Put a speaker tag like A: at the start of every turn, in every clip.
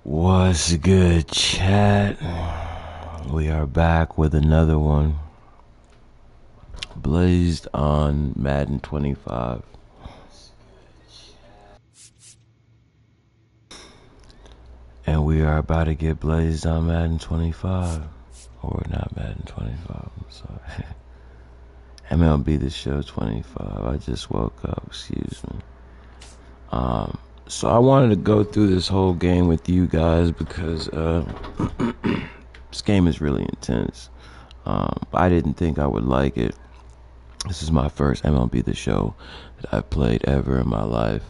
A: What's good, chat? We are back with another one. Blazed on Madden 25. And we are about to get blazed on Madden 25. Or not Madden 25, I'm sorry. MLB The Show 25. I just woke up, excuse me. So I wanted to go through this whole game with you guys because this game is really intense. I didn't think I would like it. This is my first MLB The Show that I've played ever in my life,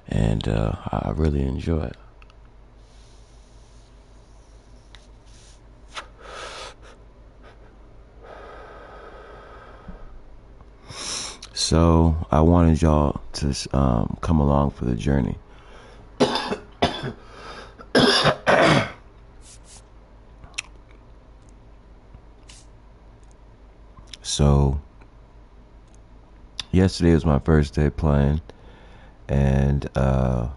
A: and I really enjoy it. So I wanted y'all to come along for the journey. So yesterday was my first day playing, and I'm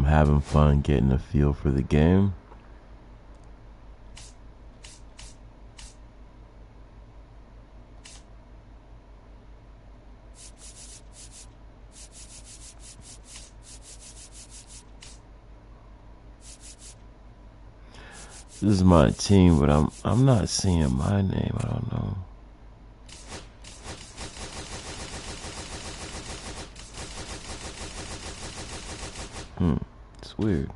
A: having fun getting a feel for the game. This is my team, but I'm not seeing my name. I don't know. It's weird.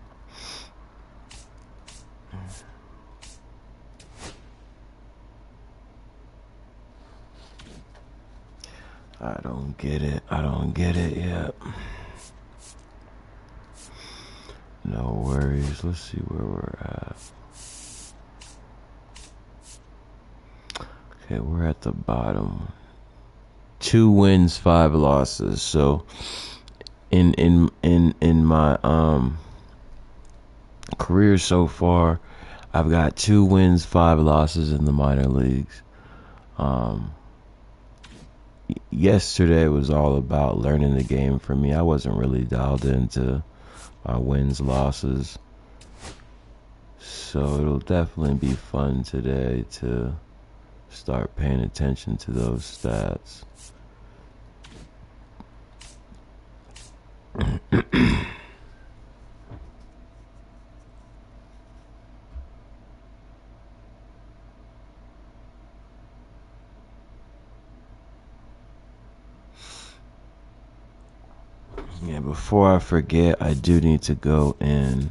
A: I don't get it yet. No worries. Let's see where we're at. Okay, we're at the bottom. 2 wins, 5 losses. So in my career so far, I've got 2 wins, 5 losses in the minor leagues. Yesterday was all about learning the game for me. I wasn't really dialed into my wins, losses. So it'll definitely be fun today to start paying attention to those stats. Yeah, before I forget, I do need to go in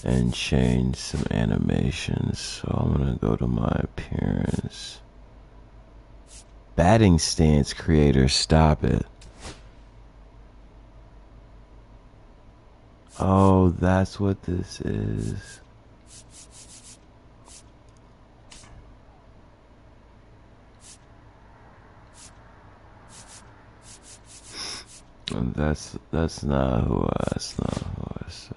A: and change some animations. So I'm gonna go to my appearance. Batting stance creator, stop it. Oh, that's what this is. And that's not who I said it was.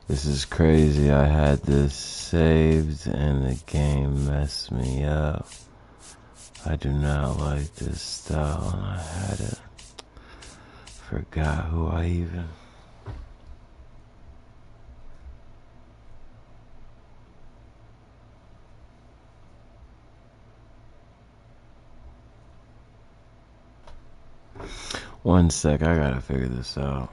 A: This is crazy. I had this saved and the game messed me up. I do not like this style and I had it. Forgot who I even... One sec, I gotta figure this out.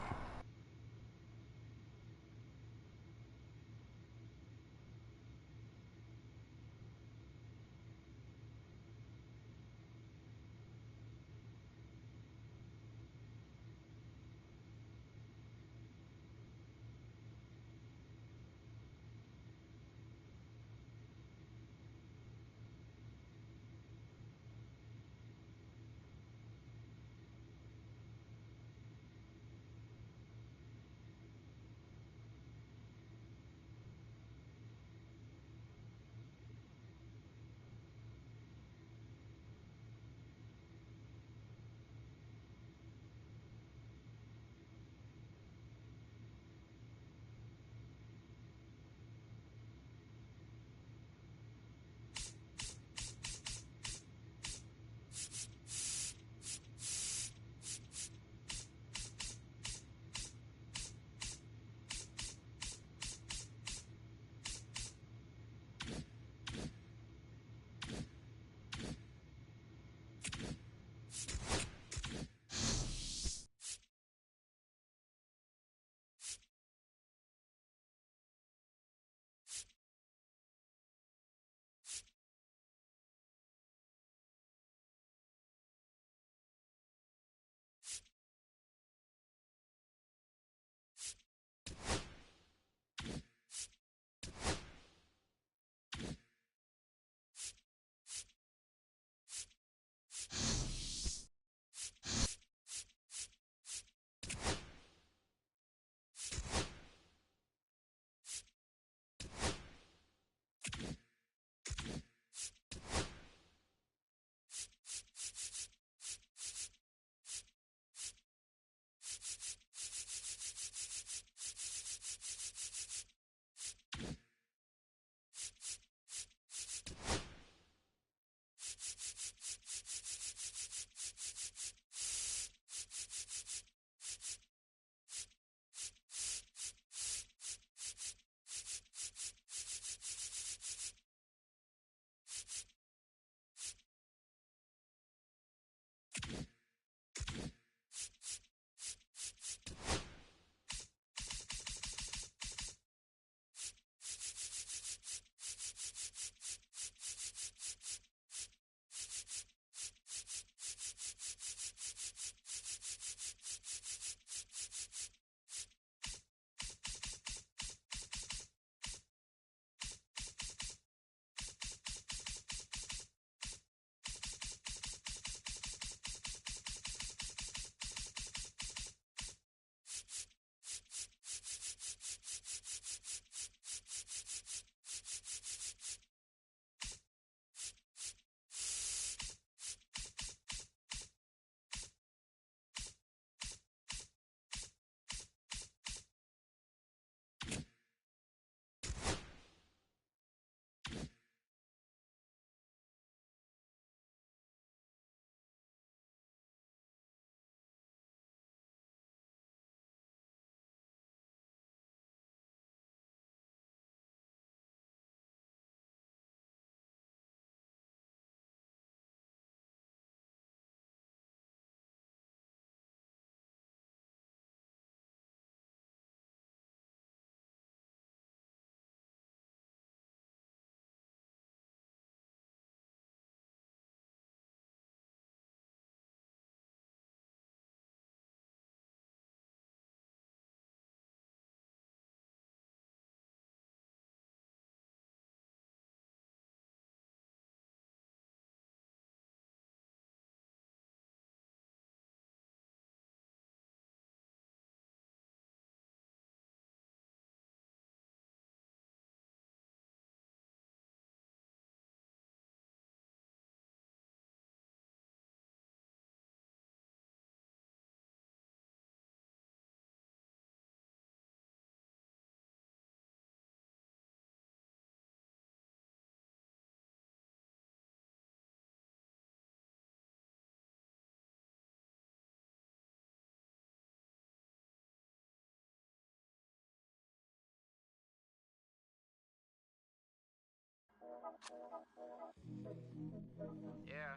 B: Yeah.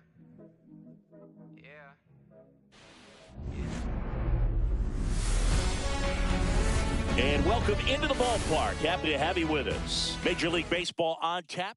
B: Yeah.
C: And welcome into the ballpark. Happy to have you with us. Major League Baseball on tap.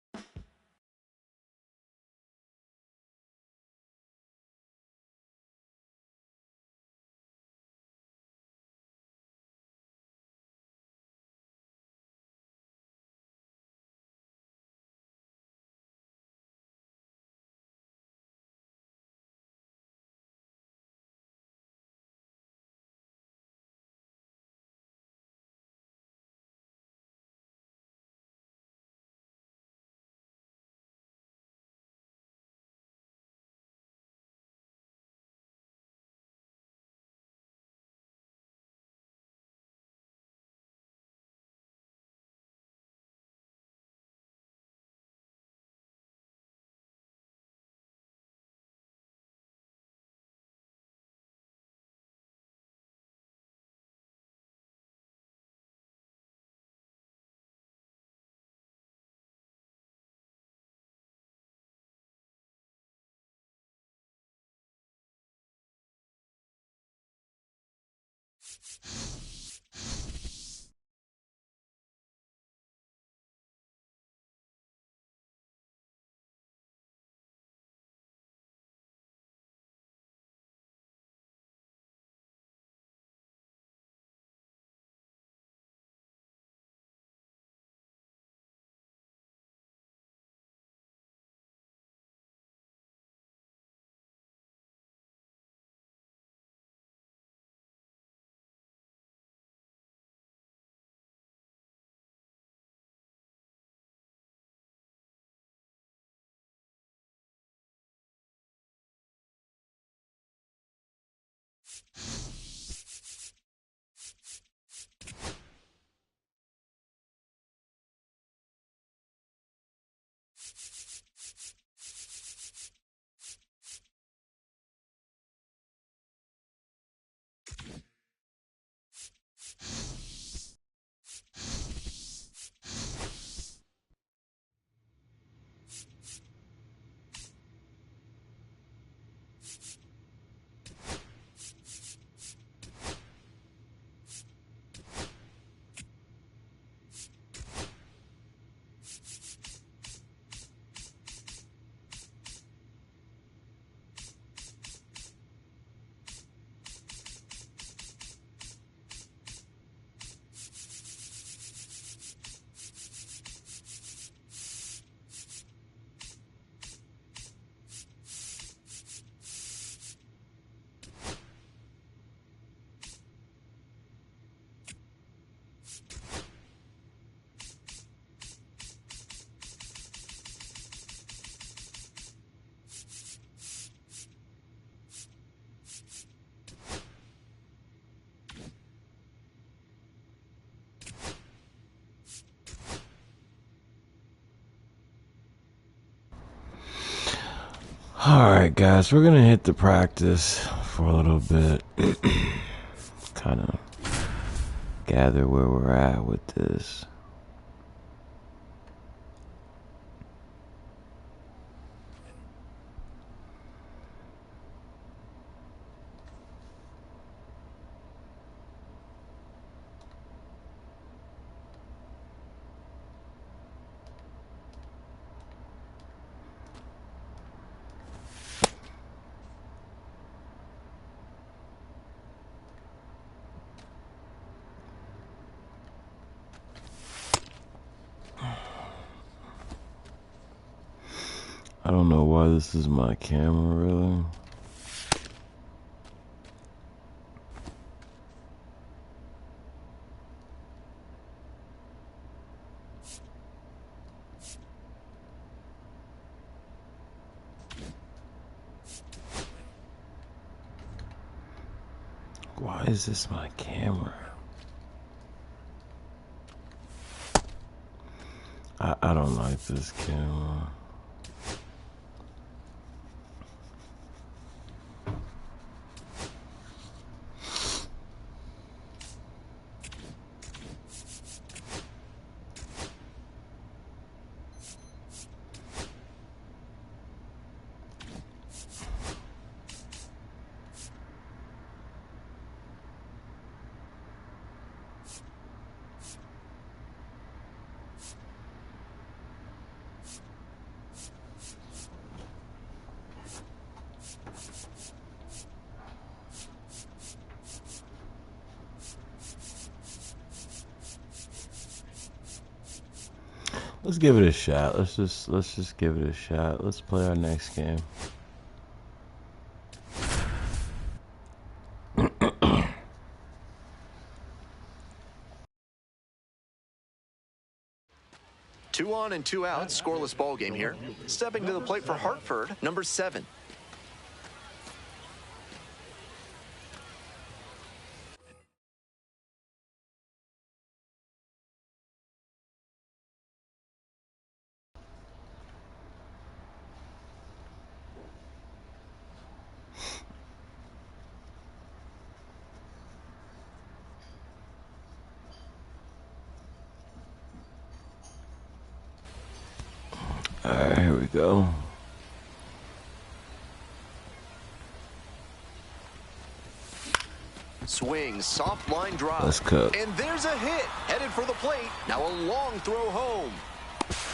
A: Alright, guys, we're gonna hit the practice for a little bit. Kind of gather where we're at with this. I don't know why this is my camera, really. Why is this my camera? I don't like this camera. Let's give it a shot. Let's just give it a shot. Let's play our next game.
D: Two on and two out, scoreless ball game here. Stepping to the plate for Hartford, number 7.
A: All right, here we go.
D: Swing, soft line drive.
A: Let's cook.
D: And there's a hit, headed for the plate. Now a long throw home.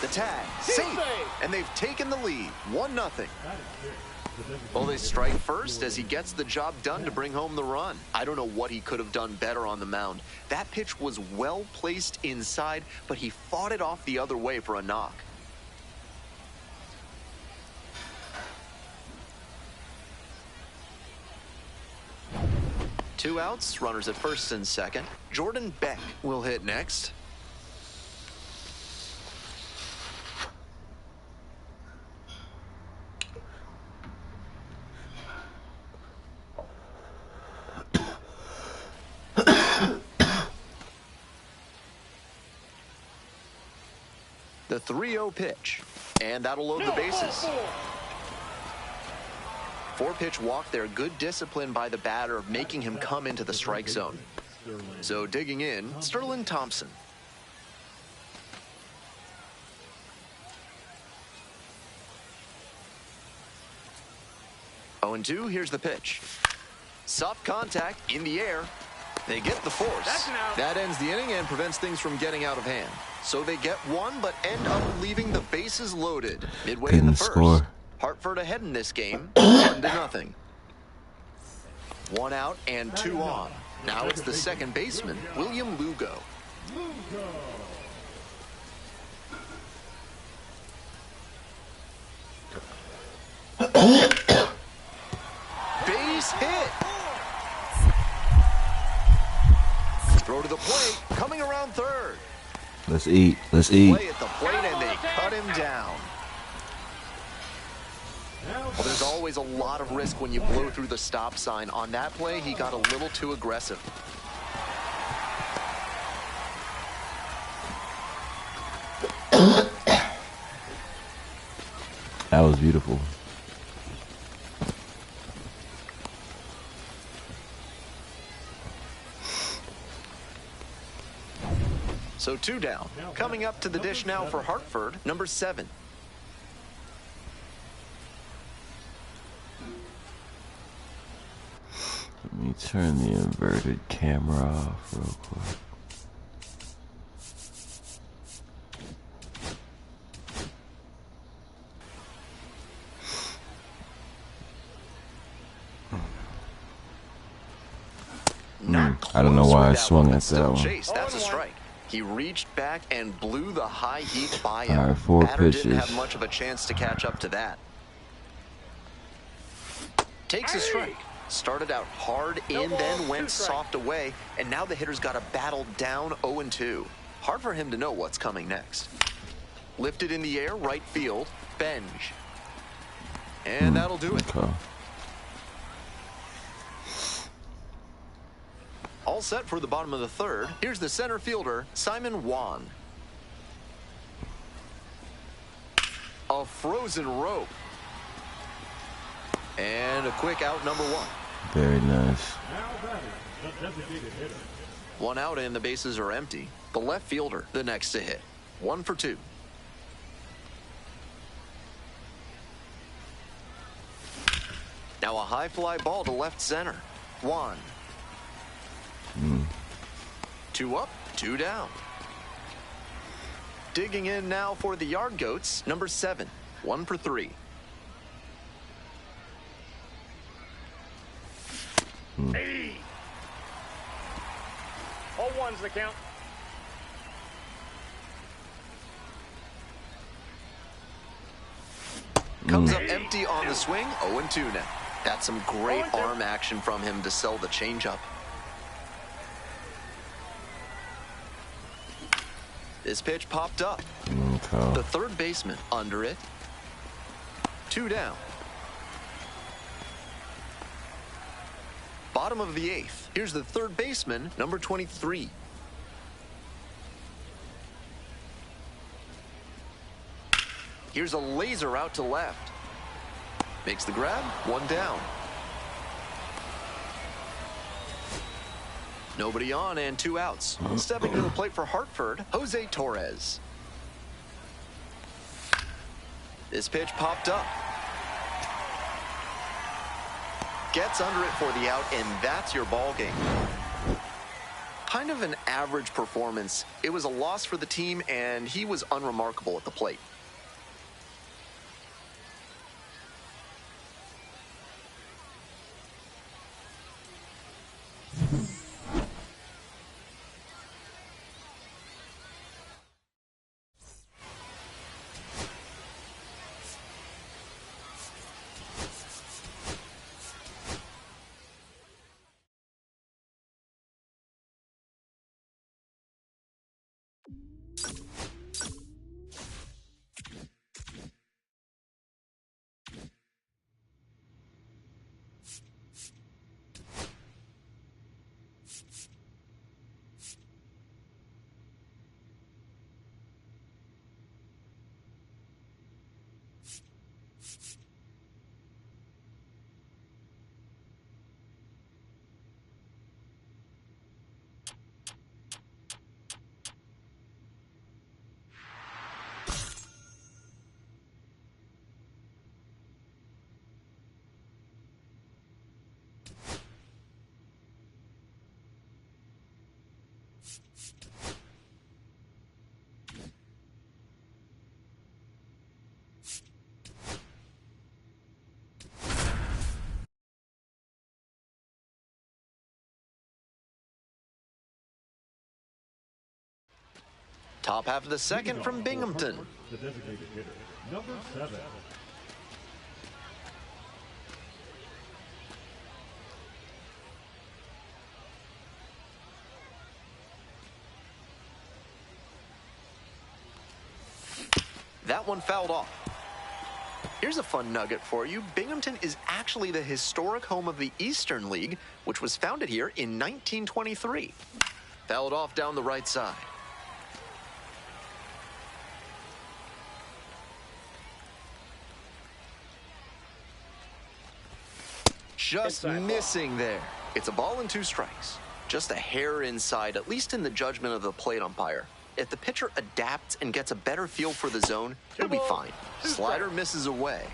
D: The tag, safe, and they've taken the lead, 1-0. Well, they strike first as he gets the job done to bring home the run. I don't know what he could have done better on the mound. That pitch was well placed inside, but he fought it off the other way for a knock. Two outs, runners at first and second. Jordan Beck will hit next. The 3-0 pitch, and that'll load the bases. 4-pitch walk there. Good discipline by the batter, making him come into the strike zone. So digging in, Sterling Thompson. Oh, and 2, here's the pitch. Soft contact in the air. They get the force. That ends the inning and prevents things from getting out of hand. So they get one, but end up leaving the bases loaded. Midway in the first.
A: Score.
D: Hartford ahead in this game, 1-0. 1 out and 2 on. Now it's the second baseman, William Lugo. Base hit. Throw to the plate, coming around third.
A: Let's eat. Let's eat.
D: Play at the plate, and they cut him down. Well, there's always a lot of risk when you blow through the stop sign. On that play, he got a little too aggressive.
A: That was beautiful.
D: So 2 down. Coming up to the dish now for Hartford, number 7.
A: Let me turn the inverted camera off real quick. I don't know why I swung at that one.
D: Chase, that's a strike. He reached back and blew the high heat by him.
A: All right, 4
D: Batter
A: pitches.
D: didn't have much of a chance to catch up to that. Takes a strike. Started out hard in, then went soft away, and now the hitter's got to battle down 0-2. Hard for him to know what's coming next. Lifted in the air, right field, Benj. And that'll do it.
A: Okay.
D: All set for the bottom of the third. Here's the center fielder, Simon Wan. A frozen rope. And a quick out, number 1.
A: Very nice.
D: 1 out and the bases are empty. The left fielder, the next to hit. 1 for 2. Now a high fly ball to left center. 1. 2 up, 2 down. Digging in now for the Yard Goats, number 7. 1 for 3.
E: Hey. All ones the count.
D: Comes up empty on the swing, 0-2 now. That's some great arm action from him to sell the changeup. This pitch popped up.
A: Okay.
D: The third baseman under it. 2 down. Bottom of the 8th. Here's the third baseman, number 23. Here's a laser out to left. Makes the grab, 1 down. Nobody on and 2 outs. Stepping to the plate for Hartford, Jose Torres. This pitch popped up. Gets under it for the out, and that's your ball game. Kind of an average performance. It was a loss for the team, and he was unremarkable at the plate. Top half of the second from Binghamton.
E: The designated hitter, number 7.
D: That one fouled off. Here's a fun nugget for you. Binghamton is actually the historic home of the Eastern League, which was founded here in 1923. Fouled off down the right side. Just missing there. It's a ball and 2 strikes. Just a hair inside, at least in the judgment of the plate umpire. If the pitcher adapts and gets a better feel for the zone, he'll be fine. Slider misses away.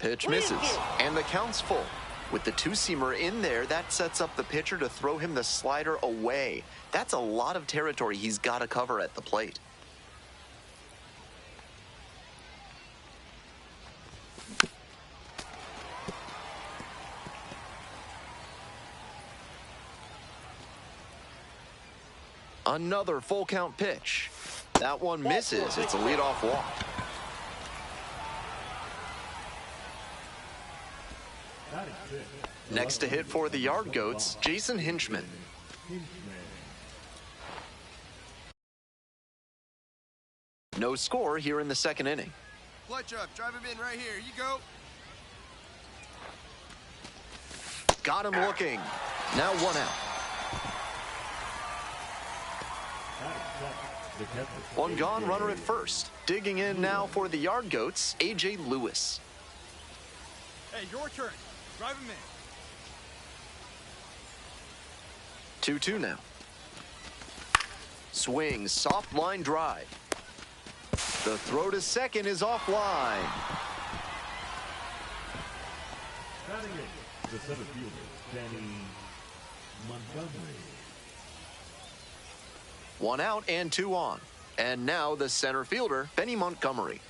D: Pitch misses, and the count's full. With the 2-seamer in there, that sets up the pitcher to throw him the slider away. That's a lot of territory he's got to cover at the plate. Another full count pitch. That one misses. It's a leadoff walk. Next to hit for the Yard Goats, Jason Hinchman. No score here in the second inning.
F: Clutch up, drive him in right here. You go.
D: Got him looking. Now 1 out. 1 gone, runner at first. Digging in now for the Yard Goats, A.J. Lewis.
F: Hey, your turn. Drive him in.
D: 2-2 now. Swing, soft line drive. The throw to second is offline.
E: Batting in, the center fielder, Danny Montgomery.
D: 1 out and 2 on. And now the center fielder, Benny Montgomery.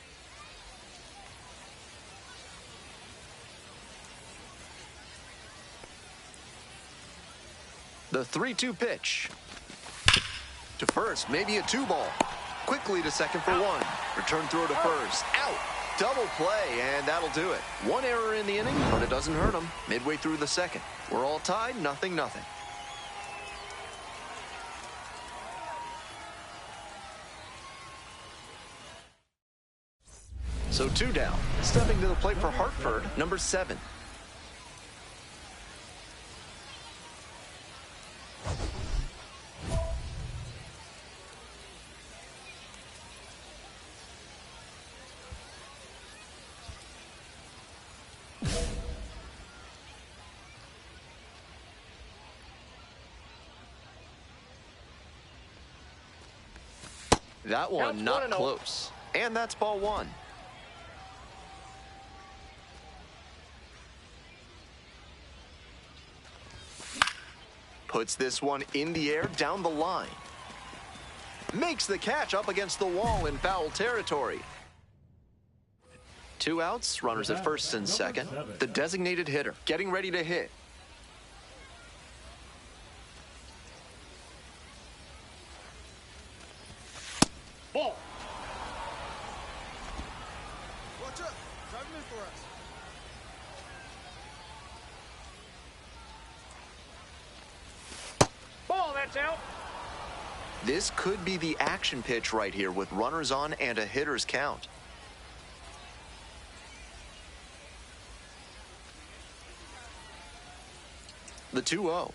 D: The 3-2 pitch. To first, maybe a 2-ball. Quickly to second for 1. Return throw to first. Out. Double play, and that'll do it. 1 error in the inning, but it doesn't hurt him. Midway through the second. We're all tied, 0-0. So 2 down. Stepping to the plate for Hartford, number 7. That one not close. And that's ball 1. Puts this one in the air down the line. Makes the catch up against the wall in foul territory. 2 outs, runners at first and second. The designated hitter getting ready to hit.
C: Ball.
F: Watch out. Drive him in for us.
C: Ball, that's out.
D: This could be the action pitch right here with runners on and a hitter's count. The 2-0.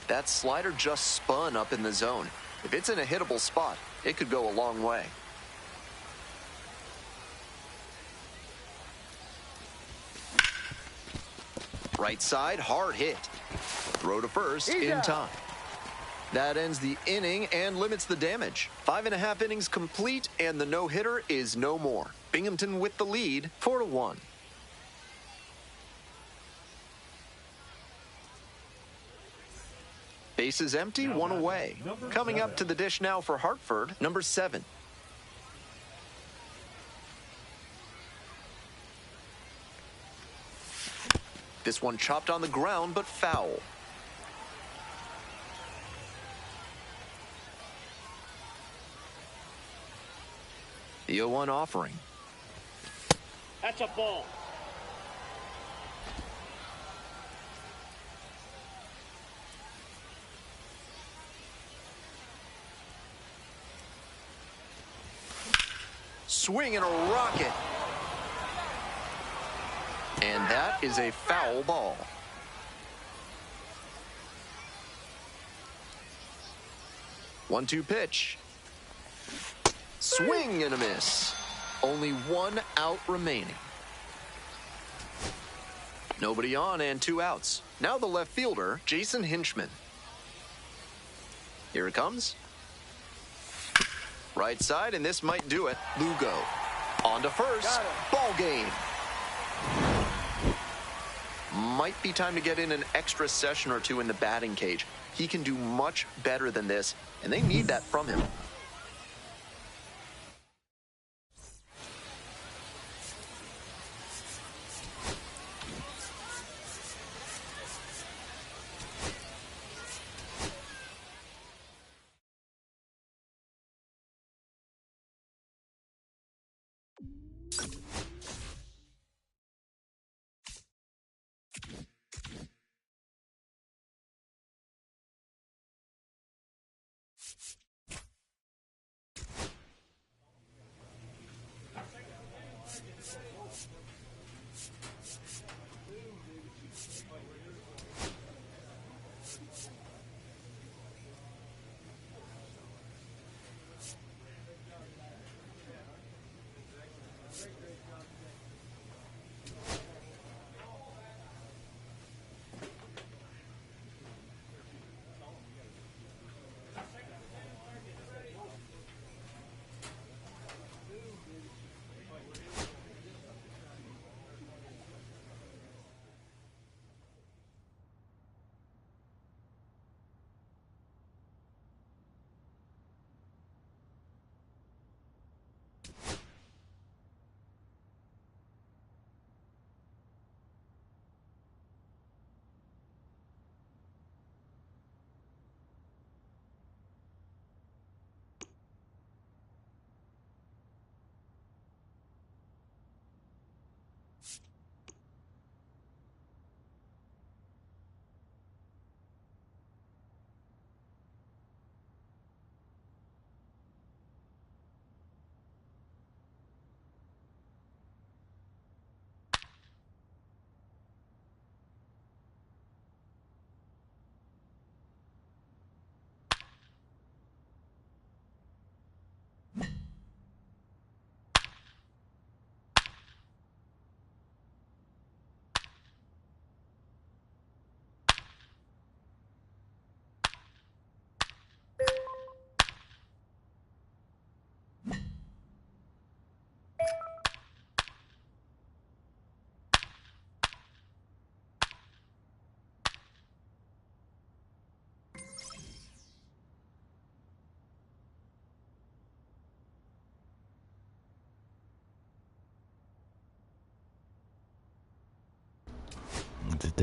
D: That slider just spun up in the zone. If it's in a hittable spot, it could go a long way. Right side, hard hit. Throw to first in time. That ends the inning and limits the damage. 5.5 innings complete, and the no-hitter is no more. Binghamton with the lead, 4-1. Bases empty, 1 away. Coming up to the dish now for Hartford, number 7. This one chopped on the ground, but foul. The 0-1 offering.
C: That's a ball.
D: Swing and a rocket. And that is a foul ball. One-two pitch. Swing and a miss. Only 1 out remaining. Nobody on and 2 outs. Now the left fielder, Jason Hinchman. Here it comes. Right side, and this might do it. Lugo. On to first. Ball game. Might be time to get in an extra session or 2 in the batting cage. He can do much better than this, and they need that from him.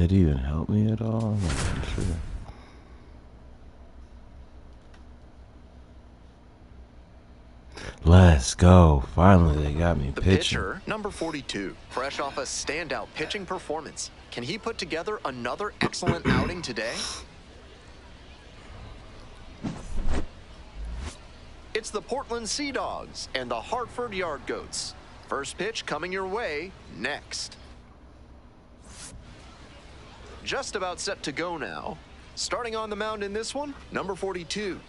A: that even help me at all? I'm not sure. Let's go. Finally, they got me
D: The
A: pitching.
D: pitcher, number 42, fresh off a standout pitching performance. Can he put together another excellent outing today? It's the Portland Sea Dogs and the Hartford Yard Goats. First pitch coming your way next. Just about set to go now. Starting on the mound in this one, number 42.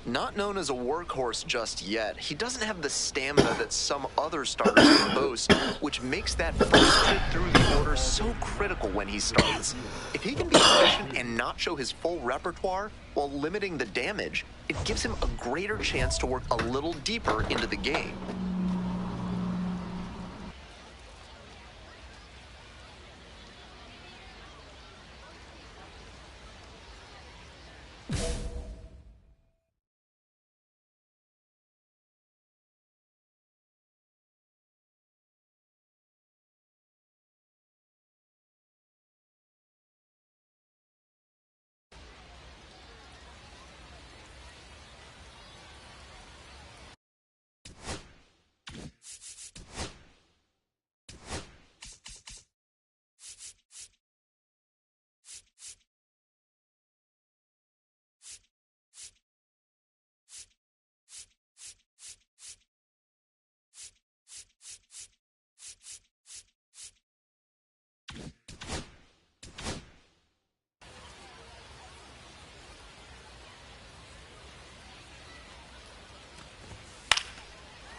D: Not known as a workhorse just yet, he doesn't have the stamina that some other starters can boast, which makes that first trip through the order so critical when he starts. If he can be efficient and not show his full repertoire while limiting the damage, it gives him a greater chance to work a little deeper into the game.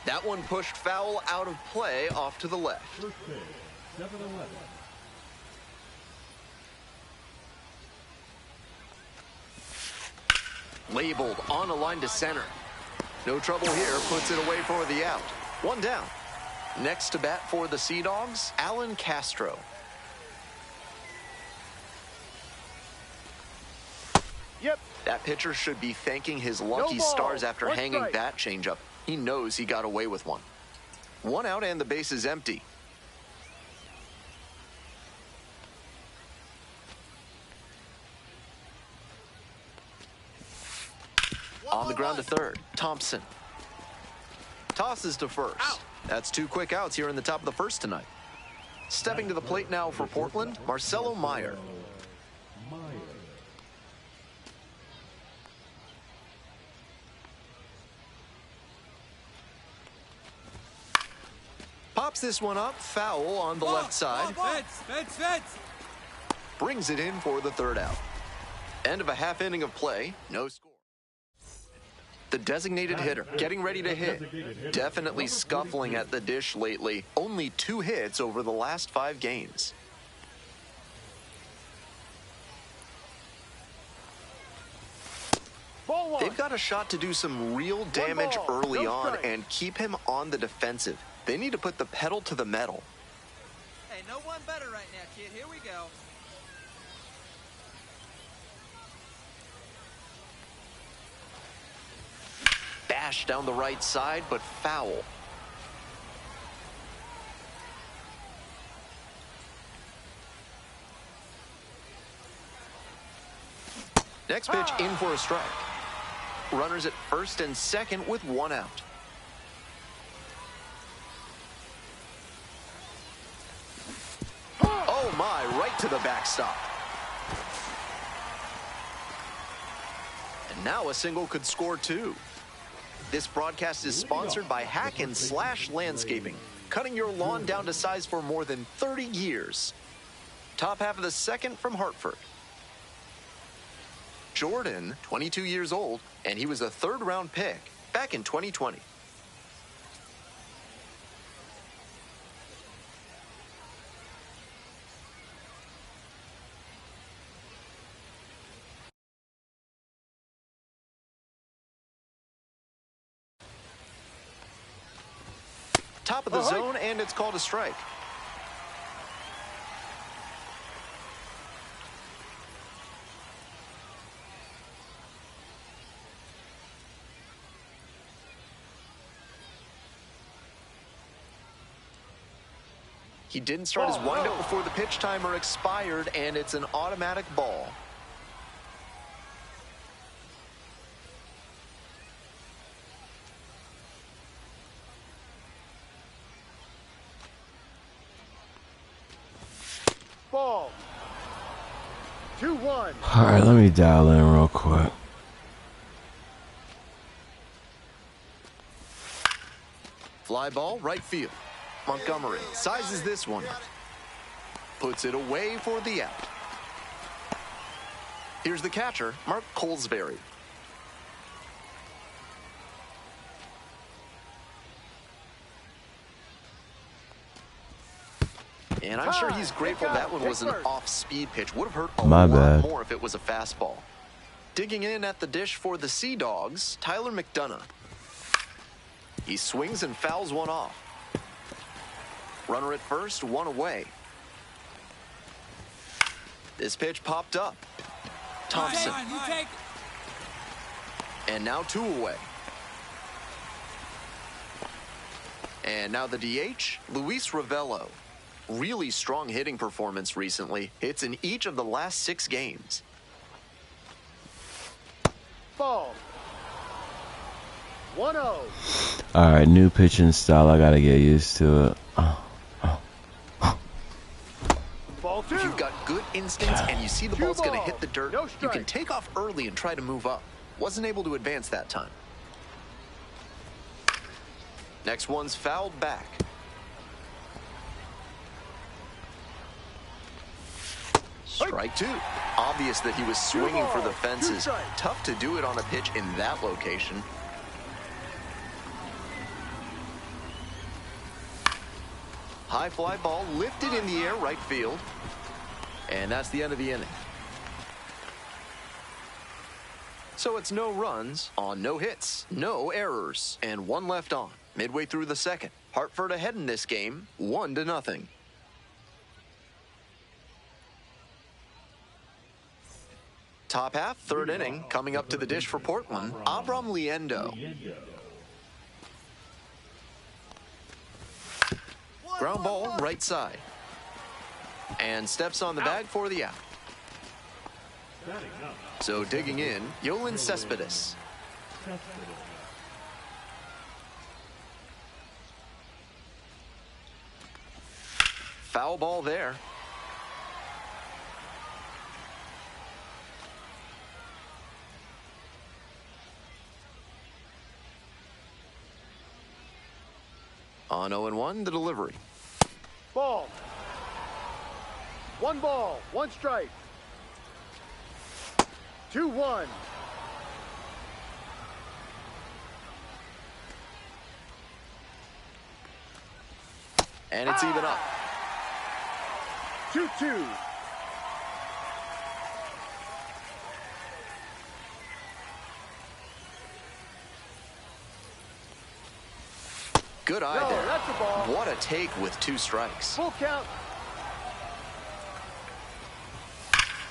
D: That one pushed foul out of play off to the left.
E: First pitch, 7-11.
D: Labeled on a line to center. No trouble here, puts it away for the out. One down. Next to bat for the Sea Dogs, Alan Castro.
F: Yep.
D: That pitcher should be thanking his lucky stars after hanging that changeup. He knows he got away with one. One out and the base is empty. On the ground to third, Thompson. Tosses to first. That's two quick outs here in the top of the first tonight. Stepping to the plate now for Portland, Marcelo Meyer. Pops this one up, foul on the left side.
F: Fence.
D: Brings it in for the third out. End of a half inning of play, no score. The designated hitter getting ready to hit. Definitely scuffling at the dish lately. Only 2 hits over the last 5 games. They've got a shot to do some real damage early on and keep him on the defensive. They need to put the pedal to the metal.
B: Hey, no one better right now, kid. Here we go.
D: Bash down the right side, but foul. Next pitch in for a strike. Runners at first and second with 1 out. Oh my, right to the backstop. And now a single could score 2. This broadcast is sponsored by Hack and Slash Landscaping, cutting your lawn down to size for more than 30 years. Top half of the second from Hartford. Jordan, 22 years old, and he was a 3rd-round pick back in 2020. Top of the zone, and it's called a strike. He didn't start his windup before the pitch timer expired, and it's an automatic ball.
E: Ball. 2-1.
A: All right, let me dial in real quick.
D: Fly ball, right field. Montgomery sizes this one. Puts it away for the out. Here's the catcher, Mark Colesbury. And I'm sure he's grateful that one was an off-speed pitch. Would have hurt a lot more if it was a fastball. Digging in at the dish for the Sea Dogs, Tyler McDonough. He swings and fouls one off. Runner at first, one away. This pitch popped up. Thompson. And now two away. And now the DH, Luis Ravello. Really strong hitting performance recently. Hits in each of the last 6 games.
E: Ball. 1-0.
A: All right, new pitching style. I gotta get used to it.
E: Ball 2.
D: If you've got good instincts and you see the ball's going to hit the dirt,
E: No
D: you
E: strike.
D: can take off early and try to move up. Wasn't able to advance that time. Next one's fouled back. Strike 2. Obvious that he was swinging for the fences. Tough to do it on a pitch in that location. High fly ball lifted in the air, right field. And that's the end of the inning. So it's no runs on no hits, no errors, and 1 left on. Midway through the second. Hartford ahead in this game, 1-0. Top half, 3rd inning, coming up to the dish for Portland, Abram Liendo. Ground ball, right side. And steps on the bag for the out. So digging in, Yolan Cespedes. Foul ball there. On 0-1, the delivery.
E: Ball. 1 ball, 1 strike. 2-1.
D: And it's even up.
E: 2-2.
D: Good eye
E: No,
D: there.
E: that's a ball.
D: What a take with 2 strikes.
E: Full count.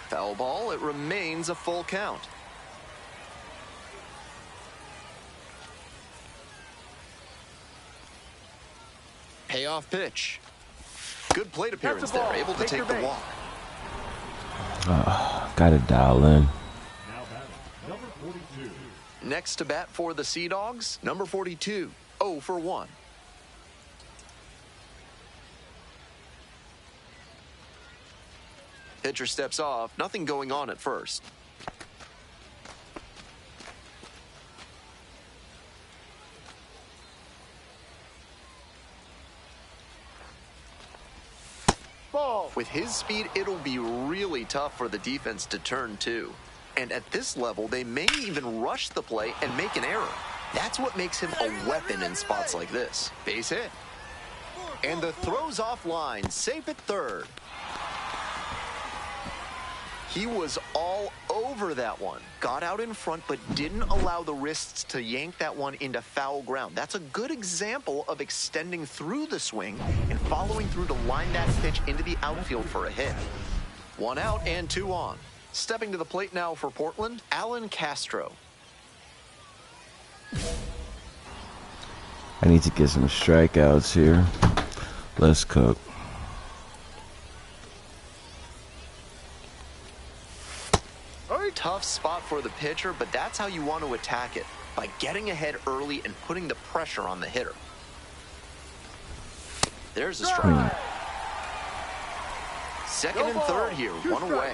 D: Foul ball, it remains a full count. Payoff pitch. Good plate appearance there, able to take the walk.
A: Gotta dial in.
E: Now batting, number 42.
D: Next to bat for the Sea Dogs, number 42, 0 for 1. Pitcher steps off, nothing going on at first.
E: Ball.
D: With his speed, it'll be really tough for the defense to turn to. And at this level, they may even rush the play and make an error. That's what makes him a weapon in spots like this. Base hit. And the throw's offline, safe at 3rd. He was all over that one. Got out in front, but didn't allow the wrists to yank that one into foul ground. That's a good example of extending through the swing and following through to line that pitch into the outfield for a hit. 1 out and 2 on. Stepping to the plate now for Portland, Alan Castro.
A: I need to get some strikeouts here. Let's cook.
D: Tough spot for the pitcher, but that's how you want to attack it, by getting ahead early and putting the pressure on the hitter. There's a strike. Second and third here, one away.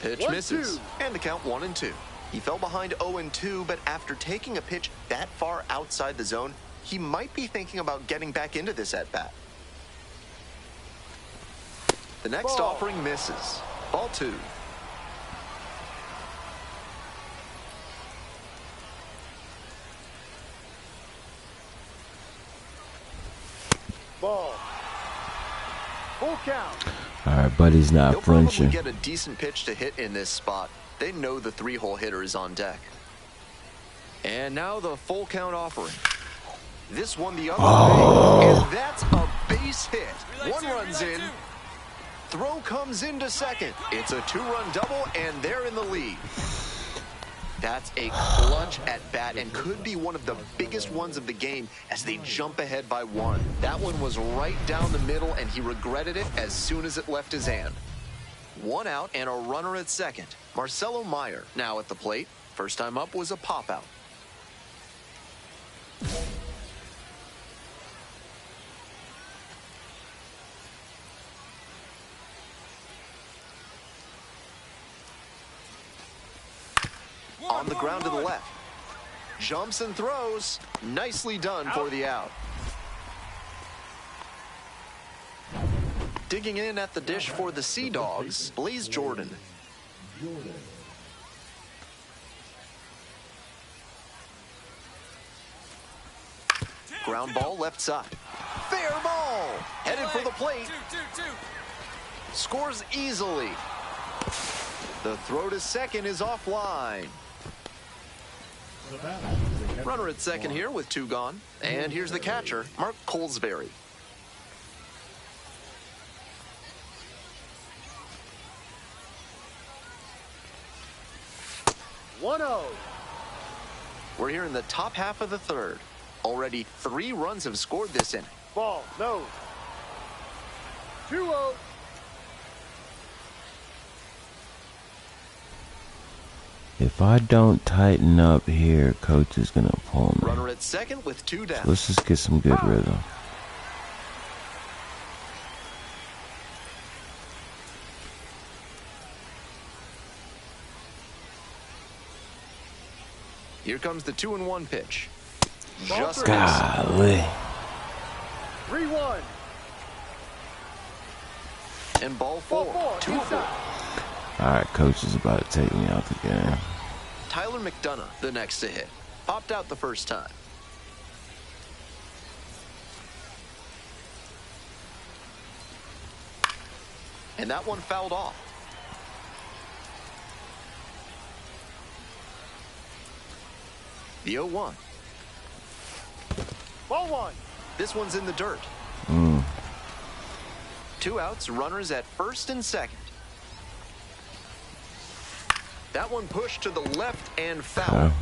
D: Pitch misses, and the count 1-2. He fell behind 0-2, but after taking a pitch that far outside the zone, he might be thinking about getting back into this at-bat. The next offering misses. Ball 2.
E: Ball. Full count.
A: All right, buddy's not
D: They'll probably
A: flinching.
D: get a decent pitch to hit in this spot. They know the 3-hole hitter is on deck. And now the full count offering. This one the other way, and that's a base hit. One runs in. Throw comes into second. It's a 2-run double, and they're in the lead. That's a clutch at bat and could be one of the biggest ones of the game as they jump ahead by 1. That one was right down the middle, and he regretted it as soon as it left his hand. 1 out and a runner at second. Marcelo Meyer now at the plate. First time up was a pop-out. On the ground to the left. Jumps and throws. Nicely done for the out. Digging in at the dish for the Sea Dogs, Blaze Jordan. Ground ball left side. Fair ball. Headed for the plate. Scores easily. The throw to second is offline. Runner at second here with 2 gone. And here's the catcher, Mark Colesbury. We're here in the top half of the third. Already 3 runs have scored this inning.
E: Ball, no. 2-0.
A: If I don't tighten up here, coach is gonna pull me.
D: Runner at second with 2 down.
A: So let's just get some good rhythm.
D: Here comes the 2-1 pitch.
E: Ball
D: Just
E: three.
A: Golly.
E: 3-1.
D: and ball 4. 2-4.
A: All right, coach is about to take me out the game.
D: Tyler McDonough, the next to hit. Popped out the first time. And that one fouled off. The 0-1.
E: Ball 1.
D: This one's in the dirt. 2 outs, runners at first and second. That one pushed to the left and foul.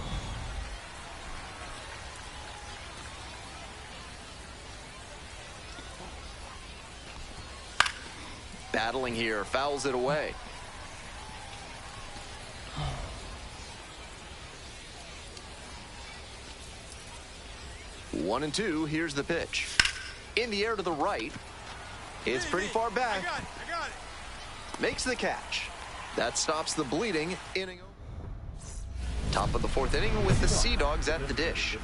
D: Battling here, fouls it away. One and two, here's the pitch. In the air to the right. It's pretty far back.
F: I got it.
D: Makes the catch. That stops the bleeding. Inning over. Top of the 4th inning with the Sea Dogs at the dish.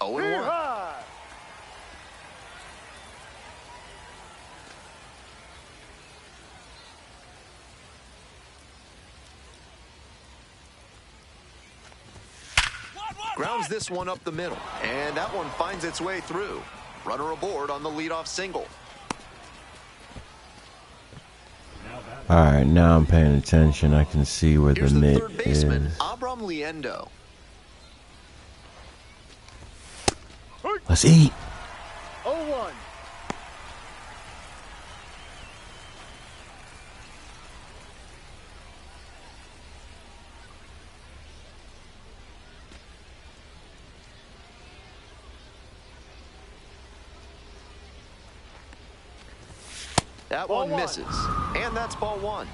E: Here high.
D: Grounds this one up the middle, and that one finds its way through. Runner aboard on the leadoff single.
A: Alright, now I'm paying attention. I can see where
D: Here's
A: the
D: the
A: mitt
D: third baseman,
A: is.
D: Abram Liendo.
A: Let's eat.
E: 0-1.
D: That
E: Ball
D: one
E: one.
D: misses. And that's ball one.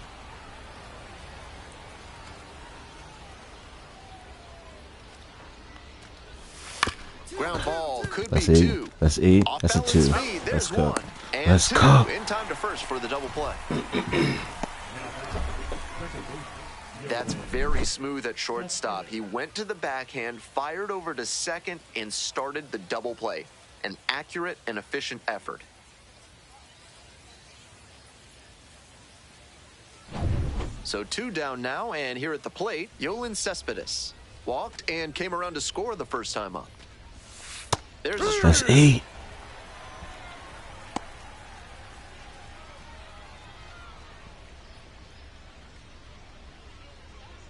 D: Ground ball could
A: Let's
D: be
A: eat.
D: two.
A: Let's eat.
D: Off
A: That's a
D: balance
A: 2.
D: speed,
A: Let's
D: there's
A: cook.
D: one. And
A: Let's
D: two.
A: cook.
D: In time to first for the double play. That's very smooth at shortstop. He went to the backhand, fired over to second, and started the double play. An accurate and efficient effort. So 2 down now, and here at the plate, Yoelis Cespedes. Walked and came around to score the first time up. There's a strike.
A: Let's eat.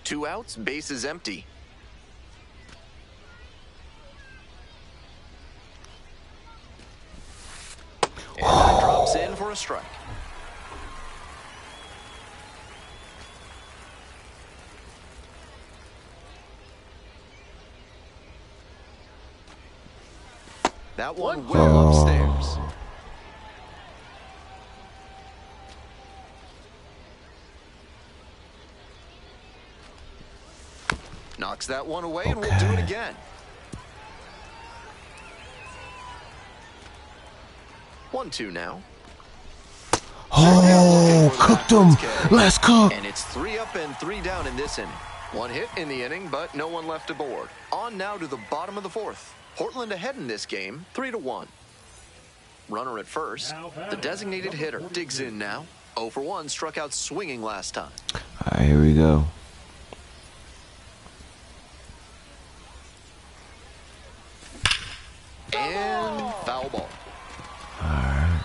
D: Two outs, bases empty. And that drops in for a strike. That one well upstairs. Knocks that one away, and we'll do it again. One-two now.
A: Oh, cooked him. Let's cook.
D: And it's 3 up and 3 down in this inning. One hit in the inning, but no one left aboard. On now to the bottom of the 4th. Portland ahead in this game, 3-1. Runner at first. The designated hitter digs in now. 0 for 1, struck out swinging last time.
A: All right, here we go.
D: And foul ball.
A: All right.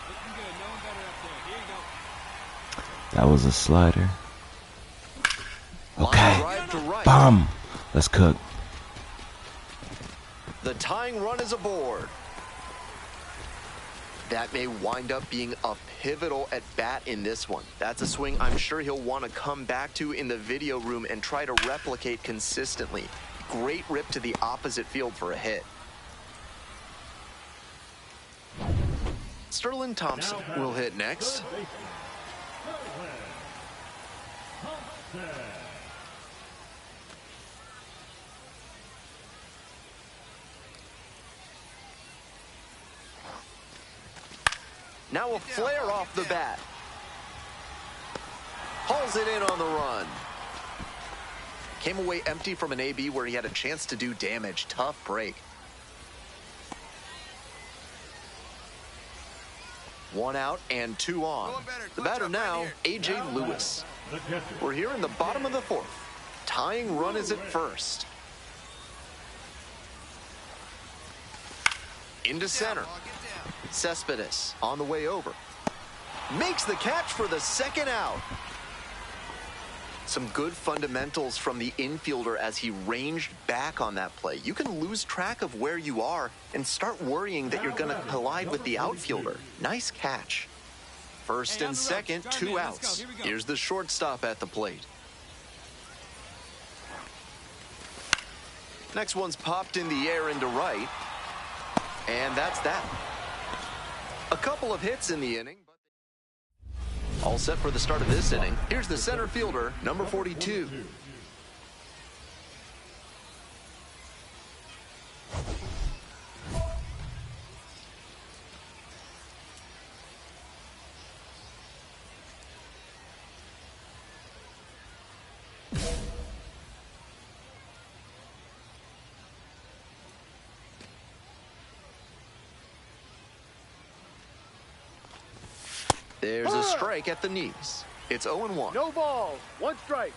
F: Looking good. No one better up there. Here you go.
A: That was a slider.
D: Line
A: Okay.
D: drive to right.
A: Bomb. Let's cook.
D: The tying run is aboard. That may wind up being a pivotal at bat in this one. That's a swing I'm sure he'll want to come back to in the video room and try to replicate consistently. Great rip to the opposite field for a hit. Sterling Thompson will hit next. Now a flare off the bat. Hauls it in on the run. Came away empty from an AB where he had a chance to do damage. Tough break. 1 out and 2 on. The batter now, A.J. Lewis. We're here in the bottom of the 4th. Tying run is at first. Into center. Cespedes on the way over. Makes the catch for the 2nd out. Some good fundamentals from the infielder as he ranged back on that play. You can lose track of where you are and start worrying that you're going to collide with the outfielder. Nice catch. First and second, 2 outs. Here's the shortstop at the plate. Next one's popped in the air into right. And that's that. A couple of hits in the inning. All set for the start of this inning. Here's the center fielder, number 42. There's a strike at the knees. It's 0-1.
E: No ball. 1 strike.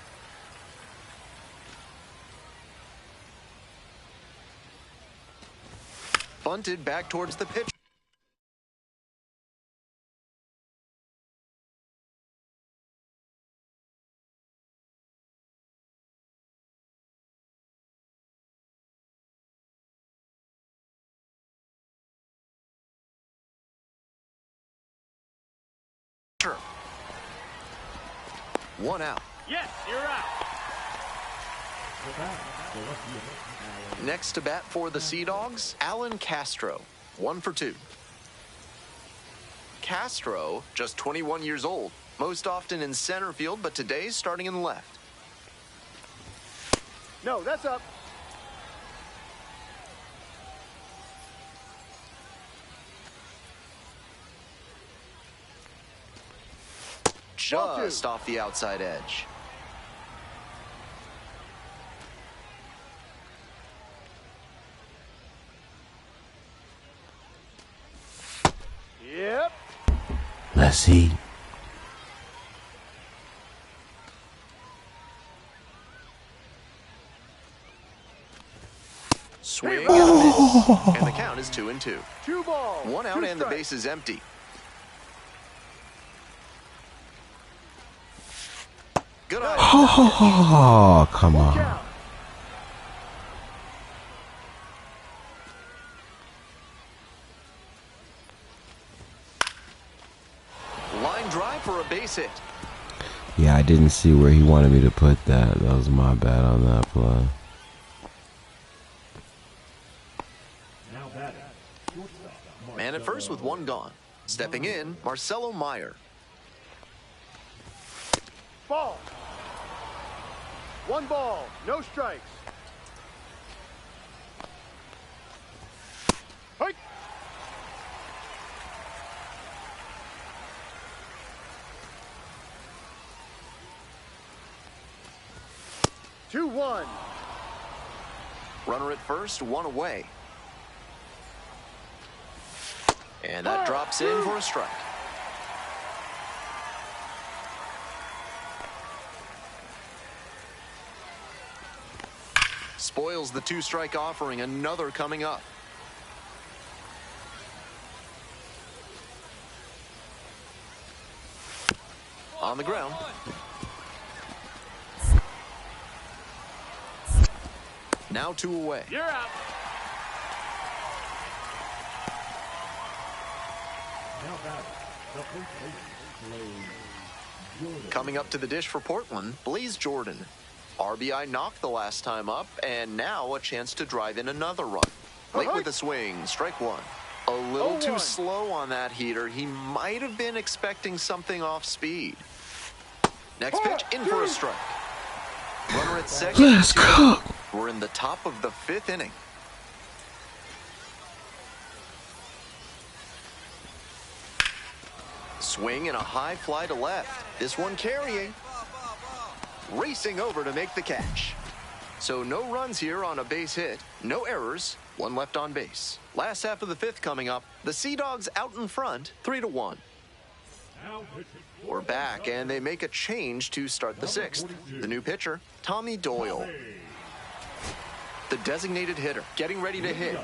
D: Bunted back towards the pitch. One out.
E: Yes, you're out.
D: Next to bat for the Sea Dogs, Alan Castro, 1 for 2. Castro, just 21 years old, most often in center field, but today starting in left.
E: No, that's up.
D: Just off the outside edge.
E: Yep.
A: Let's see.
D: Swing and a miss. And the count is 2-2.
E: 2 balls.
D: One out
E: 2
D: and the
E: strikes.
D: base is empty. Good eye.
A: Oh, come
E: Full
A: on.
E: count.
D: Line drive for a base hit.
A: Yeah, I didn't see where he wanted me to put that. That was my bad on that play.
D: Man at first with 1 gone. Stepping in, Marcelo Meyer.
E: Ball. 1 ball. No strikes. Hike. Two, 1.
D: Runner at first, 1 away. And that drops in for a strike. Spoils the 2-strike offering. Another coming up. On the ground. Now 2 away.
E: You're out.
D: Coming up to the dish for Portland, Blaze Jordan. RBI knocked the last time up, and now a chance to drive in another run. Late with a swing, strike 1. A little too
E: 0-1.
D: slow on that heater. He might have been expecting something off speed. Next pitch, in for a strike. Runner at second.
A: Let's go.
D: We're in the top of the 5th inning. Swing and a high fly to left. This one carrying. Racing over to make the catch. So no runs here on a base hit. No errors. 1 left on base. Last half of the 5th coming up. The Sea Dogs out in front, 3-1. We're back, and they make a change to start the 6th. The new pitcher, Tommy Doyle. The designated hitter, getting ready to hit.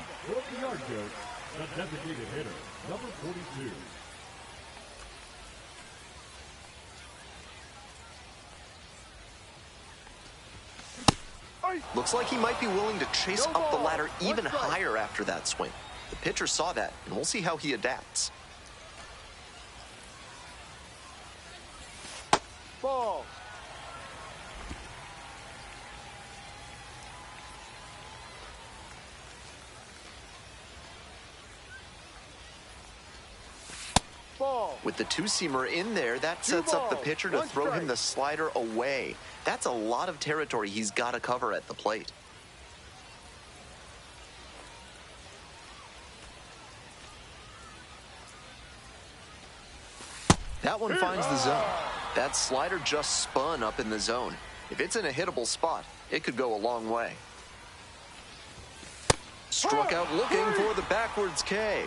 D: Looks like he might be willing to chase up the ladder even higher after that swing. The pitcher saw that, and we'll see how he adapts.
E: Ball. Ball.
D: With the 2-seamer in there, that sets up the pitcher to throw him the slider away. That's a lot of territory he's got to cover at the plate. That one finds the zone. That slider just spun up in the zone. If it's in a hittable spot, it could go a long way. Struck out looking for the backwards K.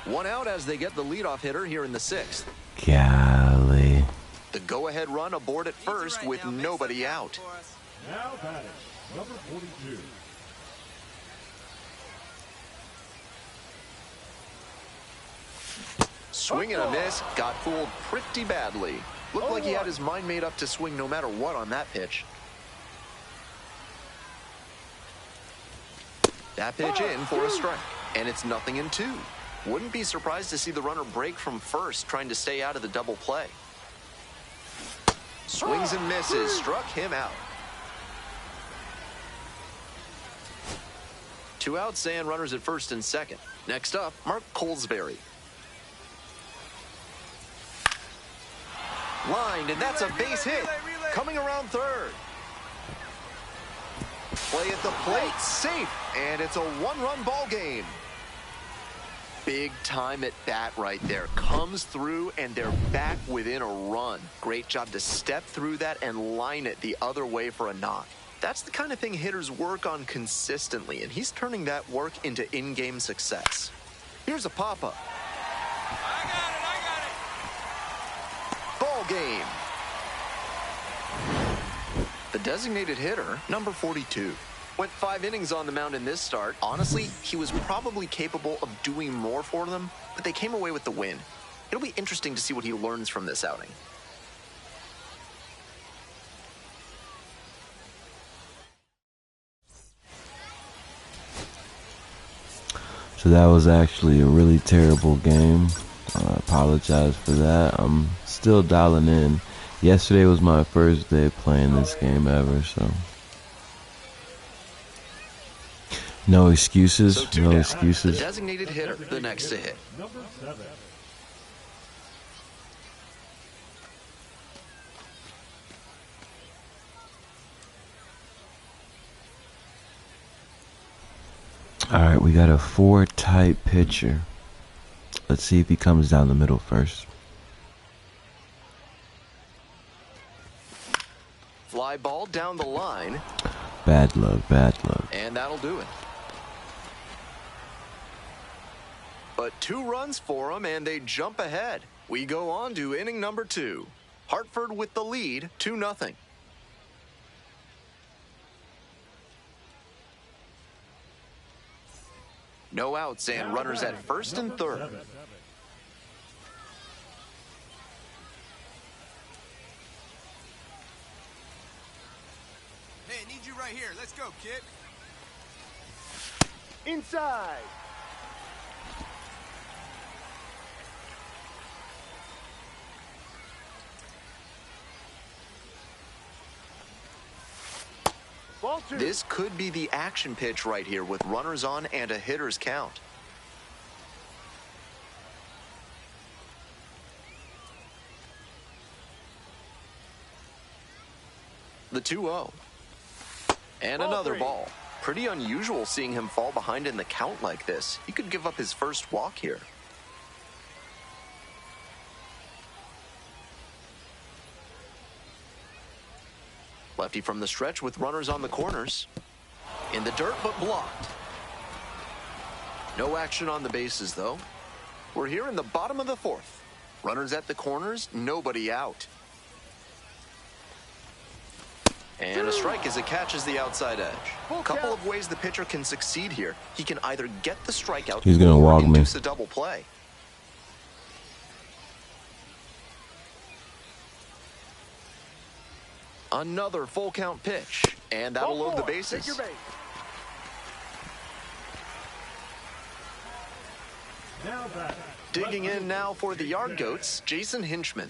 D: 1 out as they get the leadoff hitter here in the 6th.
A: Golly.
D: The go-ahead run aboard at first
B: Right
D: with
B: now, make
D: nobody
B: something
D: out.
B: for us.
F: Now batting, number 42.
D: Swing and a miss. Got fooled pretty badly. Looked like he had his mind made up to swing no matter what on that pitch. That pitch in for a strike. And it's 0-2. Wouldn't be surprised to see the runner break from first, trying to stay out of the double play. Swings and misses. Struck him out. 2 outs and runners at first and second. Next up, Mark Colesbury. Lined, and that's a base hit. Coming around third. Play at the plate, safe, and it's a 1-run ball game. Big time at bat right there. Comes through, and they're back within a run. Great job to step through that and line it the other way for a knock. That's the kind of thing hitters work on consistently, and he's turning that work into in-game success. Here's a pop-up.
F: I got it.
D: Ball game. The designated hitter, number 42. Went 5 innings on the mound in this start. Honestly, he was probably capable of doing more for them, but they came away with the win. It'll be interesting to see what he learns from this outing.
A: So that was actually a really terrible game. I apologize for that. I'm still dialing in. Yesterday was my first day playing this game ever, so no excuses,
D: So 2
A: no
D: down.
A: excuses.
D: The designated hitter, the next to hit.
E: Number 7.
A: Alright, we got a 4-type pitcher. Let's see if he comes down the middle first.
D: Fly ball down the line,
A: Bad luck, bad luck.
D: and that'll do it. But 2 runs for him, and they jump ahead. We go on to inning number 2. Hartford with the lead, 2-0. No outs and runners at first and third.
F: Hey, I need you right here. Let's go, kid.
E: Inside. Ball 2.
D: This could be the action pitch right here with runners on and a hitter's count. The 2-0. And
E: Ball
D: another
E: 3.
D: ball. Pretty unusual seeing him fall behind in the count like this. He could give up his first walk here. Lefty from the stretch with runners on the corners. In the dirt, but blocked. No action on the bases, though. We're here in the bottom of the 4th. Runners at the corners, nobody out. And a strike as it catches the outside edge. A couple of ways the pitcher can succeed here. He can either get the strikeout
A: He's gonna
D: or
A: walk me.
D: induce a double play. Another full count pitch, and that'll
E: Ball
D: load the
E: 4. Take
D: bases.
E: your base. Now back.
D: Digging in now for the Yard Goats, Jason Hinchman.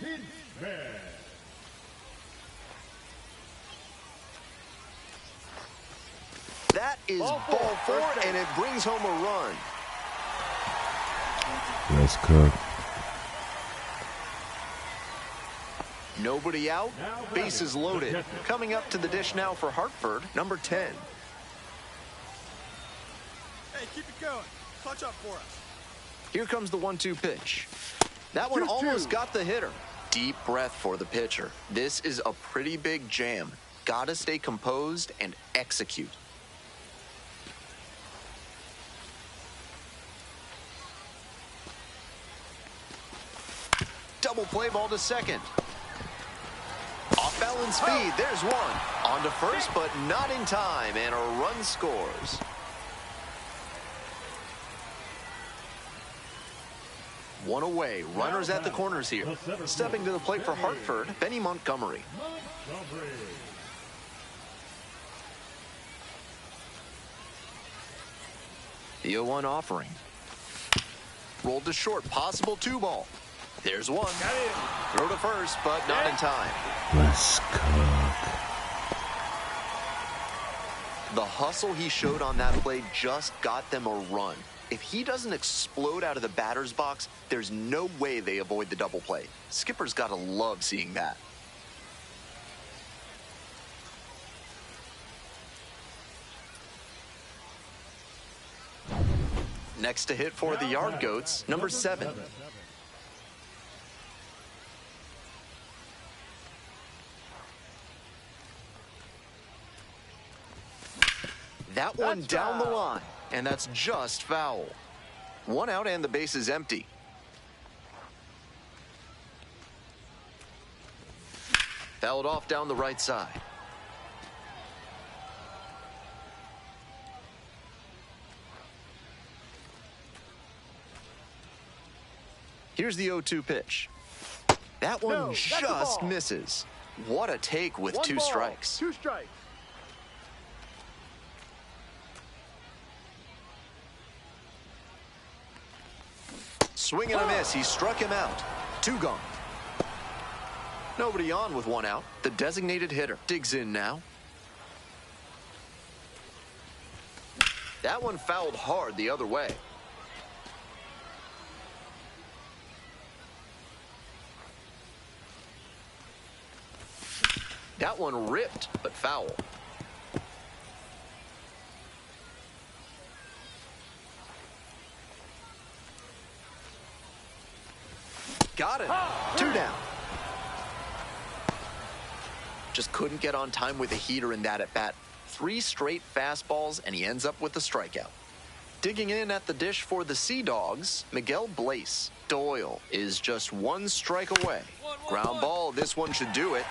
D: That is
E: Ball
D: ball
E: 4,
D: 4,
E: first base.
D: and it brings home a run.
A: Let's cook.
D: Nobody out, bases loaded. Coming up to the dish now for Hartford, number 10.
F: Hey, keep it going. Clutch up for us.
D: Here comes the 1-2 pitch. That one
E: 2-2.
D: almost got the hitter. Deep breath for the pitcher. This is a pretty big jam. Gotta stay composed and execute. Double play ball to second. Off balance speed, there's one. On to first, but not in time, and a run scores. One away, runners at the corners here. Stepping to the plate for Hartford, Benny Montgomery. The 0-1 offering. Rolled to short, possible 2 ball. There's one. Throw to first, but not in time.
A: Let's cook.
D: The hustle he showed on that play just got them a run. If he doesn't explode out of the batter's box, there's no way they avoid the double play. Skipper's got to love seeing that. Next to hit for the Yard Goats, number 7. That one down the line, and that's just foul. 1 out and the base is empty. Fouled off down the right side. Here's the 0-2 pitch. That one just misses. What a take with 2 strikes.
E: 2 strikes.
D: Swing and a miss. He struck him out. 2 gone. Nobody on with 1 out. The designated hitter digs in now. That one fouled hard the other way. That one ripped, but foul. Got it. 2 down. Just couldn't get on time with a heater in that at bat. 3 straight fastballs, and he ends up with a strikeout. Digging in at the dish for the Sea Dogs, Miguel Blaze. Doyle is just 1 strike away. Ground ball, this one should do it.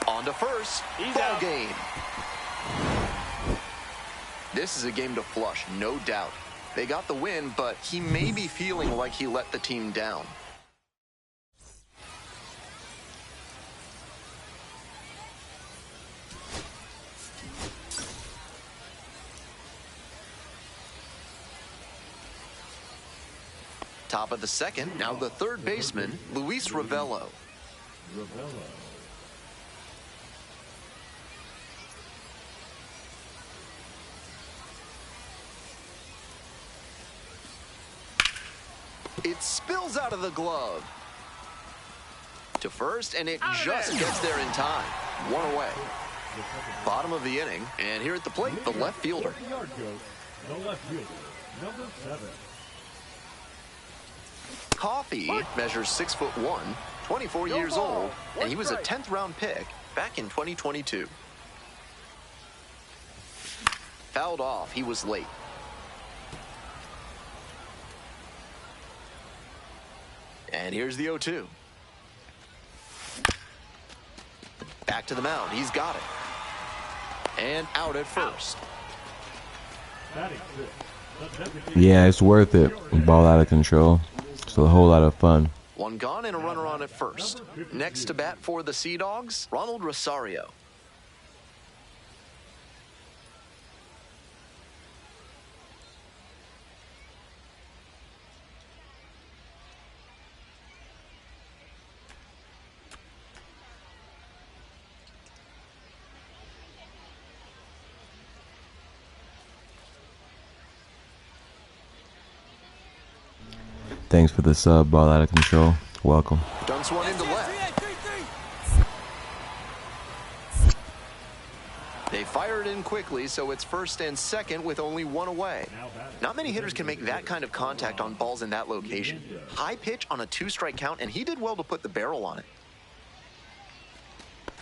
D: On to first. Ball game. This is a game to flush, no doubt. They got the win, but he may be feeling like he let the team down. Top of the second, now the third baseman, Luis Ravello. It spills out of the glove. To first, and it just gets there in time. 1 away. Bottom of the inning, and here at the plate, the left fielder. Coffee measures 6'1", 24 years old, and he was a 10th round pick back in 2022. Fouled off, he was late. And here's the 0-2. Back to the mound, he's got it. And out at first.
A: Yeah, it's worth it. Ball out of control. It's a whole lot of fun.
D: 1 gone and a runner on at first. Next to bat for the Sea Dogs, Ronald Rosario.
A: Thanks for the sub, ball out of control. Welcome.
D: Dunks one into left. They fire it in quickly, so it's first and second with only 1 away. Not many hitters can make that kind of contact on balls in that location. High pitch on a 2-strike count, and he did well to put the barrel on it.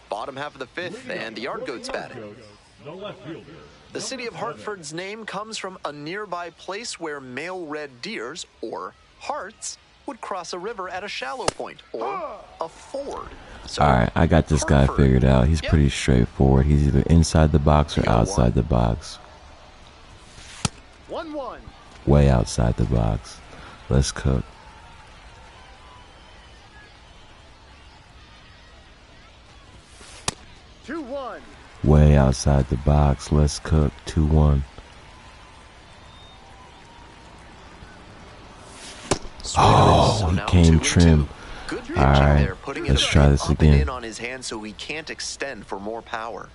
D: Bottom half of the 5th, and the Yard Goats batting. The city of Hartford's name comes from a nearby place where male red deers, or harts, would cross a river at a shallow point, or a ford. So,
A: Alright, I got this guy figured out. He's pretty straightforward. He's either inside the box or outside the box.
E: 1-1.
A: Way outside the box. Let's cook. Way outside the box. Let's cook. 2-1. Oh, he came trim.
D: Good pitching
A: Alright,
D: there, putting it
A: let's
D: a
A: try
D: bit
A: this
D: up and
A: again.
D: in on his hand so he can't extend for more power.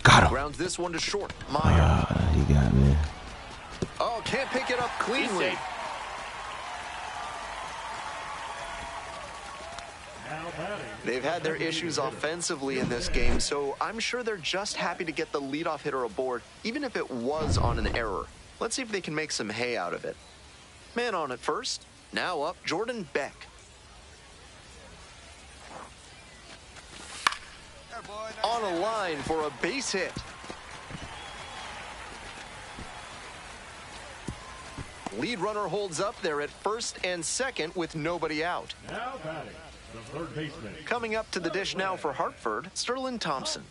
A: Got him.
D: Grounds this one to short. Meyer.
A: He got me.
D: Oh, can't pick it up cleanly. They've had their issues offensively in this game, so I'm sure they're just happy to get the leadoff hitter aboard, even if it was on an error. Let's see if they can make some hay out of it. Man on at first. Now up, Jordan Beck. On a line for a base hit. Lead runner holds up there at first and second with nobody out.
E: Now batting, the third baseman.
D: Coming up to the dish now for Hartford, Sterling Thompson.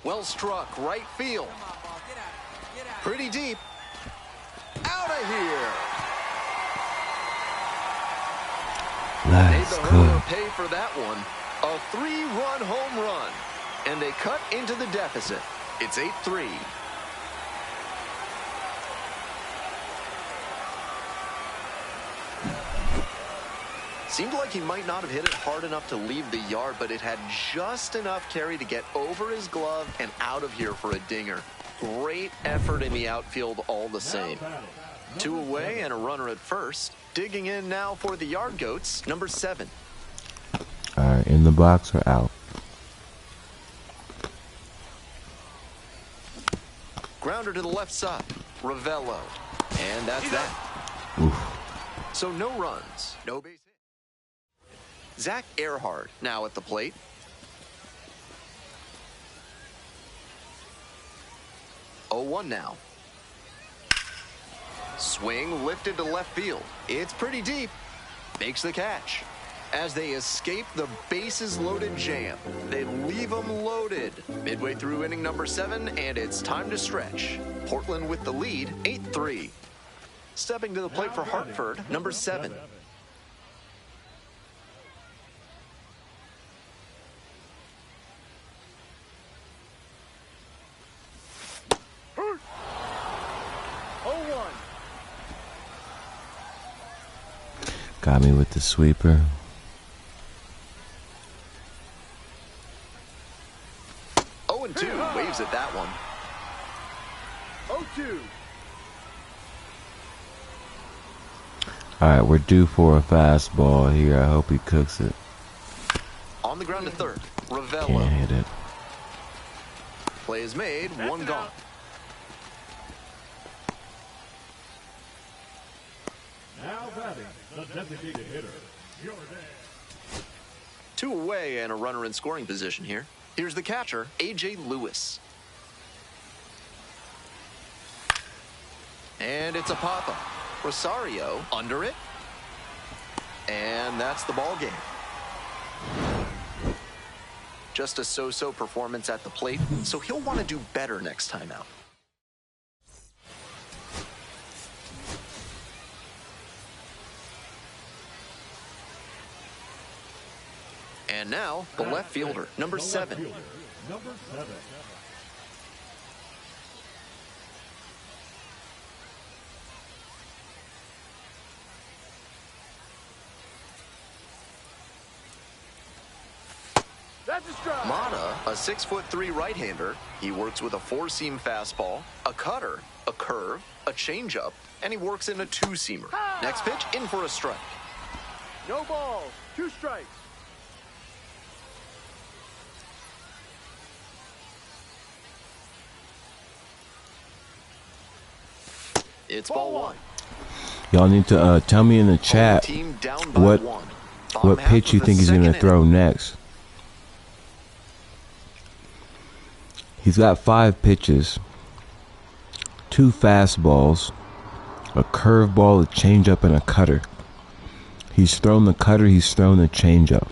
D: Well struck, right field.
B: Come on, ball. Get out. Get out.
D: Pretty deep. Out of here. Made
A: Let's
D: the
A: go.
D: hurler pay for that one. A 3-run home run. And they cut into the deficit. It's 8-3. Seemed like he might not have hit it hard enough to leave the yard, but it had just enough carry to get over his glove and out of here for a dinger. Great effort in the outfield all the same. 2 away and a runner at first. Digging in now for the Yard Goats, number 7.
A: Alright, in the box or out?
D: Grounder to the left side. Ravello. And that's that.
A: Oof.
D: So no runs, no base hit. Zach Earhart now at the plate. Oh, 1 now. Swing lifted to left field. It's pretty deep. Makes the catch. As they escape the bases loaded jam, they leave them loaded. Midway through inning number 7, and it's time to stretch. Portland with the lead, 8-3. Stepping to the plate for Hartford, number 7.
A: Got me with the sweeper.
D: Oh, and 2 waves at that one.
E: 0-2.
A: Alright, we're due for a fastball here. I hope he cooks it.
D: On the ground to third, Ravello.
A: Can't hit it.
D: Play is made, 1 gone.
E: Now batting, the designated hitter, Jordan.
D: 2 away and a runner in scoring position here. Here's the catcher, A.J. Lewis. And it's a pop-up. Rosario under it. And that's the ball game. Just a so-so performance at the plate, so he'll want to do better next time out. And now, the left fielder, number 7.
E: Number 7. That's a strike.
D: Mata, a 6'3" right-hander. He works with a 4-seam fastball, a cutter, a curve, a changeup, and he works in a 2-seamer. Next pitch, in for a strike.
E: No balls. 2 strikes.
D: It's ball 1.
A: Y'all need to tell me in the chat
D: Team down by
A: what
D: 1.
A: what pitch you think he's gonna throw next. He's got 5 pitches, 2 fastballs, a curveball, a changeup, and a cutter. He's thrown the cutter, he's thrown the changeup.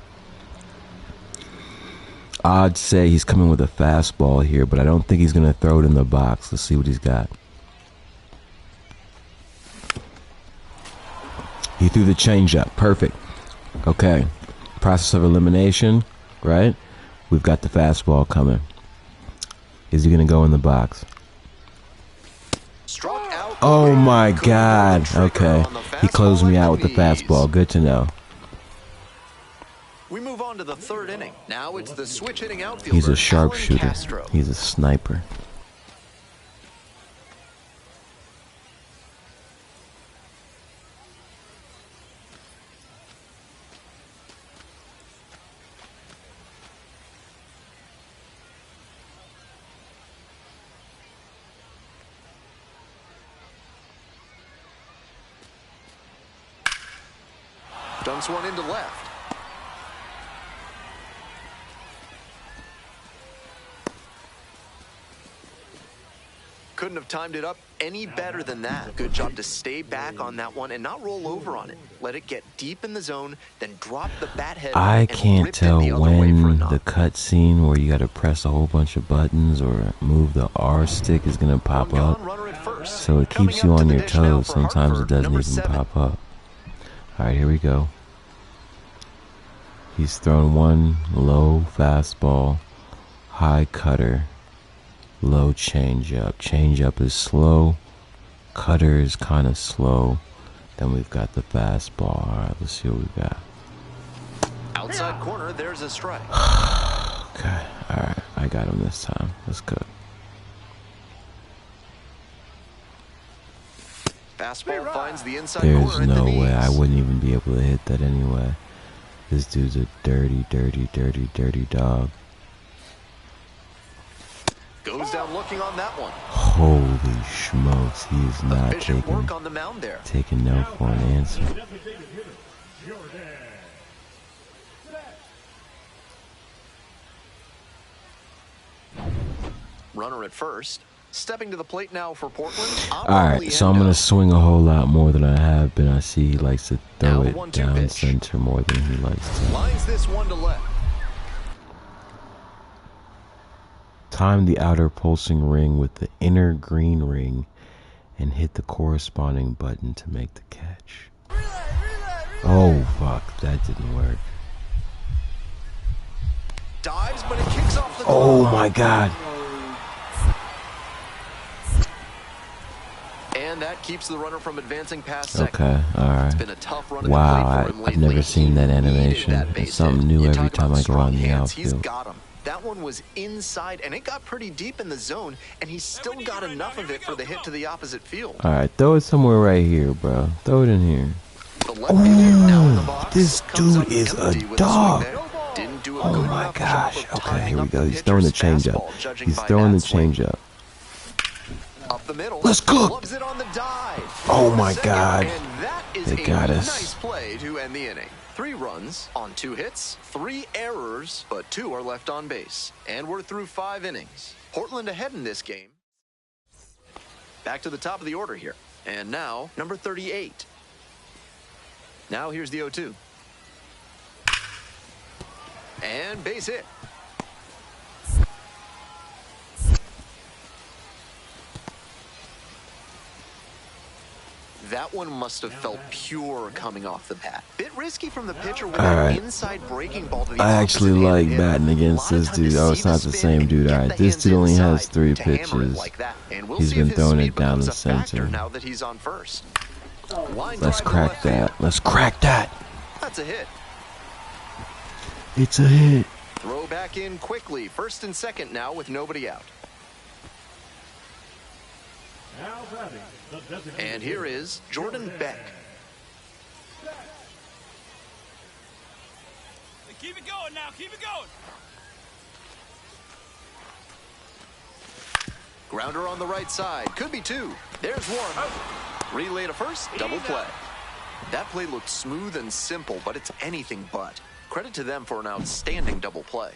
A: I'd say he's coming with a fastball here, but I don't think he's gonna throw it in the box. Let's see what he's got. He threw the changeup. Perfect. Okay. Process of elimination, right? We've got the fastball coming. Is he going to go in the box?
D: Struck out.
A: Oh my
D: Couldn't
A: God.
D: pull the trigger
A: Okay.
D: on the
A: He closed
D: fastball
A: me
D: at
A: out with the
D: knees.
A: fastball. Good to know.
D: We move on to the third inning. Now it's the switch hitting outfielder.
A: He's a
D: Alan
A: sharpshooter.
D: Castro.
A: He's a sniper.
D: Dumps one into left. Couldn't have timed it up any better than that. Good job to stay back on that one and not roll over on it. Let it get deep in the zone, then drop the bat head.
A: I
D: and
A: can't
D: rip it
A: tell
D: the other way for a
A: when
D: knock.
A: the cut scene where you got to press a whole bunch of buttons or move the R stick is going to pop
D: One
A: up.
D: gone, runner at first.
A: So it
D: Coming
A: keeps you
D: up to
A: on
D: the
A: your
D: dish now
A: toes.
D: for
A: Sometimes it
D: Hartford,
A: doesn't
D: number
A: even
D: 7.
A: pop up. All right, here we go. He's thrown one low fastball, high cutter, low changeup. Changeup is slow. Cutter is kind of slow. Then we've got the fastball. All right, let's see what we got.
D: Outside corner, there's a strike.
A: Okay, all right, I got him this time. Let's go.
D: Fastball finds the inside
A: There's
D: corner at
A: no
D: the
A: way
D: knees.
A: I wouldn't even be able to hit that anyway. This dude's a dirty, dirty, dirty, dirty dog.
D: Goes down looking on that one.
A: Holy smokes, he is not
D: Efficient work on the mound there.
A: taking no for an answer.
E: Designated hitter, Jordan.
D: Runner at first. Stepping to the plate now for Portland.
A: Alright, so I'm going to swing a whole lot more than I have been. I see he likes to throw
D: Now the
A: it
D: 1-2
A: down
D: pitch.
A: center more than he likes to.
D: Lines this one to left.
A: Time the outer pulsing ring with the inner green ring and hit the corresponding button to make the catch. Oh, fuck. That didn't work.
D: Dives, but it kicks off the
A: Oh,
D: glove.
A: my God.
D: And that keeps the runner from advancing past second.
A: Okay, alright.
D: It's been a tough run at
A: Wow,
D: the plate for him
A: I've
D: lately.
A: never seen that
D: He needed
A: animation.
D: that
A: It's
D: base
A: something
D: hit.
A: new
D: You
A: every
D: talk
A: time
D: about
A: I go on
D: strong
A: the
D: hands. He's
A: outfield.
D: got him. That one was inside, and it got pretty deep in the zone, and he still got enough of it for the hit to the opposite field.
A: Alright, throw it somewhere right here, bro. Throw it in here.
D: The left fielder now in the box.
A: This
D: Comes
A: dude
D: up
A: is a
D: empty with
A: dog.
D: swing there. Didn't do a
A: Oh
D: good
A: my
D: enough
A: gosh.
D: job of
A: Okay,
D: timing
A: here we
D: up
A: go.
D: the
A: He's throwing the
D: pitcher's
A: changeup.
D: fastball, judging
A: He's
D: by
A: throwing the
D: that swing.
A: changeup.
D: Up the middle.
A: Let's cook.
D: Loves it on the dive.
A: Oh my
D: Second,
A: God.
D: And that is
A: They
D: a
A: got
D: nice
A: us.
D: play to end the inning. 3 runs on 2 hits, 3 errors, but 2 are left on base. And we're through 5 innings. Portland ahead in this game. Back to the top of the order here. And now, number 38. Now here's the 0-2. And base hit. That one must have felt pure coming off the bat. Bit risky from the pitcher with that
A: Alright.
D: inside breaking ball to the
A: I actually
D: opposite
A: like
D: hand.
A: batting against
D: A lot of
A: this
D: time to
A: dude. Oh,
D: see
A: it's not the
D: spin
A: same
D: and
A: dude.
D: get
A: Alright,
D: the
A: this
D: hands
A: dude only has
D: inside
A: 3
D: to hammer it
A: pitches.
D: like that. And we'll
A: He's
D: see
A: been
D: if his
A: throwing
D: speed
A: it down
D: becomes
A: the
D: a factor
A: center.
D: now that he's on first. Line
A: Let's
D: drive to
A: crack
D: left field.
A: that. Let's crack that.
D: That's a hit.
A: It's a hit.
D: Throw back in quickly. First and second now with nobody out.
E: Now batting, the designated
D: And here
E: hitter,
D: is Jordan Beck.
F: Keep it going now. Keep it going.
D: Grounder on the right side. Could be 2. There's 1. Relay to first. Double play. That play looked smooth and simple, but it's anything but. Credit to them for an outstanding double play.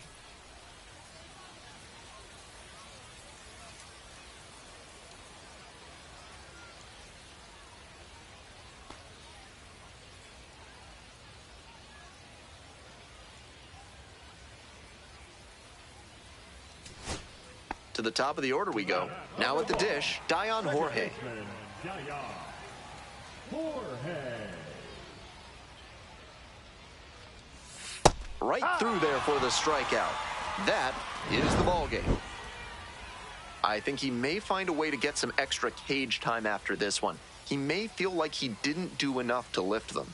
D: To the top of the order we go. Now at the dish, Dion Jorge.
E: baseman, Yaya. Jorge.
D: Right through there for the strikeout. That is the ball game. I think he may find a way to get some extra cage time after this one. He may feel like he didn't do enough to lift them.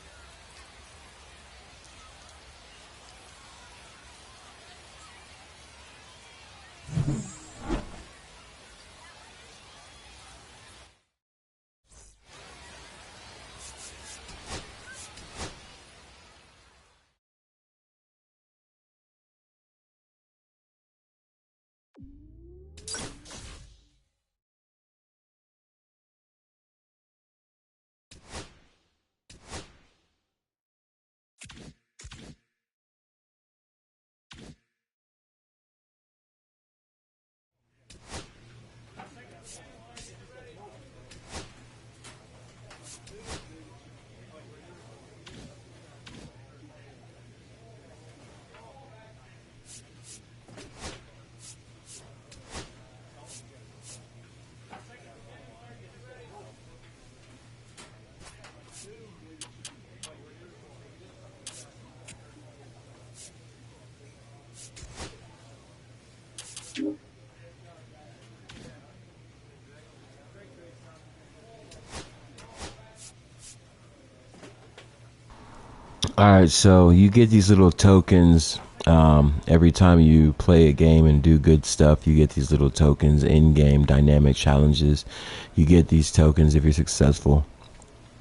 A: Alright, so you get these little tokens every time you play a game and do good stuff. You get these little tokens, in-game dynamic challenges. You get these tokens if you're successful.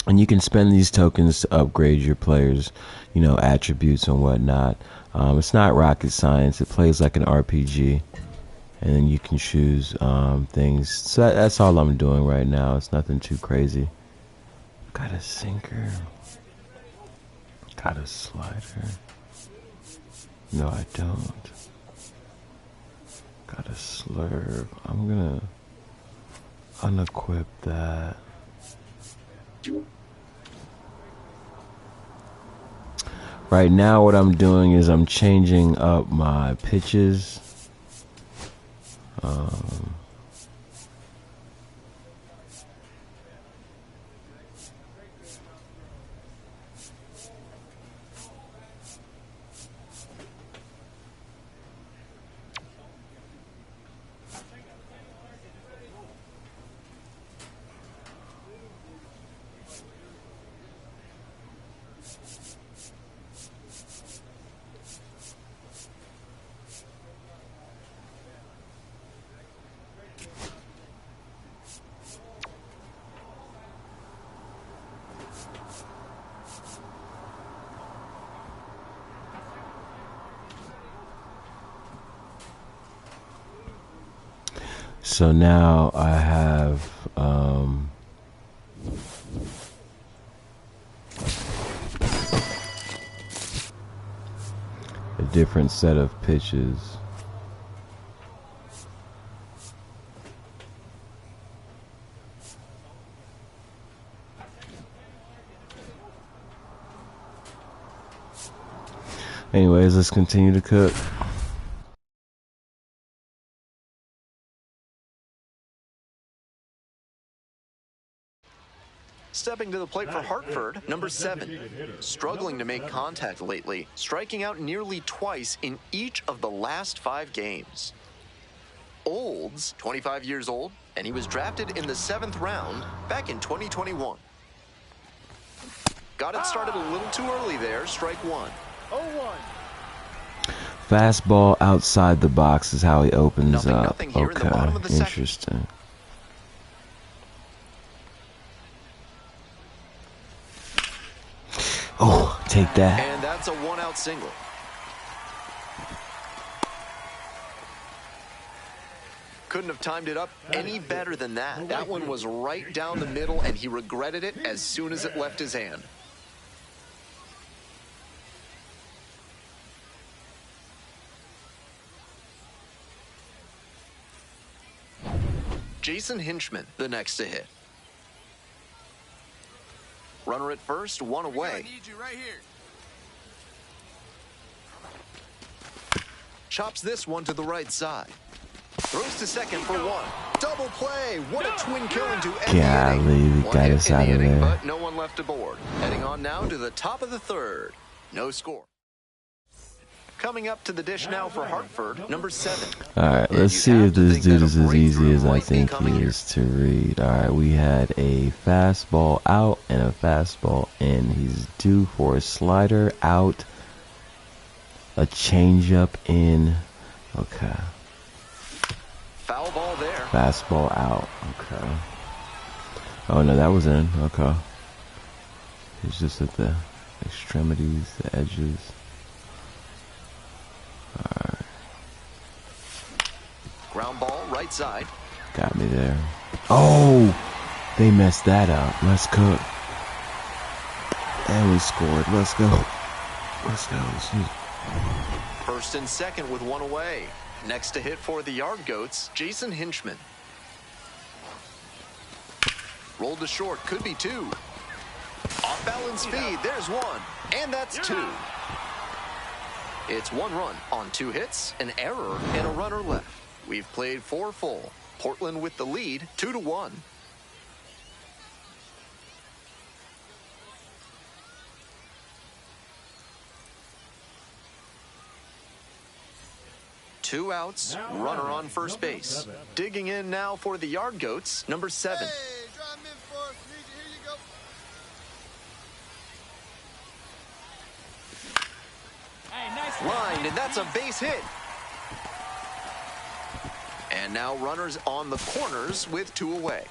A: And you can spend these tokens to upgrade your players', attributes and whatnot. It's not rocket science. It plays like an RPG. And then you can choose things. So that's all I'm doing right now. It's nothing too crazy. Got a sinker. Got a slider. No, I don't. Got a slurve. I'm gonna unequip that. Right now what I'm doing is I'm changing up my pitches. So now I have a different set of pitches. Anyways, let's continue to cook.
D: Stepping to the plate for Hartford, number 7. Struggling to make contact lately, striking out nearly twice in each of the last 5 games. Olds, 25 years old, and he was drafted in the 7th round back in 2021. Got it started a little too early there, strike 1.
E: 0-1.
A: Fastball outside the box is how he opens up.
D: Nothing here in the bottom of the second.
A: Interesting. Oh, take that.
D: And that's a 1-out single. Couldn't have timed it up any better than that. That one was right down the middle, and he regretted it as soon as it left his hand. Jason Hinchman, the next to hit. Runner at first, 1 away.
F: I need you right here.
D: Chops this one to the right side. Throws to second for 1. Double play. What a twin killing to end
A: Golly,
D: the inning.
A: we
D: One
A: got
D: hit
A: us
D: in
A: out
D: the
A: of
D: inning,
A: there.
D: but no one left aboard. Heading on now to the top of the 3rd. No score. Coming up to the dish now for Hartford, number 7.
A: Alright,
D: And
A: let's
D: you'd
A: see
D: have
A: if
D: to
A: this
D: think
A: dude
D: that a
A: is as easy
D: breakthrough
A: as I
D: might be
A: think
D: coming
A: he
D: here.
A: is to read. Alright, we had a fastball out and a fastball in. He's due for a slider out, a changeup in. Okay.
D: Foul ball there.
A: Fastball out. Okay. Oh no, that was in. Okay. He's just at the extremities, the edges. Alright.
D: Ground ball, right side.
A: Got me there. Oh! They messed that up. Let's cook. And we scored. Let's go. Let's go.
D: First and second with one away. Next to hit for the Yard Goats, Jason Hinchman. Rolled to short, could be 2. Off balance speed, there's 1. And that's 2. It's 1 run on 2 hits, an error, and a runner left. We've played 4 full. Portland with the lead, 2-1. Two outs, runner on first base. Digging in now for the Yard Goats, number 7.
F: Hey, drive him in for us, Sneaky. Here you go.
B: Hey, nice
D: Lined, and that's a base hit. And now runners on the corners with 2 away.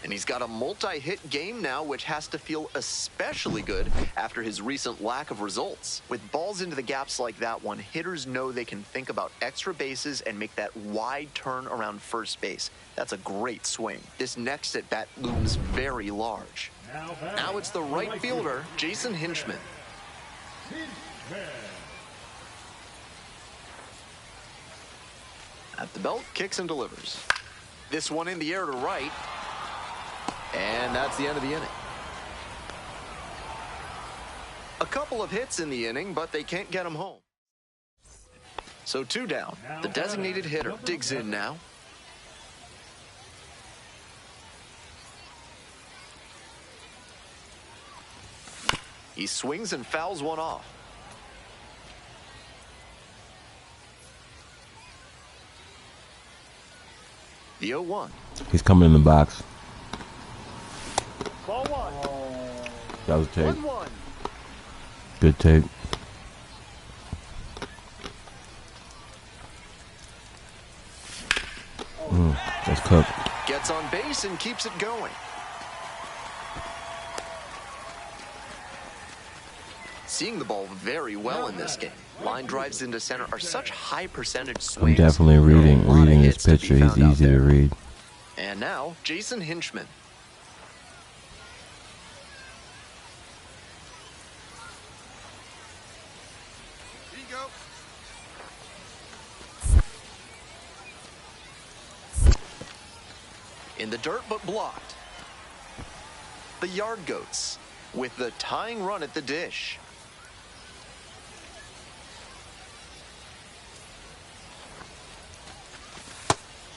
D: And he's got a multi-hit game now, which has to feel especially good after his recent lack of results. With balls into the gaps like that one, hitters know they can think about extra bases and make that wide turn around first base. That's a great swing. This next at-bat looms very large. Now it's the right fielder, Jason Hinchman. At the belt, kicks and delivers. This one in the air to right. And that's the end of the inning. A couple of hits in the inning, but they can't get him home. So 2 down. The designated hitter digs in now. He swings and fouls one off. The 0-1.
A: He's coming in the box.
D: Ball 1.
A: That was a tape.
D: 1-1.
A: Good tape. Let's cook.
D: Gets on base and keeps it going. Seeing the ball very well in this game. Line drives into center are such high percentage swings.
A: I'm definitely reading his picture. He's easy to read.
D: And now, Jason Hinchman.
F: Here you go.
D: In the dirt, but blocked. The Yard Goats with the tying run at the dish.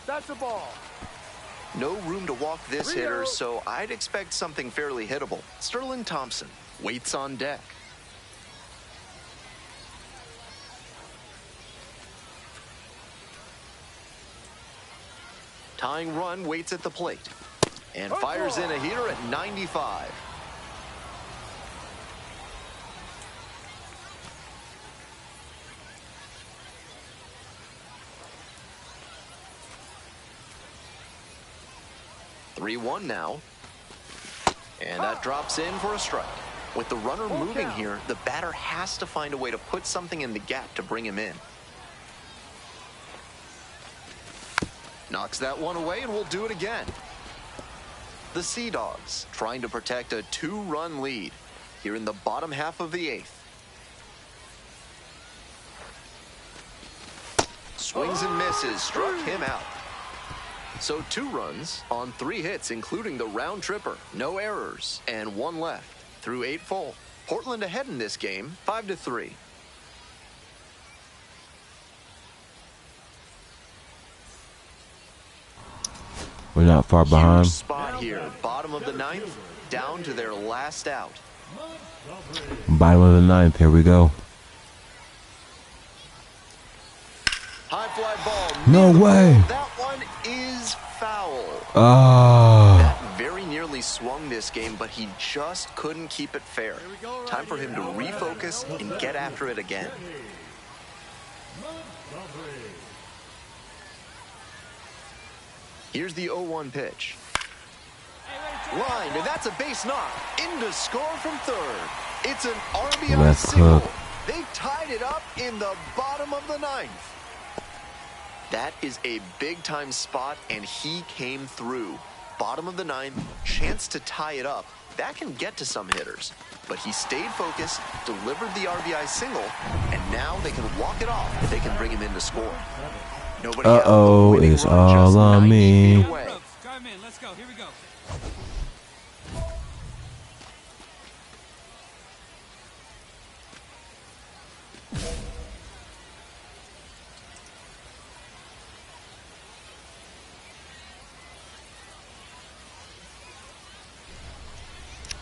F: That's a ball.
D: No room to walk this hitter, so I'd expect something fairly hittable. Sterling Thompson waits on deck. Tying run waits at the plate and fires in a heater at 95. (3-1) now. And that drops in for a strike. With the runner moving here, the batter has to find a way to put something in the gap to bring him in. Knocks that one away, and we'll do it again. The Sea Dogs trying to protect a 2-run lead here in the bottom half of the 8th. Swings and misses, struck him out. So 2 runs on 3 hits, including the round tripper. No errors, and 1 left through 8 full. Portland ahead in this game, 5-3.
A: We're not far behind.
D: Huge spot here, bottom of the 9th, down to their last out.
A: Bottom of the ninth. Here we go.
D: High fly ball.
A: No way.
D: That one is foul.
A: Oh.
D: That very nearly swung this game, but he just couldn't keep it fair. Time for him to refocus and get after it again. Here's the 0-1 pitch. Line, and that's a base knock. In to score from third. It's an RBI
A: Left
D: single.
A: hook.
D: They tied it up in the bottom of the ninth. That is a big-time spot, and he came through. Bottom of the ninth, chance to tie it up. That can get to some hitters. But he stayed focused, delivered the RBI single, and now they can walk it off if they can bring him in to score. Nobody out.
A: Uh-oh,
D: The winning
A: it's
D: run just
A: all on
D: 90
A: me.
D: feet away.
F: Come in. Let's go. Here we go.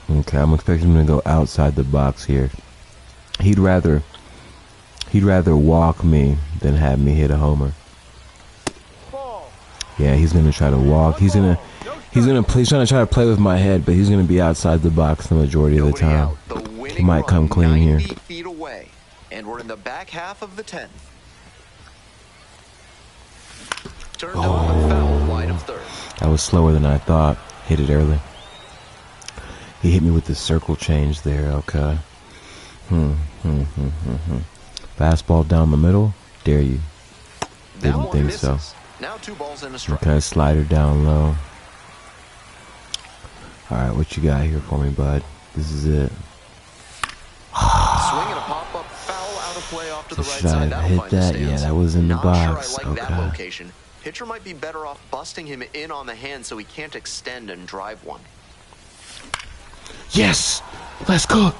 A: Okay, I'm expecting him to go outside the box here. He'd rather walk me than have me hit a homer. Yeah, he's gonna try to walk. He's trying to try to play with my head, but he's gonna be outside the box the majority of the
D: Nobody
A: time.
D: out. The
A: He might
D: winning
A: come
D: run
A: clean here.
D: 90 feet away, and we're in the back half of the 10th. Turned on a foul wide of third.
A: That was slower than I thought. Hit it early. He hit me with the circle change there. Okay. Fastball down the middle. Dare you?
D: That
A: Didn't
D: one
A: think so.
D: misses. Now 2 balls and a strike.
A: Okay, slider down low. All right, what you got here for me, bud? This is it.
D: Swing and a pop-up foul out of play off to the right
A: Should I
D: side.
A: have
D: That'll
A: hit
D: find the
A: that?
D: stands.
A: Yeah, that was in the
D: Not
A: box.
D: Sure I like that
A: Okay.
D: location. Pitcher might be better off busting him in on the hand so he can't extend and drive one.
A: Yes! Let's go!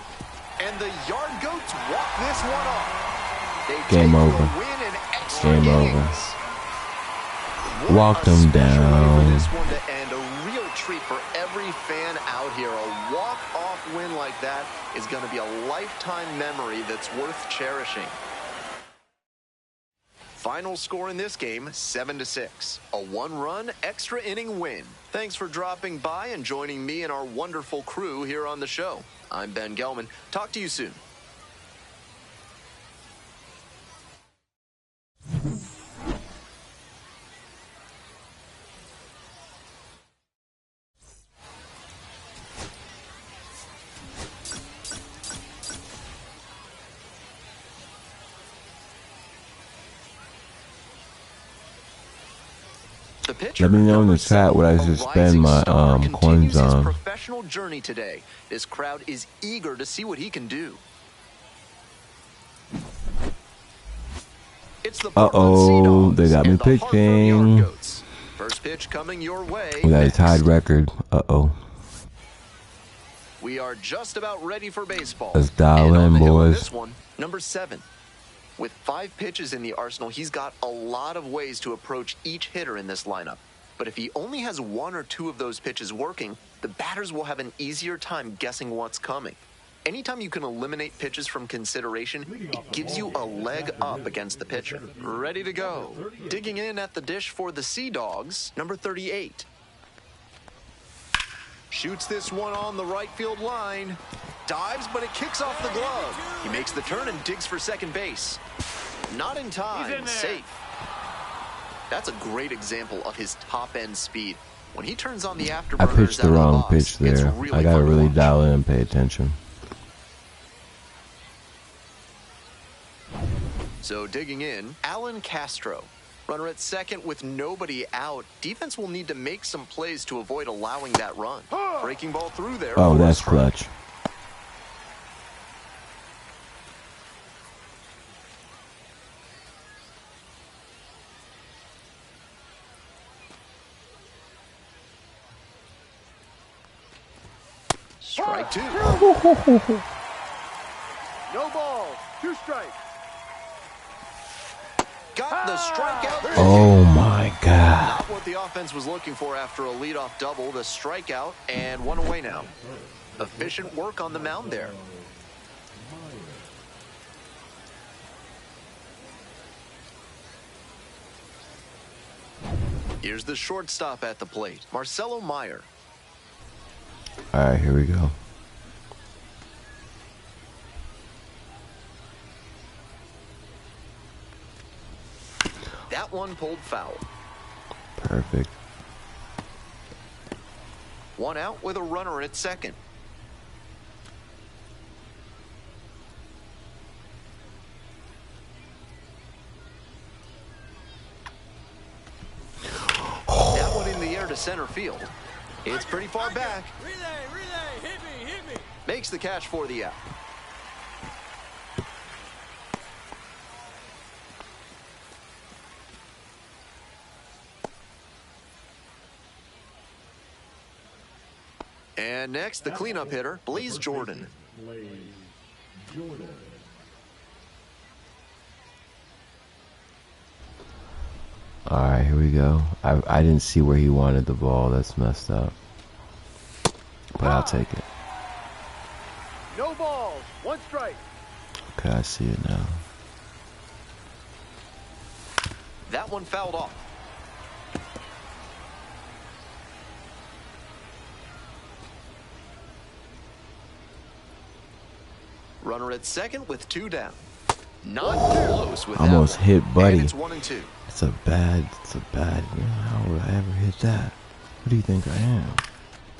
D: And the Yard Goats walk this one off. They
A: Game
D: take
A: over.
D: the win in extra
A: Game over.
D: innings.
A: Walked
D: What a
A: them
D: special way
A: down.
D: For this one to end, a real treat for every fan out here. A walk-off win like that is going to be a lifetime memory that's worth cherishing. Final score in this game, 7-6. A 1-run extra inning win. Thanks for dropping by and joining me and our wonderful crew here on the show. I'm Ben Gelman. Talk to you soon. The pitcher,
A: Let me know in the
D: number
A: chat what I
D: 7,
A: should
D: a
A: spend
D: rising
A: my
D: star,
A: coins
D: continues his
A: on.
D: professional journey today. This crowd is eager to see what he can do. It's the
A: Uh-oh, they got me
D: and the Hartford
A: pitching.
D: Yard Goats. First pitch coming your way.
A: We got a
D: next.
A: tied record. Uh-oh.
D: We are just about ready for baseball.
A: Let's dial
D: And on
A: in,
D: the hill on
A: boys.
D: This one, number 7. With 5 pitches in the arsenal, he's got a lot of ways to approach each hitter in this lineup. But if he only has 1 or 2 of those pitches working, the batters will have an easier time guessing what's coming. Anytime you can eliminate pitches from consideration, it gives you a leg up against the pitcher. Ready to go. Digging in at the dish for the Sea Dogs, number 38. Shoots this one on the right field line. Dives, but it kicks off the glove. He makes the turn and digs for second base. Not in time. Safe. That's a great example of his top-end speed. When he turns on the afterburners
A: I pitched the
D: out of
A: wrong
D: box,
A: pitch
D: it's
A: there.
D: really
A: I gotta
D: fun to
A: really
D: watch.
A: dial in and pay attention.
D: So digging in, Alan Castro. Runner at second with nobody out. Defense will need to make some plays to avoid allowing that run. Breaking ball through there.
A: Oh,
D: for a
A: that's
D: strike.
A: clutch.
D: Strike 2.
E: No ball. 2 strikes.
D: Got the strikeout.
A: Oh my God.
D: Not what the offense was looking for after a leadoff double. The strikeout and 1 away now. Efficient work on the mound there. Here's the shortstop at the plate, Marcelo Meyer.
A: All right, here we go.
D: That one pulled foul.
A: Perfect.
D: One out with a runner at second. That one in the air to center field. It's pretty far back.
B: Relay, hit me.
D: Makes the catch for the out. And next, the cleanup hitter, Blaze Jordan.
E: Blaze Jordan.
A: All right, here we go. I didn't see where he wanted the ball. That's messed up. But I'll take it.
G: No balls, one strike.
A: Okay, I see it now.
D: That one fouled off. Runner at second with two down. Not close with
A: Almost
D: that one.
A: hit Buddy.
D: And it's 1-2.
A: It's a bad, how would I ever hit that? What do you think I am?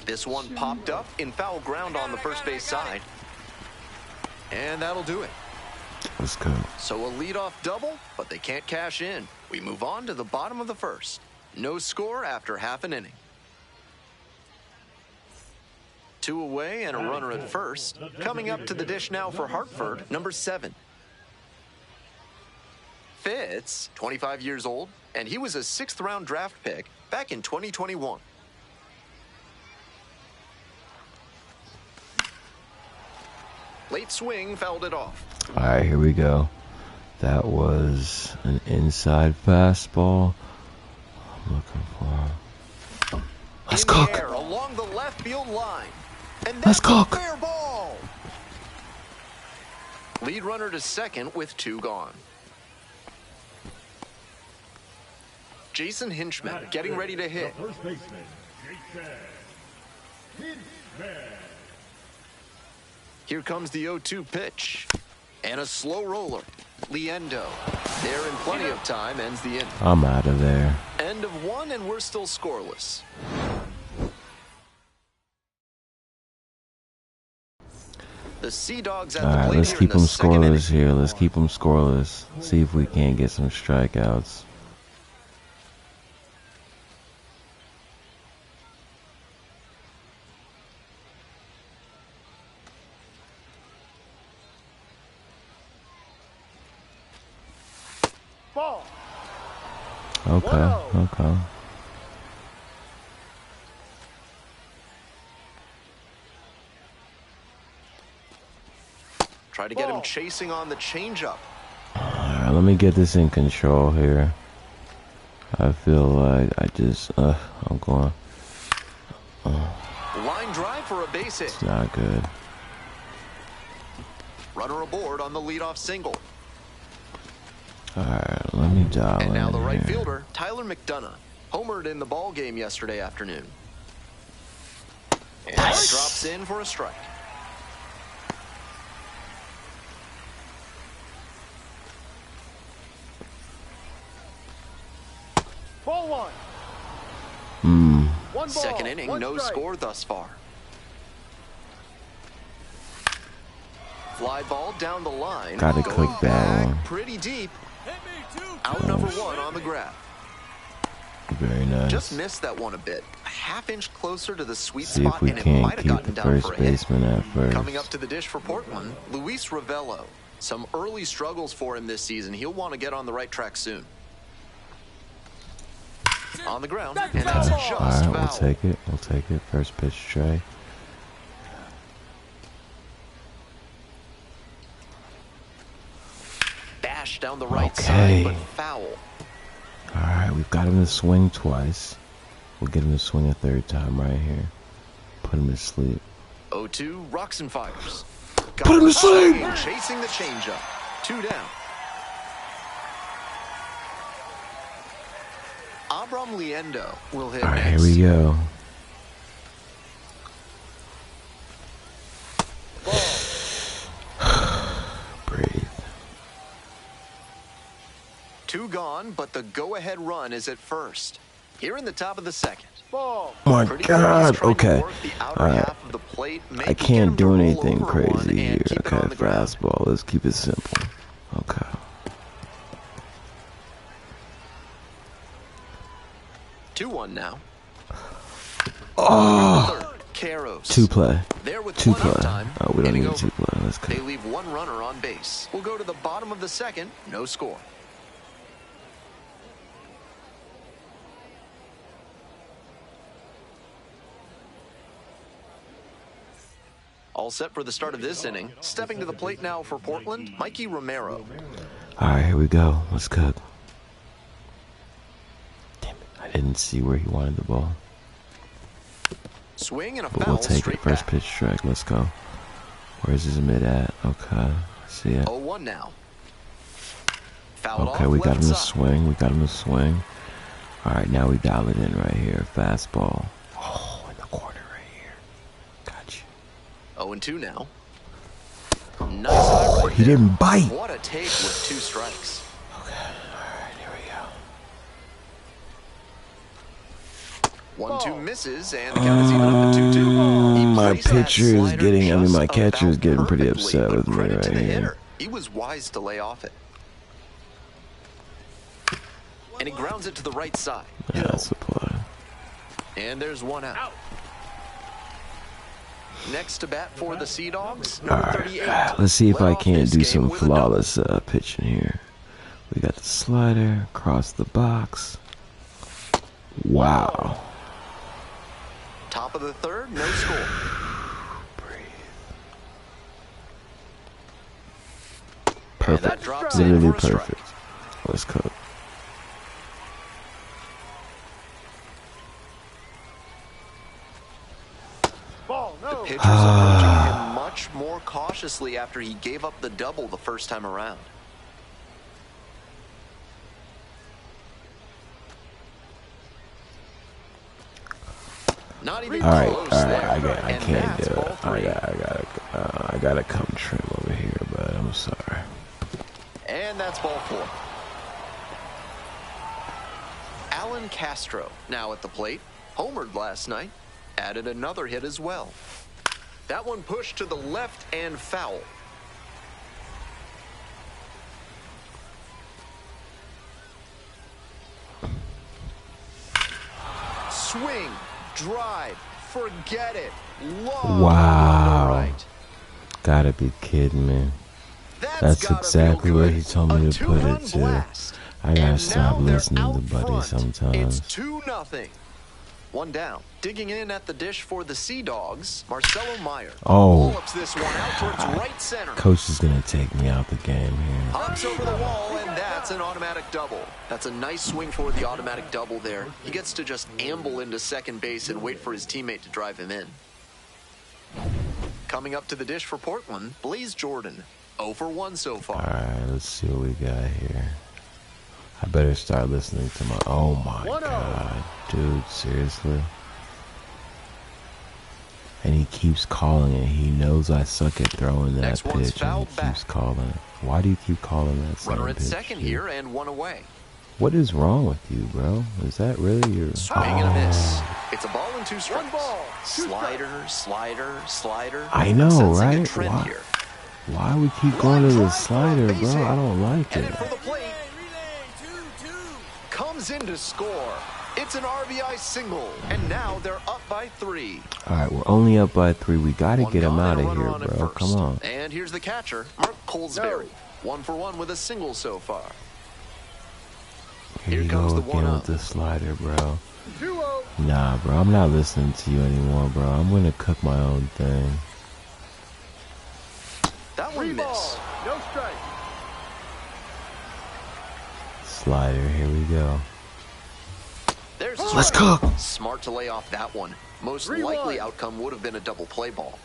D: This one popped up in foul ground on the first base side. And that'll do it.
A: Let's go.
D: So a leadoff double, but they can't cash in. We move on to the bottom of the first. No score after half an inning. 2 away and a runner at first. Coming up to the dish now for Hartford, number 7. Fitz, 25 years old, and he was a 6th-round draft pick back in 2021. Late swing fouled it off.
A: All right, here we go. That was an inside fastball. I'm looking for. Let's
D: In the
A: cook.
D: air, along the left field line. And
A: Let's
D: that's a
A: cook.
D: fair ball. Lead runner to second with 2 gone. Jason Hinchman getting ready to hit.
E: First baseman, Jason Hinchman.
D: Here comes the 0-2 pitch. And a slow roller. Liendo, there in plenty of time, ends the inning.
A: I'm out of there.
D: End of 1, and we're still scoreless. The Sea Dogs at
A: All
D: the
A: right,
D: plate
A: let's
D: here
A: keep
D: in
A: them
D: the second inning.
A: scoreless here. Let's keep them scoreless. See if we can't get some strikeouts.
G: Ball.
A: Okay.
D: Try to get him chasing on the changeup.
A: All right, let me get this in control here. I feel like I'm going.
D: Line drive for a base hit.
A: It's not good.
D: Runner aboard on the leadoff single.
A: All right, let me dial
D: And now
A: in
D: the right
A: here.
D: fielder, Tyler McDonough, homered in the ball game yesterday afternoon. And drops in for a strike.
G: Ball 1.
A: Hmm.
G: One ball,
D: Second inning,
G: one
D: no
G: strike.
D: score thus far. Fly ball down the line.
A: Gotta
D: Going
A: click that
D: back
A: one.
D: pretty deep.
B: Hit me, 2.
D: Out number 1 on the grab.
A: Very nice.
D: Just missed that one a bit. A half-inch closer to the sweet
A: See if
D: spot,
A: we
D: and it
A: can't
D: might have
A: keep
D: gotten
A: the
D: down
A: first
D: for a hit.
A: baseman at first.
D: Coming up to the dish for Portland, Luis Ravello. Some early struggles for him this season. He'll want to get on the right track soon. On the ground, and that's just
A: All right,
D: foul.
A: we'll take it. We'll take it. First pitch, Trey.
D: Bash down the right
A: Okay.
D: side, but foul.
A: All right, we've got him to swing twice. We'll get him to swing a third time right here. Put him to sleep.
D: 0-2, rocks and fires.
A: Put him to sleep!
D: Chasing the changeup. 2 down. Abram Liendo will hit
A: All right,
D: next.
A: here we go. Breathe.
D: 2 gone, but the go-ahead run is at first. Here in the top of the second.
G: Ball.
A: Oh my
D: Pretty clear he's
A: God.
D: trying to
A: Okay.
D: work the outer
A: All right.
D: half of the plate, maybe
A: I
D: get him
A: can't
D: to
A: do
D: roll
A: anything
D: over one
A: crazy
D: and
A: here.
D: keep it
A: Okay,
D: on the ground.
A: fastball. Let's keep it simple. Okay.
D: Two one now.
A: Oh,
D: Third, Caros.
A: 2 play.
D: There with
A: 2
D: one
A: play.
D: out time,
A: Oh, we don't
D: hitting
A: need
D: over.
A: 2 play. Let's go.
D: They leave 1 runner on base. We'll go to the bottom of the second. No score. All set for the start of this inning. Stepping to the plate now for Portland, Mikey Romero.
A: All right, here we go. Let's cook. Damn it. I didn't see where he wanted the ball.
D: Swing and a
A: But
D: foul
A: we'll take
D: straight
A: it. First
D: back.
A: pitch strike. Let's go. Where's his mid at? Okay. See ya.
D: 0-1 now. Fouled
A: Okay,
D: off
A: we got
D: left
A: him to
D: side.
A: swing. We got him to swing. All right, now we dial it in right here. Fastball. Oh, in the corner right here. Got you.
D: 0-2 now. Nice high right
A: He
D: there.
A: didn't bite.
D: What a take with 2 strikes.
A: Okay. All right, here we go.
D: 1-2 misses, and the count is even up at 2-2. He
A: My
D: placed that
A: pitcher is
D: slider
A: getting, I mean, my
D: just
A: catcher is
D: about
A: getting pretty
D: perfectly,
A: upset
D: but
A: with me
D: credit to
A: right
D: the
A: here.
D: hitter. He was wise to lay off it. And he grounds it to the right side.
A: Yeah, that's a play.
D: And there's 1 out. Next to bat for the Sea Dogs,
A: All
D: number
A: right,
D: 38.
A: let's see if
D: Led
A: I
D: off
A: can't
D: this
A: do
D: game
A: some
D: with a double.
A: flawless pitching here. We got the slider across the box. Wow.
D: Top of the third, no score. And that
A: Perfect.
D: drops in
A: Literally
D: for a strike.
A: perfect. Let's cook.
G: Ball. No.
D: Pitcher's approaching him much more cautiously after he gave up the double the first time around. Not even
A: All right,
D: close
A: all right.
D: there.
A: I
D: And
A: can't
D: that's
A: do
D: ball
A: it.
D: 3.
A: I gotta come trim over here, but I'm sorry.
D: And that's ball 4. Alan Castro now at the plate. Homered last night. Added another hit as well. That one pushed to the left and foul. Swing, drive, forget it. Long
A: Wow.
D: right.
A: Gotta be kidding me. That's
D: gotta
A: exactly
D: feel
A: where
D: good.
A: he told me
D: A
A: to put
D: two-run
A: it to.
D: blast.
A: I gotta
D: And
A: stop
D: now they're
A: listening to
D: out
A: Buddy
D: front.
A: sometimes.
D: It's 2-0. 1 down. Digging in at the dish for the Sea Dogs, Marcelo Meyer.
A: Oh,
D: Pull-ups this one out towards right center.
A: Coach is gonna take me out the game here.
D: Hops over the wall, and that's an automatic double. That's a nice swing for the automatic double there. He gets to just amble into second base and wait for his teammate to drive him in. Coming up to the dish for Portland, Blaze Jordan. 0 for 1 so far.
A: Alright, let's see what we got here. I better start listening to my... Oh my
G: 1-0.
A: god. Dude, seriously? And he keeps calling it. He knows I suck at throwing that
D: Next one's
A: pitch, and he
D: fouled
A: keeps
D: back.
A: calling it. Why do you keep calling that same
D: Runner at
A: pitch,
D: second
A: dude?
D: here and 1 away.
A: What is wrong with you, bro? Is that really your...
D: Swing and a miss. It's a ball and 2 strikes.
G: 1 ball. 2
D: Slider, slider, slider.
A: I know,
D: Sensing a
A: right?
D: trend
A: Why?
D: here.
A: Why we keep going to the
D: Line drive for a
A: slider,
D: base
A: bro?
D: hit.
A: I don't like
D: Headed
A: it.
D: for the plate.
B: Relay, 2-2.
D: Comes in to score. It's an RBI single. And now they're up by 3.
A: Alright, we're only up by 3. We gotta
D: One
A: get him
D: gone
A: out
D: and a
A: of
D: runner
A: here,
D: on at
A: bro.
D: first.
A: Come on.
D: And here's the catcher, Mark Colesberry. 1 for 1 with a single so far.
A: Here
D: Here
A: you
D: comes
A: go
D: the
A: again
D: 1-0.
A: with the slider, bro.
G: 2-0.
A: Nah, bro, I'm not listening to you anymore, bro. I'm gonna cook my own thing.
D: That
G: 3
D: one
G: ball.
D: missed.
G: No strike.
A: Slider, here we go.
D: There's a
A: Let's
D: strike.
A: cook.
D: Smart to lay off that one. Most
G: 3-1.
D: likely outcome would have been a double play ball.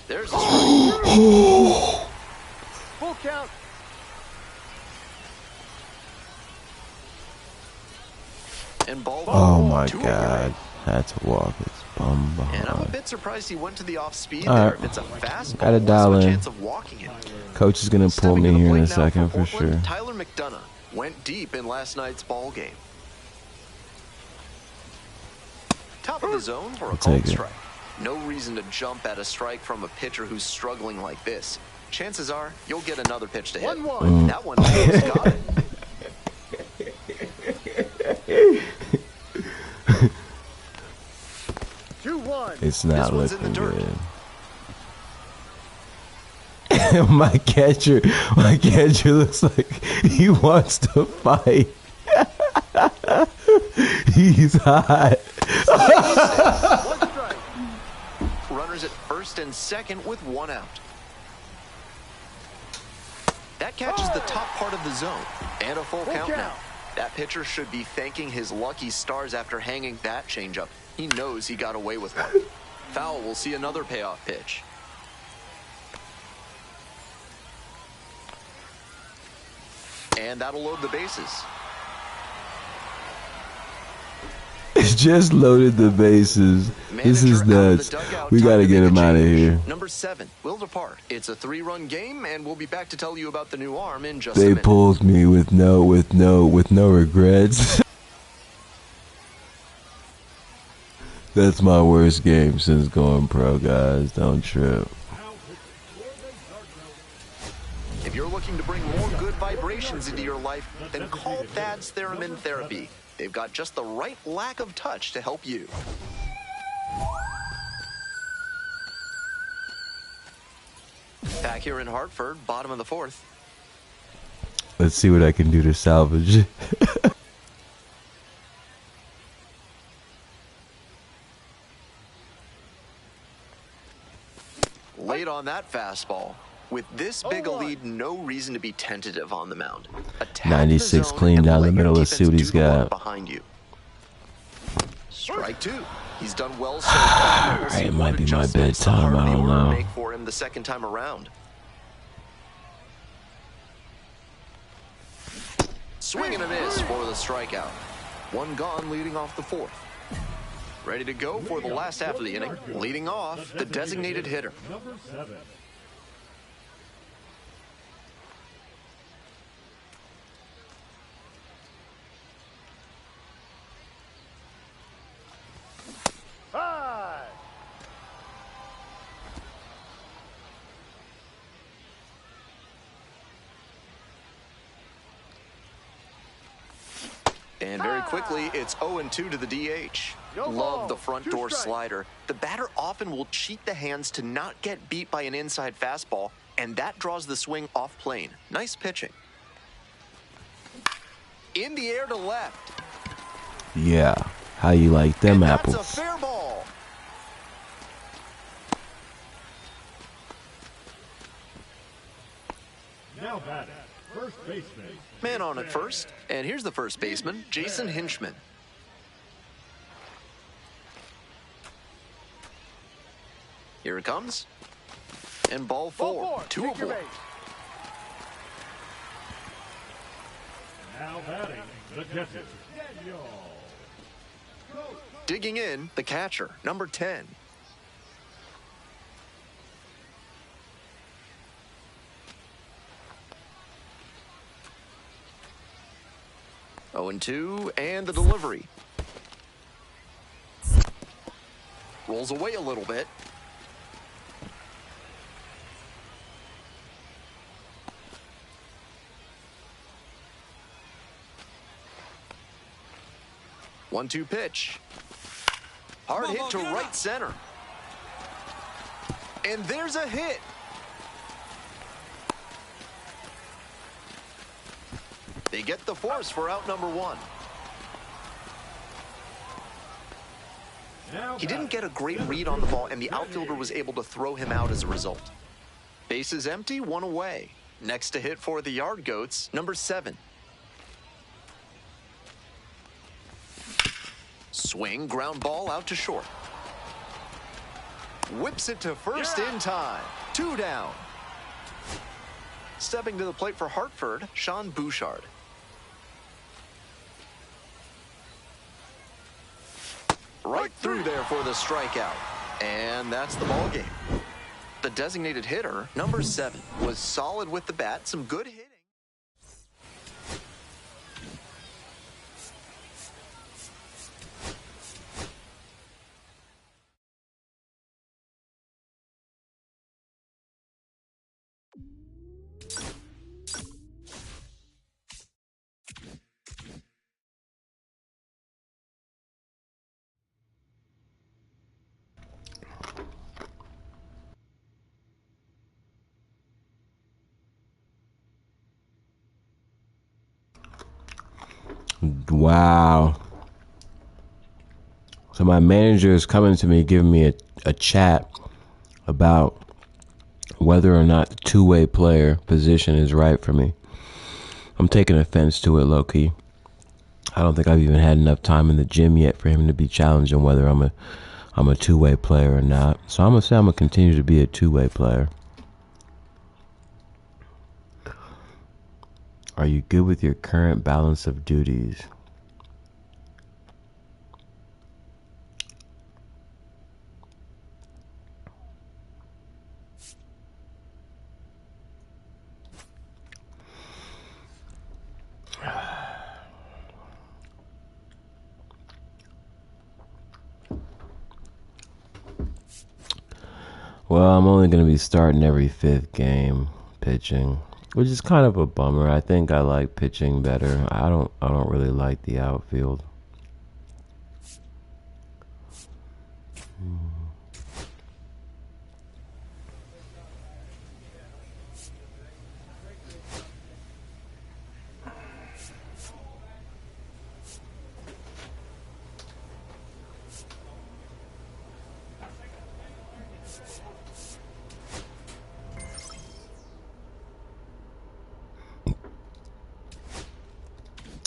D: There's a strike.
G: Full count.
D: And ball
A: Oh my
D: 2 away.
A: God. Had to walk his bum
D: And I'm a
A: behind.
D: bit surprised he went to the off speed
A: All
D: there.
A: right.
D: If it's a fastball,
A: Gotta
D: less
A: dial
D: of a
A: in.
D: chance of walking it.
A: Coach is gonna pull
D: Stepping
A: me
D: to the
A: here in a
D: plate now
A: second for
D: Portland,
A: sure.
D: Tyler McDonough went deep in last night's ball game. Top of the zone for a
A: I'll
D: called
A: take it.
D: strike. No reason to jump at a strike from a pitcher who's struggling like this. Chances are you'll get another pitch to hit.
G: 1-1.
D: That one almost got it.
G: 2-1.
A: It's not
D: This one's in the
A: looking
D: dirt.
A: good. my catcher looks like he wants to fight. He's hot.
G: One strike.
D: Runners at first and second with 1 out. That catches the top part of the zone. And a full count now. That pitcher should be thanking his lucky stars after hanging that changeup. He knows he got away with one. Foul will see another payoff pitch. And that'll load the bases.
A: It's just loaded the bases. This is
D: Manager out of
A: nuts.
D: the dugout,
A: We
D: time
A: gotta
D: to
A: get
D: make a
A: him out of
D: change.
A: here.
D: Number 7 will depart. It's a 3-run game, and we'll be back to tell you about the new arm in just a
A: They
D: minute.
A: pulled me with no regrets. That's my worst game since going pro, guys. Don't trip.
D: If you're looking to bring more good vibrations into your life, then call Thad's Theremin Therapy. They've got just the right lack of touch to help you. Back here in Hartford, bottom of the 4th.
A: Let's see what I can do to salvage.
D: Late on that fastball. With this big a lead, no reason to be tentative on the mound. Attack the
A: 96
D: zone
A: clean
D: and
A: down the
D: let your
A: middle. Let's see what
D: defense
A: he's
D: do the work
A: got.
D: behind you. Strike 2. He's done well so far. We'll see
A: It
D: what
A: might be my
D: adjustments the
A: bedtime,
D: heart
A: I
D: may
A: don't
D: order
A: know.
D: make for him the second time around. Swing and a miss for the strikeout. 1 gone leading off the 4th. Ready to go for the last half of the inning. Leading off, the designated hitter.
E: Number 7.
G: High.
D: And very quickly, it's 0-2 to the DH.
G: No ball.
D: Love the front
G: 2
D: door
G: strikes.
D: slider. The batter often will cheat the hands to not get beat by an inside fastball, and that draws the swing off plane. Nice pitching. In the air to left.
A: Yeah. How you like them
D: And
A: apples?
D: that's a fair ball.
E: Now batting. First baseman.
D: Man on at first. And here's the first baseman, Jason Hinchman. Here it comes. And ball 4. 2
G: Take your
D: aboard.
G: base.
E: Now batting. The catcher. Daniel.
D: Digging in, the catcher, number 10. Oh, and 2, and the delivery. Rolls away a little bit. One-two pitch. Hard hit to right center. And there's a hit. They get the force for out number 1.
E: Now
D: He didn't get a great read on the ball, and the outfielder was able to throw him out as a result. Bases empty, 1 away. Next to hit for the Yard Goats, number 7. Swing, ground ball out to short. Whips it to first in time. 2 down. Stepping to the plate for Hartford, Sean Bouchard. Right through there for the strikeout. And that's the ball game. The designated hitter, number 7, was solid with the bat, some good hitting.
A: Wow. So my manager is coming to me, giving me a chat about whether or not the two-way player position is right for me. I'm taking offense to it, low-key. I don't think I've even had enough time in the gym yet for him to be challenging whether I'm a two-way player or not. So I'm gonna say I'm gonna continue to be a two-way player. Are you good with your current balance of duties? Well, I'm only going to be starting every 5th game pitching, which is kind of a bummer. I think I like pitching better. I don't really like the outfield.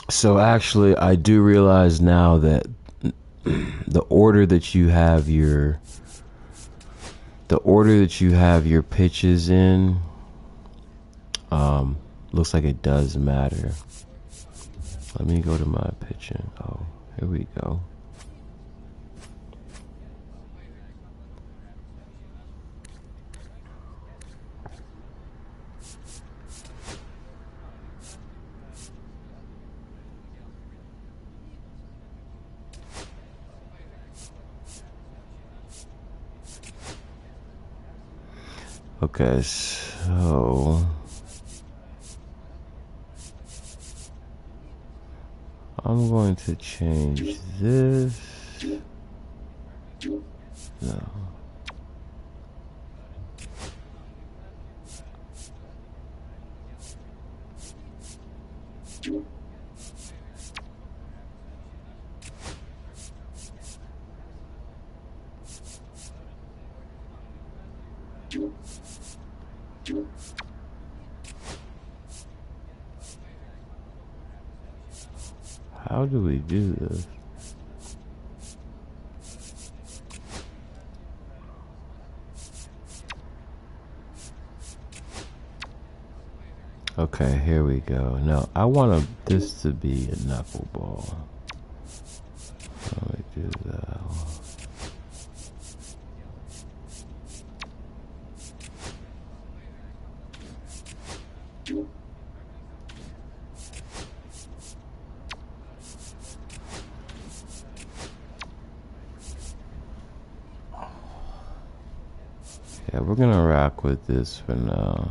A: So actually, I do realize now that the order that you have your pitches in looks like it does matter. Let me go to my pitching. Oh, here we go. Okay, so I'm going to change this. No. How do we do this? Okay, here we go. No, I want this to be a knuckleball. Let me do that. Yeah, we're gonna rock with this for now.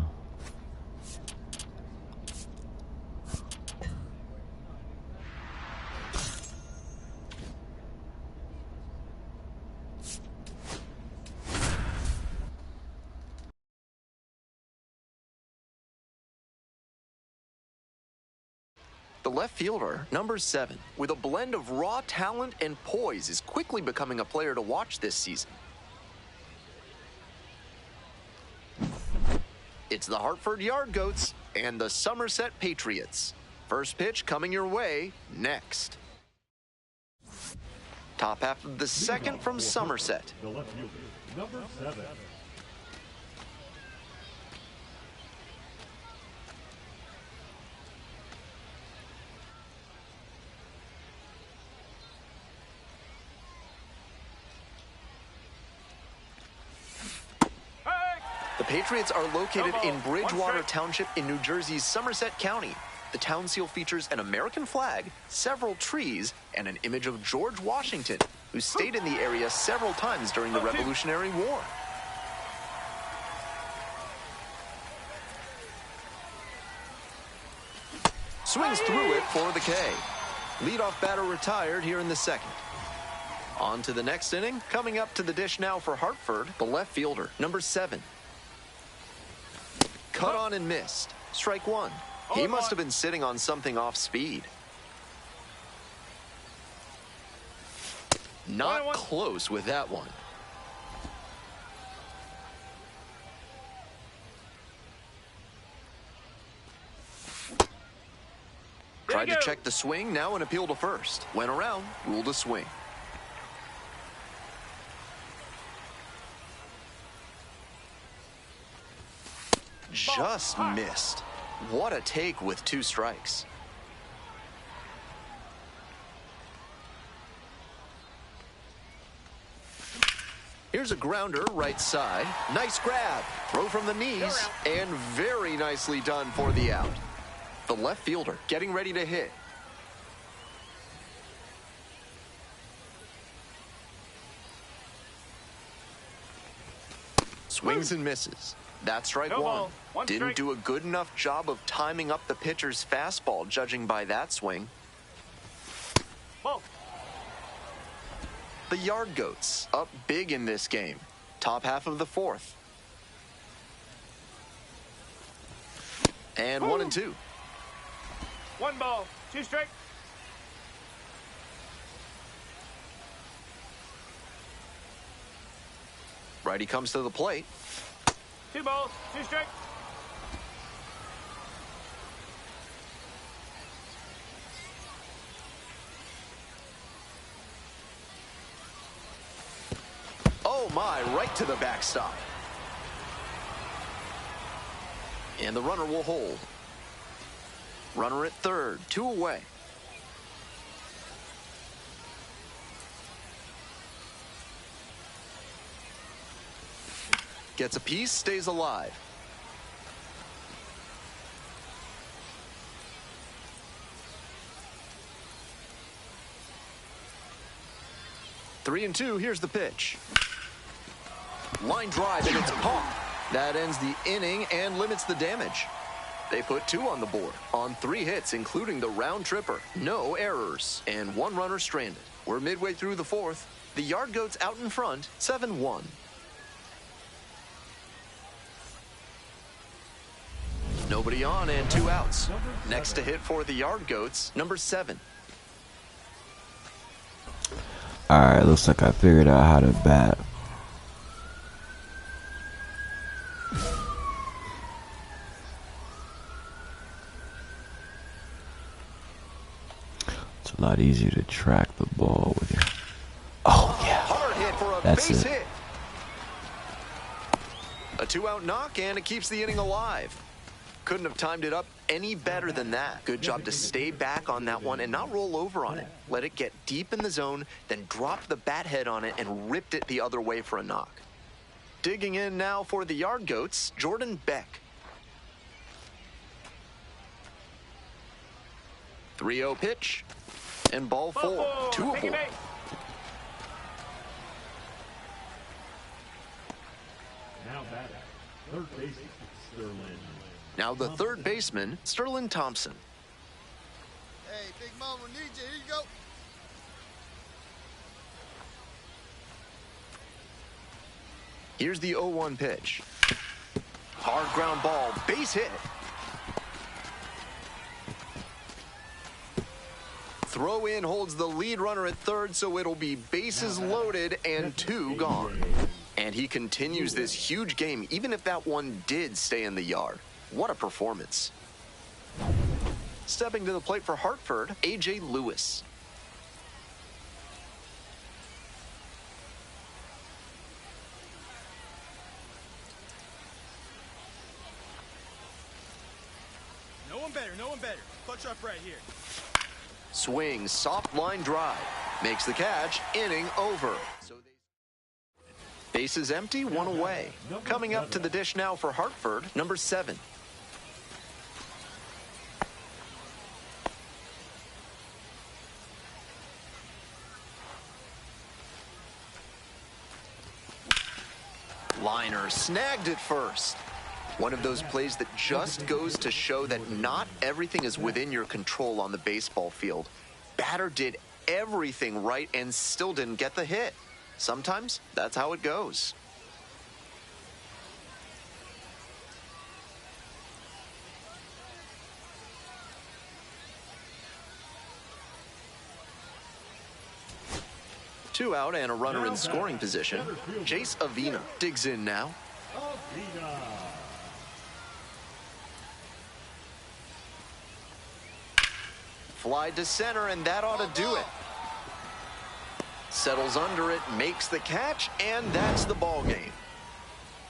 D: The left fielder, number 7, with a blend of raw talent and poise, is quickly becoming a player to watch this season. It's the Hartford Yard Goats and the Somerset Patriots. First pitch coming your way next. Top half of the second from Somerset.
E: The left fielder, number 7.
D: The Patriots are located in Bridgewater Township in New Jersey's Somerset County. The town seal features an American flag, several trees, and an image of George Washington, who stayed in the area several times during the Revolutionary War. Swings through it for the K. Leadoff batter retired here in the second. On to the next inning. Coming up to the dish now for Hartford, the left fielder, number 7. Cut on and missed. Strike 1. He must have been sitting on something off speed. Not close with that one. Tried to check the swing, now an appeal to first. Went around, ruled a swing. Just missed. What a take with 2 strikes. Here's a grounder right side. Nice grab. Throw from the knees. And very nicely done for the out. The left fielder getting ready to hit. Swings and misses. That's strike 1. Didn't do a good enough job of timing up the pitcher's fastball, judging by that swing. The Yard Goats up big in this game. Top half of the 4th. And 1-2.
F: 1 ball, 2 strikes.
D: Righty comes to the plate.
F: 2 balls, 2 strikes.
D: Oh my, right to the backstop. And the runner will hold. Runner at third, 2 away. Gets a piece, stays alive. Three and 2, here's the pitch. Line drive, and it's pumped. That ends the inning and limits the damage. They put 2 on the board on 3 hits, including the round tripper. No errors, and 1 runner stranded. We're midway through the 4th. The Yard Goats out in front, 7-1. Nobody on and 2 outs. Next to hit for the Yard Goats, number 7.
A: Alright, looks like I figured out how to bat. It's a lot easier to track the ball with your... Oh, yeah.
D: Hard hit for a
A: That's
D: base
A: it.
D: hit. A 2-out knock, and it keeps the inning alive. Couldn't have timed it up any better than that. Good job to stay back on that one and not roll over on it. Let it get deep in the zone, then drop the bat head on it and ripped it the other way for a knock. Digging in now for the Yard Goats, Jordan Beck. 3-0 pitch, and ball 4, 2 aboard.
E: Now batting, third baseman, Sterling.
D: Now the third baseman, Sterling Thompson.
G: Hey, Big Mama needs you. Here you go.
D: Here's the 0-1 pitch. Hard ground ball, base hit. Throw in holds the lead runner at third, so it'll be bases loaded and 2 gone. And he continues this huge game, even if that one did stay in the yard. What a performance. Stepping to the plate for Hartford, A.J. Lewis.
B: No one better, no one better. Punch up right here.
D: Swing, soft line drive. Makes the catch, inning over. Base is empty, one away. Coming up to the dish now for Hartford, number 7. Liner snagged it first. One of those plays that just goes to show that not everything is within your control on the baseball field. Batter did everything right and still didn't get the hit. Sometimes that's how it goes. Two out and a runner in scoring position. Jace Avina digs in now. Fly to center, and that ought to do it. Settles under it, makes the catch, and that's the ball game.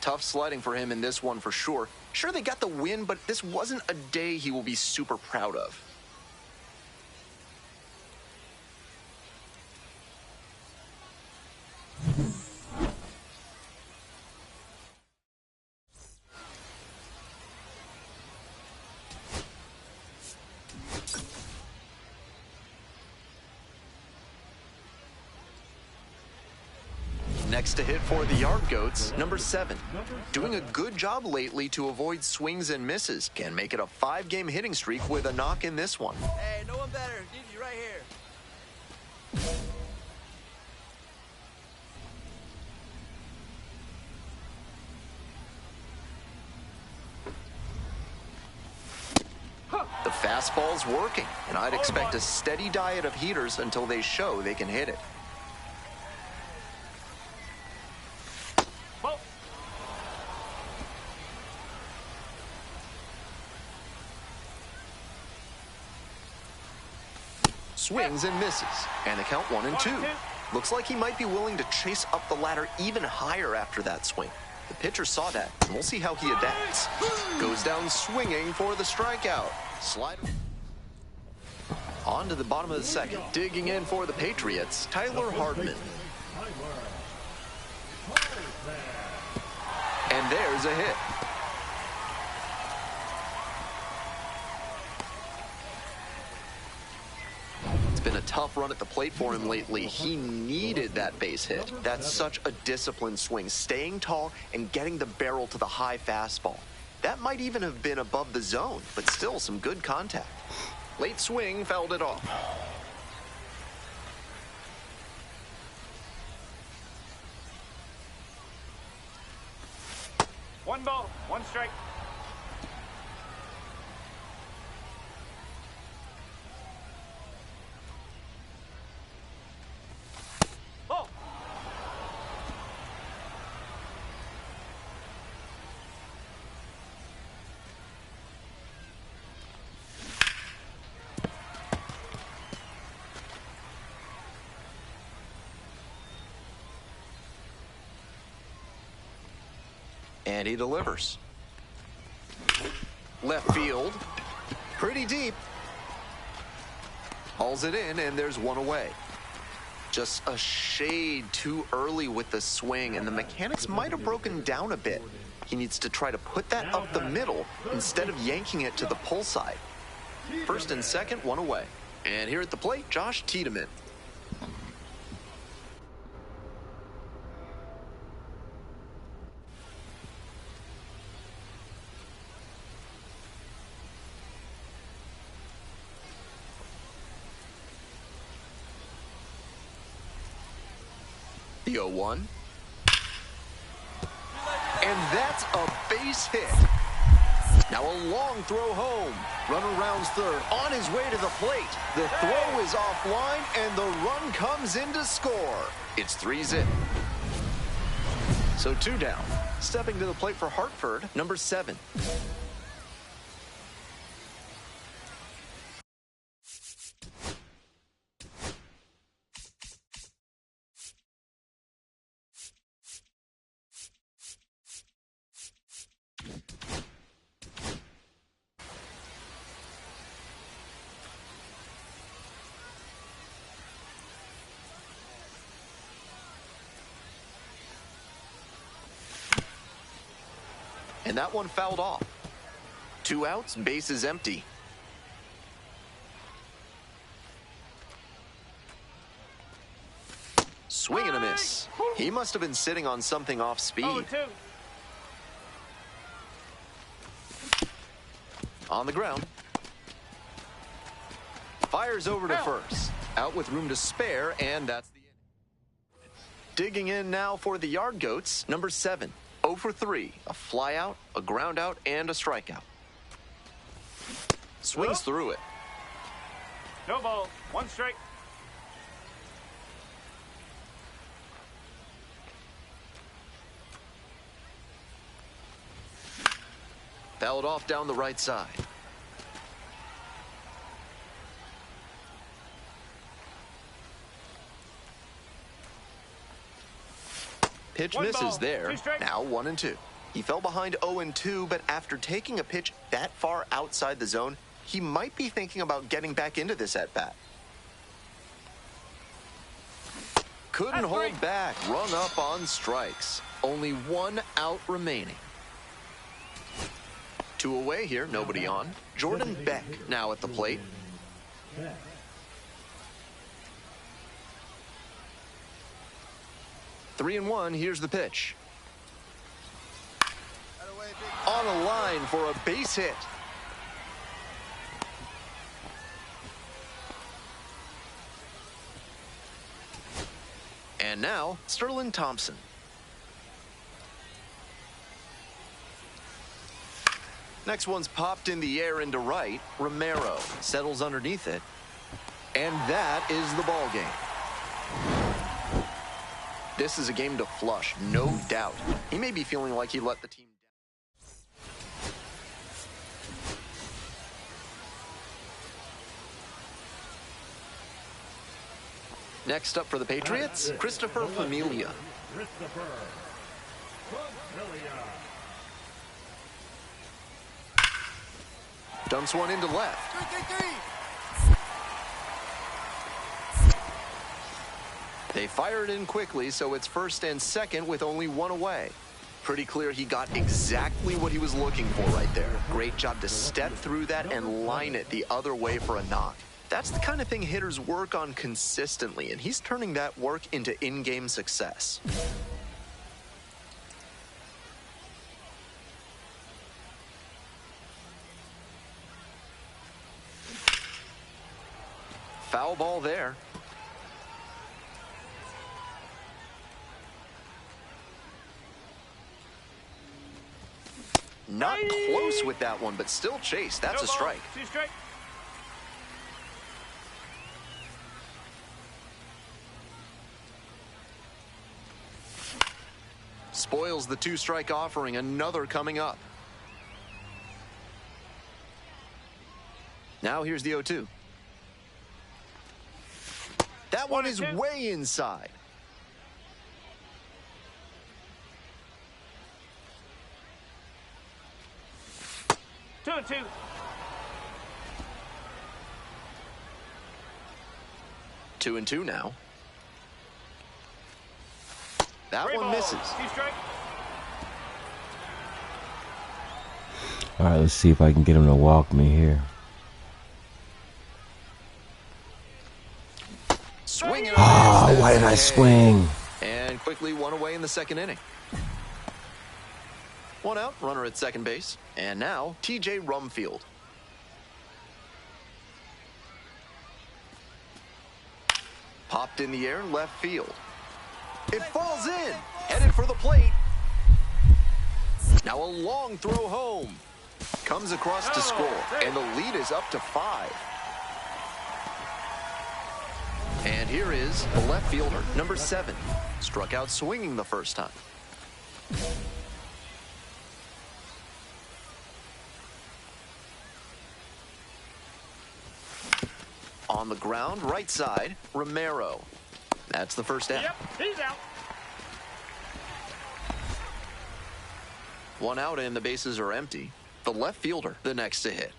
D: Tough sledding for him in this one for sure. Sure, they got the win, but this wasn't a day he will be super proud of. Next to hit for the Yard Goats, number 7. Doing a good job lately to avoid swings and misses. Can make it a 5-game hitting streak with a knock in this one.
B: Hey, no one better. Need you right here.
D: The fastball's working, and I'd expect a steady diet of heaters until they show they can hit it. Swings and misses, and the count 1-2. Looks like he might be willing to chase up the ladder even higher after that swing. The pitcher saw that, and we'll see how he adapts. Goes down swinging for the strikeout. Slider. On to the bottom of the second. Digging in for the Patriots, Tyler Hardman. And there's a hit. Been a tough run at the plate for him lately. He needed that base hit. That's such a disciplined swing, staying tall and getting the barrel to the high fastball. That might even have been above the zone, but still some good contact. Late swing fouled it off.
F: One ball, one strike.
D: And he delivers. Left field. Pretty deep. Hauls it in, and there's one away. Just a shade too early with the swing, and the mechanics might have broken down a bit. He needs to try to put that up the middle instead of yanking it to the pull side. First and second, one away. And here at the plate, Josh Tiedemann. The 0-1. And that's a base hit. Now a long throw home. Runner rounds third, on his way to the plate. The throw is offline, and the run comes in to score. It's 3-0. So 2 down. Stepping to the plate for Hartford, number 7. And that one fouled off. 2 outs, bases empty. Swing and a miss. He must have been sitting on something off speed. On the ground. Fires over to first. Out with room to spare, and that's the inning. Digging in now for the Yard Goats, number 7. 0 for 3. A fly out, a ground out, and a strikeout. Swings through it.
C: No ball. 1 strike.
D: Fouled off down the right side. Pitch misses there. Now 1-2. He fell behind 0-2, but after taking a pitch that far outside the zone, he might be thinking about getting back into this at-bat. Couldn't hold back. Rung up on strikes. Only 1 out remaining. 2 away here, nobody on. Jordan Beck now at the plate. Three and 1, here's the pitch. On a line for a base hit. And now, Sterling Thompson. Next one's popped in the air into right. Romero settles underneath it. And that is the ball game. This is a game to flush, no doubt. He may be feeling like he let the team down. Next up for the Patriots, Christopher Familia. Dumps one into left.
G: 3-3-3.
D: They fire it in quickly, so it's first and second with only 1 away. Pretty clear he got exactly what he was looking for right there. Great job to step through that and line it the other way for a knock. That's the kind of thing hitters work on consistently, and he's turning that work into in-game success. Foul ball there. Not close with that one, but still chase. That's a strike.
C: 2 strike.
D: Spoils the 2-strike offering. Another coming up. Now here's the 0-2. That one is way inside.
C: Two and two.
D: 2-2 now. That one misses.
C: 2 strike.
A: All right, let's see if I can get him to walk me here.
D: Swing and
A: Oh, why did I swing?
D: And quickly 1 away in the second inning. 1 out, runner at second base. And now, T.J. Rumfield. Popped in the air, left field. It falls in, headed for the plate. Now a long throw home. Comes across to score, and the lead is up to 5. And here is the left fielder, number 7. Struck out swinging the first time. On the ground, right side, Romero. That's the first out.
C: Yep, he's out.
D: 1 out and the bases are empty. The left fielder, the next to hit.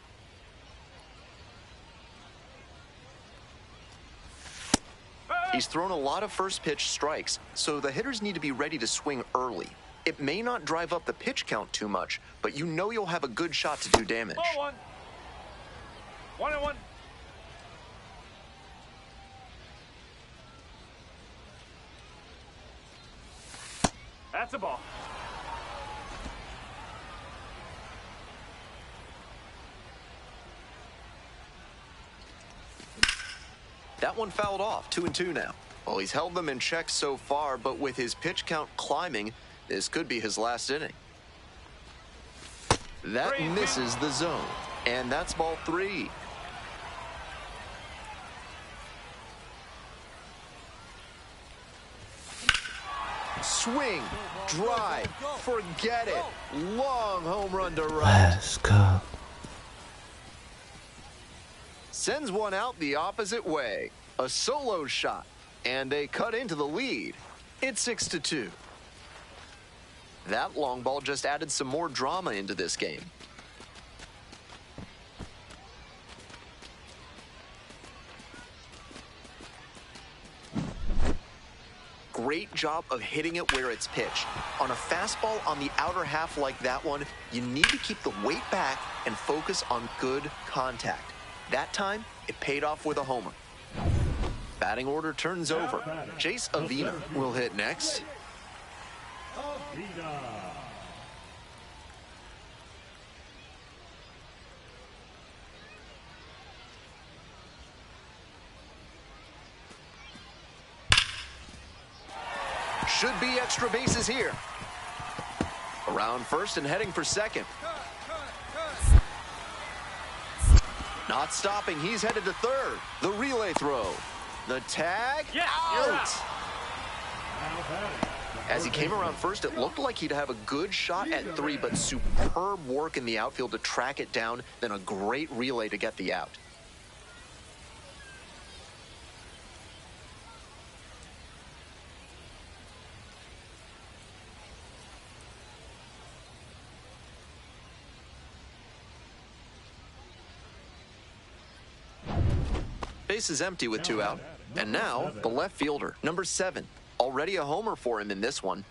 D: He's thrown a lot of first pitch strikes, so the hitters need to be ready to swing early. It may not drive up the pitch count too much, but you know you'll have a good shot to do damage.
F: Ball 1. 1-1. That's a ball.
D: That one fouled off, 2-2 now. Well, he's held them in check so far, but with his pitch count climbing, this could be his last inning. That misses the zone, and that's ball 3. Swing, drive, forget it. Long home run to right.
A: Let's go.
D: Sends one out the opposite way. A solo shot, and they cut into the lead. It's 6-2. That long ball just added some more drama into this game. Great job of hitting it where it's pitched. On a fastball on the outer half like that one, you need to keep the weight back and focus on good contact. That time, it paid off with a homer. Batting order turns over. Jace Avina will hit next.
E: Avina.
D: Should be extra bases here. Around first and heading for second. Not stopping, he's headed to third. The relay throw. The tag, out! As he came around first, it looked like he'd have a good shot at 3, but superb work in the outfield to track it down, then a great relay to get the out. Base is empty with 2 out. And now, the left fielder, number 7. Already a homer for him in this one.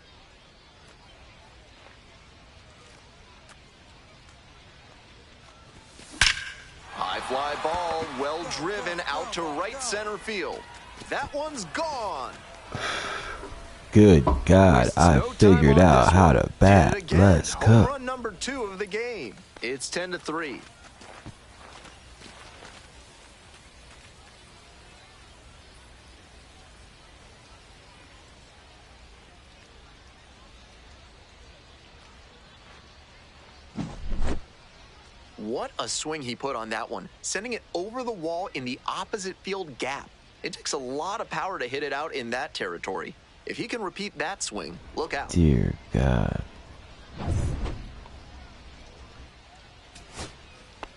D: High fly ball, well driven out to right center field. That one's gone.
A: Good God, I figured out how to bat. Let's go.
D: Run number 2 of the game. It's 10-3. What a swing he put on that one, sending it over the wall in the opposite field gap. It takes a lot of power to hit it out in that territory. If he can repeat that swing, look out.
A: Dear God.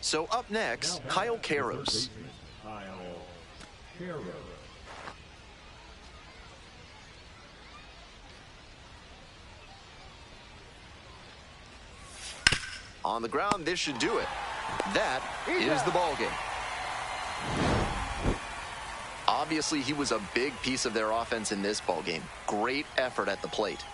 D: So up next, Kyle Karros.
E: Kyle Karros.
D: On the ground, this should do it. That is the ball game. Obviously, he was a big piece of their offense in this ball game. Great effort at the plate.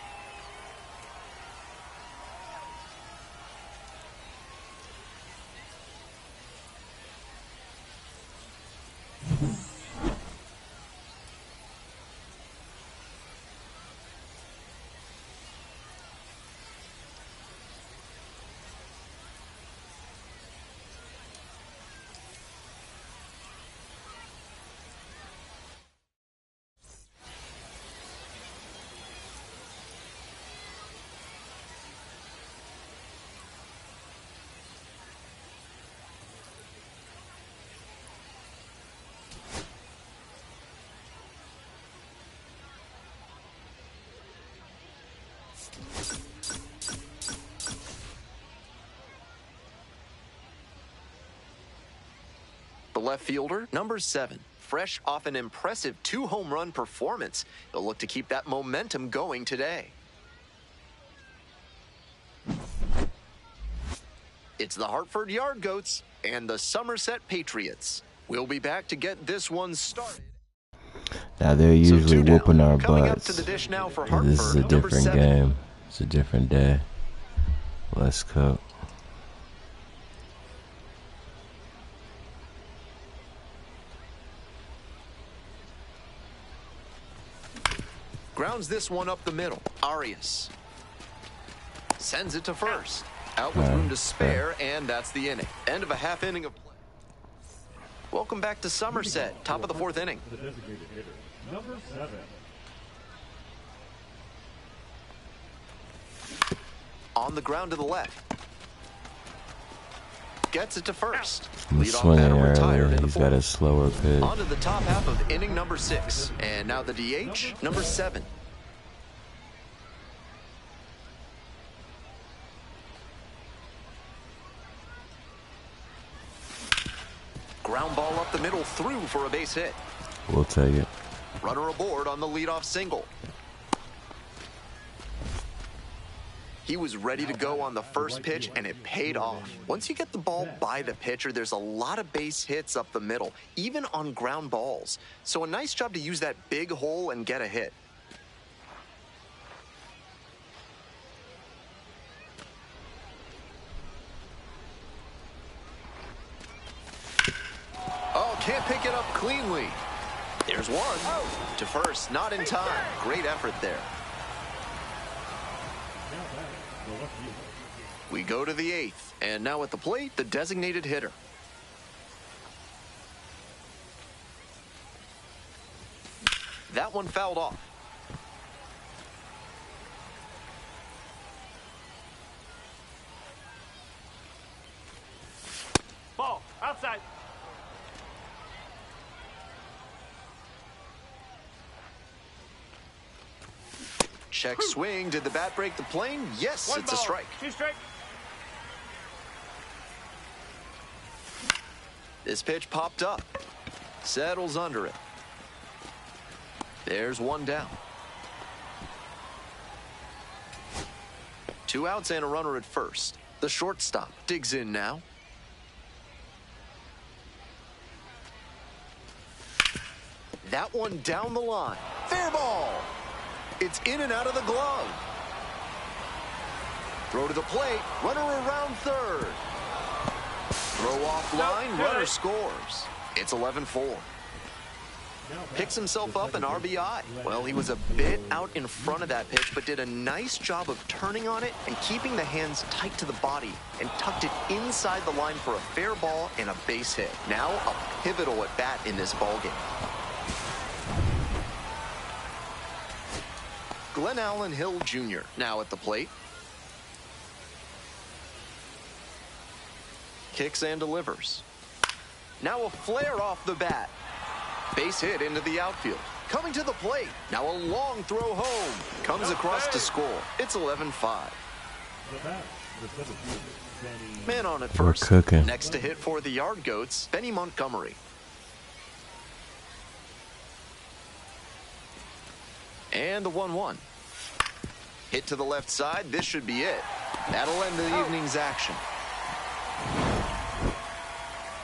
D: The left fielder, number 7, fresh off an impressive 2-home run performance. He'll look to keep that momentum going today. It's the Hartford Yard Goats and the Somerset Patriots. We'll be back to get this one started.
A: Now they're usually
D: So 2 down.
A: whooping our
D: Coming up
A: butts.
D: to the dish now for
A: And this is a
D: Hartford, number
A: different
D: 7.
A: game. It's a different day. Let's cook.
D: Grounds this one up the middle. Arias sends it to first. Out with room to spare, and that's the inning. End of a half inning of play. Welcome back to Somerset. Top of the fourth inning.
E: The designated hitter, number 7.
D: On the ground to the left. Gets it to first.
A: He's
D: Leadoff
A: swinging
D: batter retired
A: early.
D: in the
A: He's got a
D: fourth.
A: slower pitch.
D: On to the top half of inning number 6. And now the DH, number 7. Ground ball up the middle, through for a base hit.
A: We'll take it.
D: Runner aboard on the leadoff single. He was ready to go on the first pitch, and it paid off. Once you get the ball by the pitcher, there's a lot of base hits up the middle, even on ground balls. So a nice job to use that big hole and get a hit. Oh, can't pick it up cleanly. There's one. To first, not in time. Great effort there. We go to the 8th, and now at the plate, the designated hitter. That one fouled off.
C: Ball, outside.
D: Check swing. Did the bat break the plane? Yes,
C: One
D: it's a
C: ball,
D: strike.
C: 2 strike.
D: This pitch popped up. Settles under it. There's one down. 2 outs and a runner at first. The shortstop digs in now. That one down the line. Fair ball. It's in and out of the glove. Throw to the plate. Runner around third. Throw off line. Runner scores. It's 11-4. Picks himself up an RBI. Well, he was a bit out in front of that pitch, but did a nice job of turning on it and keeping the hands tight to the body and tucked it inside the line for a fair ball and a base hit. Now a pivotal at bat in this ballgame. Glenn Allen Hill Jr. now at the plate. Kicks and delivers. Now a flare off the bat. Base hit into the outfield. Coming to the plate. Now a long throw home. Comes across to score. It's 11-5. Man on at
A: We're
D: first.
A: cooking.
D: Next to hit for the Yard Goats, Benny Montgomery. And the 1-1. Hit to the left side. This should be it. That'll end the evening's action.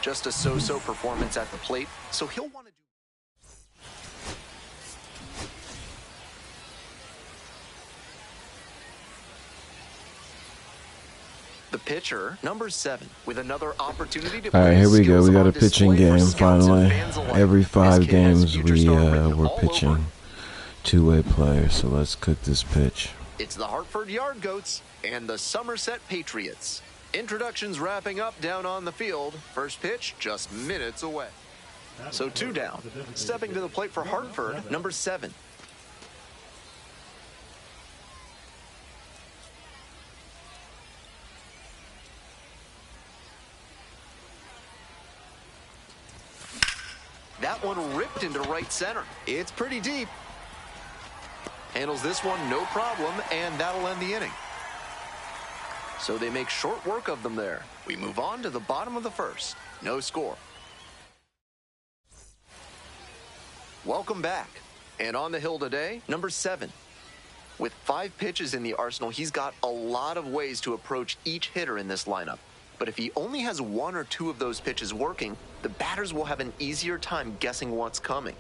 D: Just a so-so performance at the plate, so he'll want to do. The pitcher, number 7, with another opportunity to.
A: All right, here we go. We got a pitching game finally. Every 5 games we're pitching 2-way players. So let's cook this pitch.
D: It's the Hartford Yard Goats and the Somerset Patriots. Introductions wrapping up down on the field. First pitch just minutes away. So 2 down. Stepping to the plate for Hartford, number 7. That one ripped into right center. It's pretty deep. Handles this one no problem, and that'll end the inning. So they make short work of them there. We move on to the bottom of the first. No score. Welcome back. And on the hill today, number 7. With 5 pitches in the arsenal, he's got a lot of ways to approach each hitter in this lineup. But if he only has 1 or 2 of those pitches working, the batters will have an easier time guessing what's coming.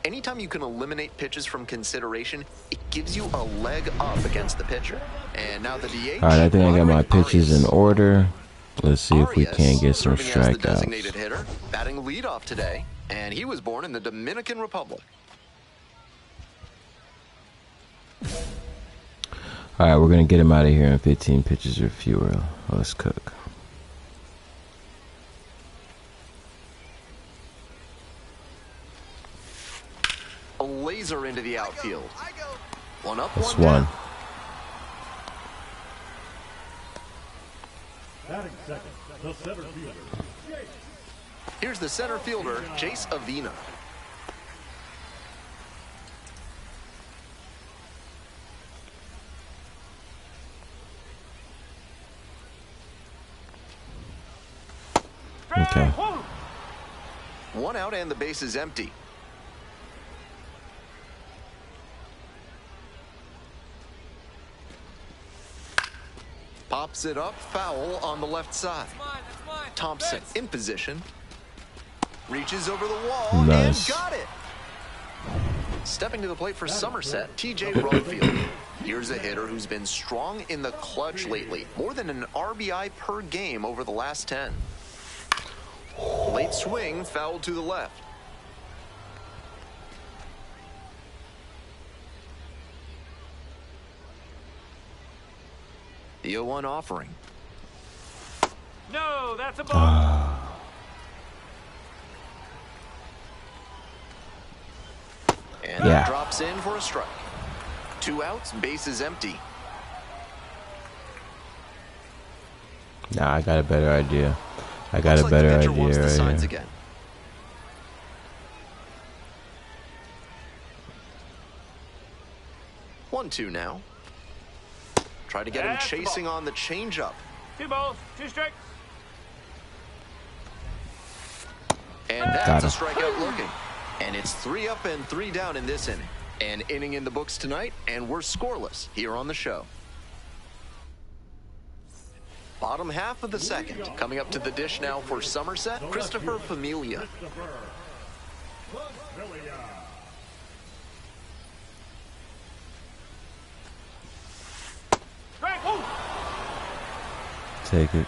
D: Anytime you can eliminate pitches from consideration, it gives you a leg up against the pitcher. And now the DH.
A: All right, I think I got my pitches in
D: Arias.
A: order. Let's see if we
D: Arias,
A: can't get some
D: serving as the designated
A: strikeouts.
D: hitter, batting leadoff today, and he was born in the Dominican Republic.
A: All right, we're gonna get him out of here in 15 pitches or fewer. Let's cook.
D: A laser into the outfield.
G: I go.
D: One up,
A: That's
D: one down.
A: one.
E: Batting second, the center fielder.
D: Here's the center fielder, Jace Avina.
A: Okay.
D: One out and the base is empty. Pops it up, foul on the left side.
B: That's mine, that's mine.
D: Thompson in position. Reaches over the wall
A: Nice.
D: and got it. Stepping to the plate for Somerset, TJ Rumfield. Here's a hitter who's been strong in the clutch lately. More than an RBI per game over the last 10. Late swing, fouled to the left. The 0-1 offering.
F: No, that's a ball.
D: And
A: Yeah.
D: that drops in for a strike. 2 outs, base is empty.
A: Nah, I got a better idea. I got
D: Looks
A: a
D: like
A: better
D: the pitcher wants
A: idea
D: the
A: right
D: signs
A: here.
D: again. 1-2 now. Try to get him
F: That's the ball.
D: chasing on the changeup.
F: 2 balls, 2 strikes.
D: And
A: Got
D: that's a
A: him.
D: strikeout looking. And it's 3 up and 3 down in this inning. An inning in the books tonight, and we're scoreless here on the show. Bottom half of the second. Coming up to the dish now for Somerset, Christopher Familia.
F: Strike.
A: Take it.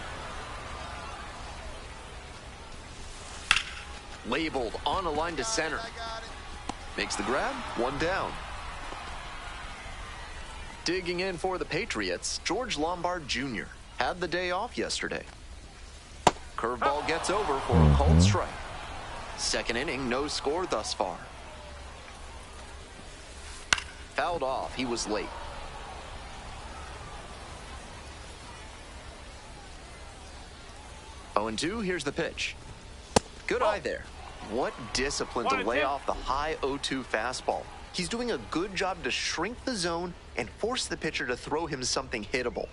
D: Labeled on a line to center.
G: I got it.
D: Makes the grab, 1 down. Digging in for the Patriots, George Lombard Jr. had the day off yesterday. Curveball gets over for a called strike. Second inning, no score thus far. Fouled off, he was late. Oh, and 2, here's the pitch. Good eye there. What discipline to
F: 1 and
D: lay
F: 2.
D: off the high 0-2 fastball. He's doing a good job to shrink the zone and force the pitcher to throw him something hittable.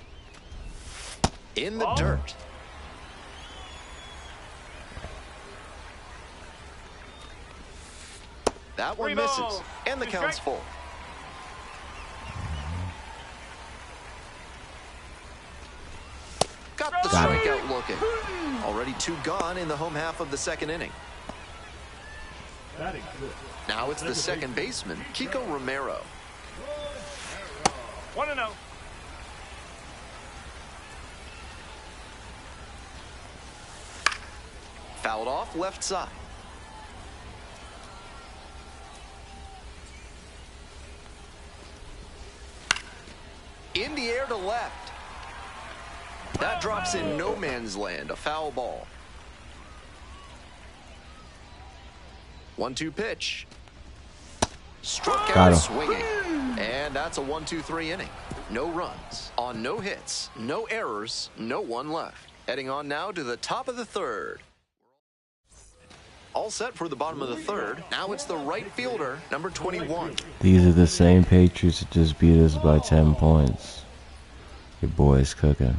D: In the dirt. That one
F: 3
D: misses,
F: balls,
D: and the
F: 2
D: count's
F: strikes.
D: full. Got the
A: Got it.
D: strikeout looking. Already 2 gone in the home half of the second inning.
E: Batting fifth,
D: Now it's the second baseman, Kiko Romero.
F: 1-0.
D: Fouled off left side. In the air to left. That drops in no man's land, a foul ball. 1-2 pitch. Struck
A: Got
D: out
A: him.
D: swinging. And that's a 1-2-3 inning. No runs on no hits, no errors, no one left. Heading on now to the top of the third. All set for the bottom of the third. Now it's the right fielder, number 21.
A: These are the same Patriots that just beat us by 10 points. Your boy's cooking.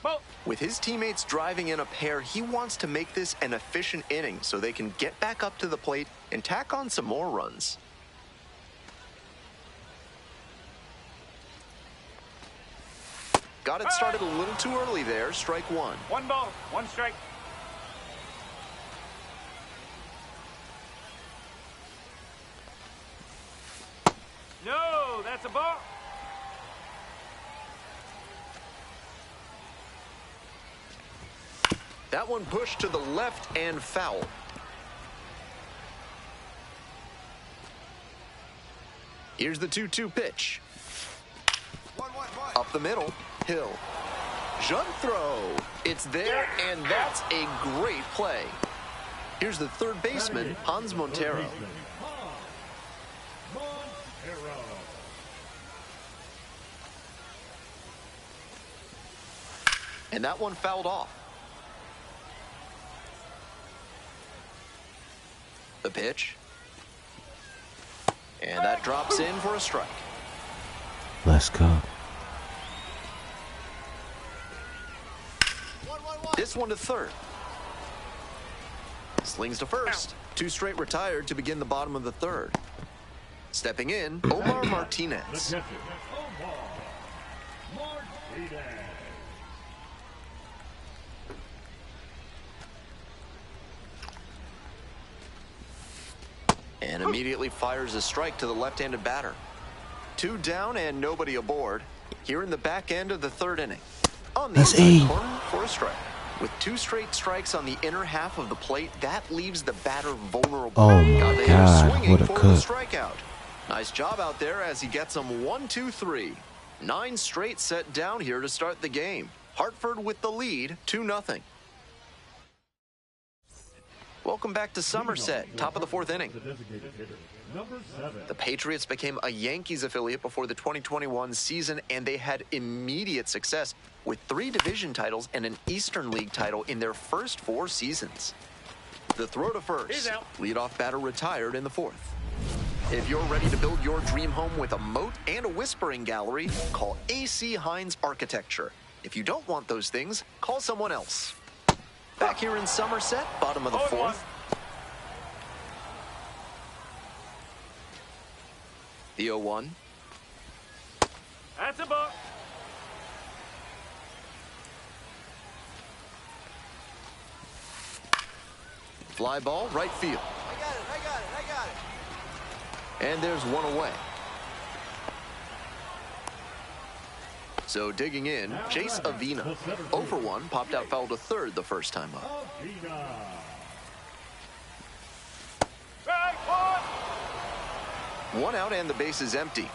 F: Ball.
D: With his teammates driving in a pair, he wants to make this an efficient inning so they can get back up to the plate and tack on some more runs. Got it started a little too early there. Strike one.
F: 1 ball, 1 strike. No, that's a ball.
D: That one pushed to the left and foul. Here's the 2-2 pitch. Up the middle, Hill. Jump throw. It's there, and that's a great play. Here's the third baseman, Hans Montero. And that one fouled off. The pitch. And that drops in for a strike.
A: Let's go.
D: This one to third. Slings to first. 2 straight retired to begin the bottom of the third. Stepping in, Omar Martinez. And immediately fires a strike to the left-handed batter. 2 down and nobody aboard. Here in the back end of the third inning. On the inside corner for a strike. With 2 straight strikes on the inner half of the plate, that leaves the batter vulnerable.
A: Oh my God, what a
D: for
A: cut.
D: the strikeout. Nice job out there as he gets them 1, 2, 3. 9 straight set down here to start the game. Hartford with the lead, 2-0. Welcome back to Somerset, top of the 4th inning. The Patriots became a Yankees affiliate before the 2021 season, and they had immediate success with 3 division titles and an Eastern League title in their first 4 seasons. The throw to first. Leadoff batter retired in the 4th. If you're ready to build your dream home with a moat and a whispering gallery, call AC Hines Architecture. If you don't want those things, call someone else. Back here in Somerset, bottom of the 4th. The 0-1.
F: That's a ball.
D: Fly ball, right field.
G: I got it.
D: And there's one away. So digging in, Chase Avina. 0 for 1, popped out foul to third the first time up. One out and the base is empty.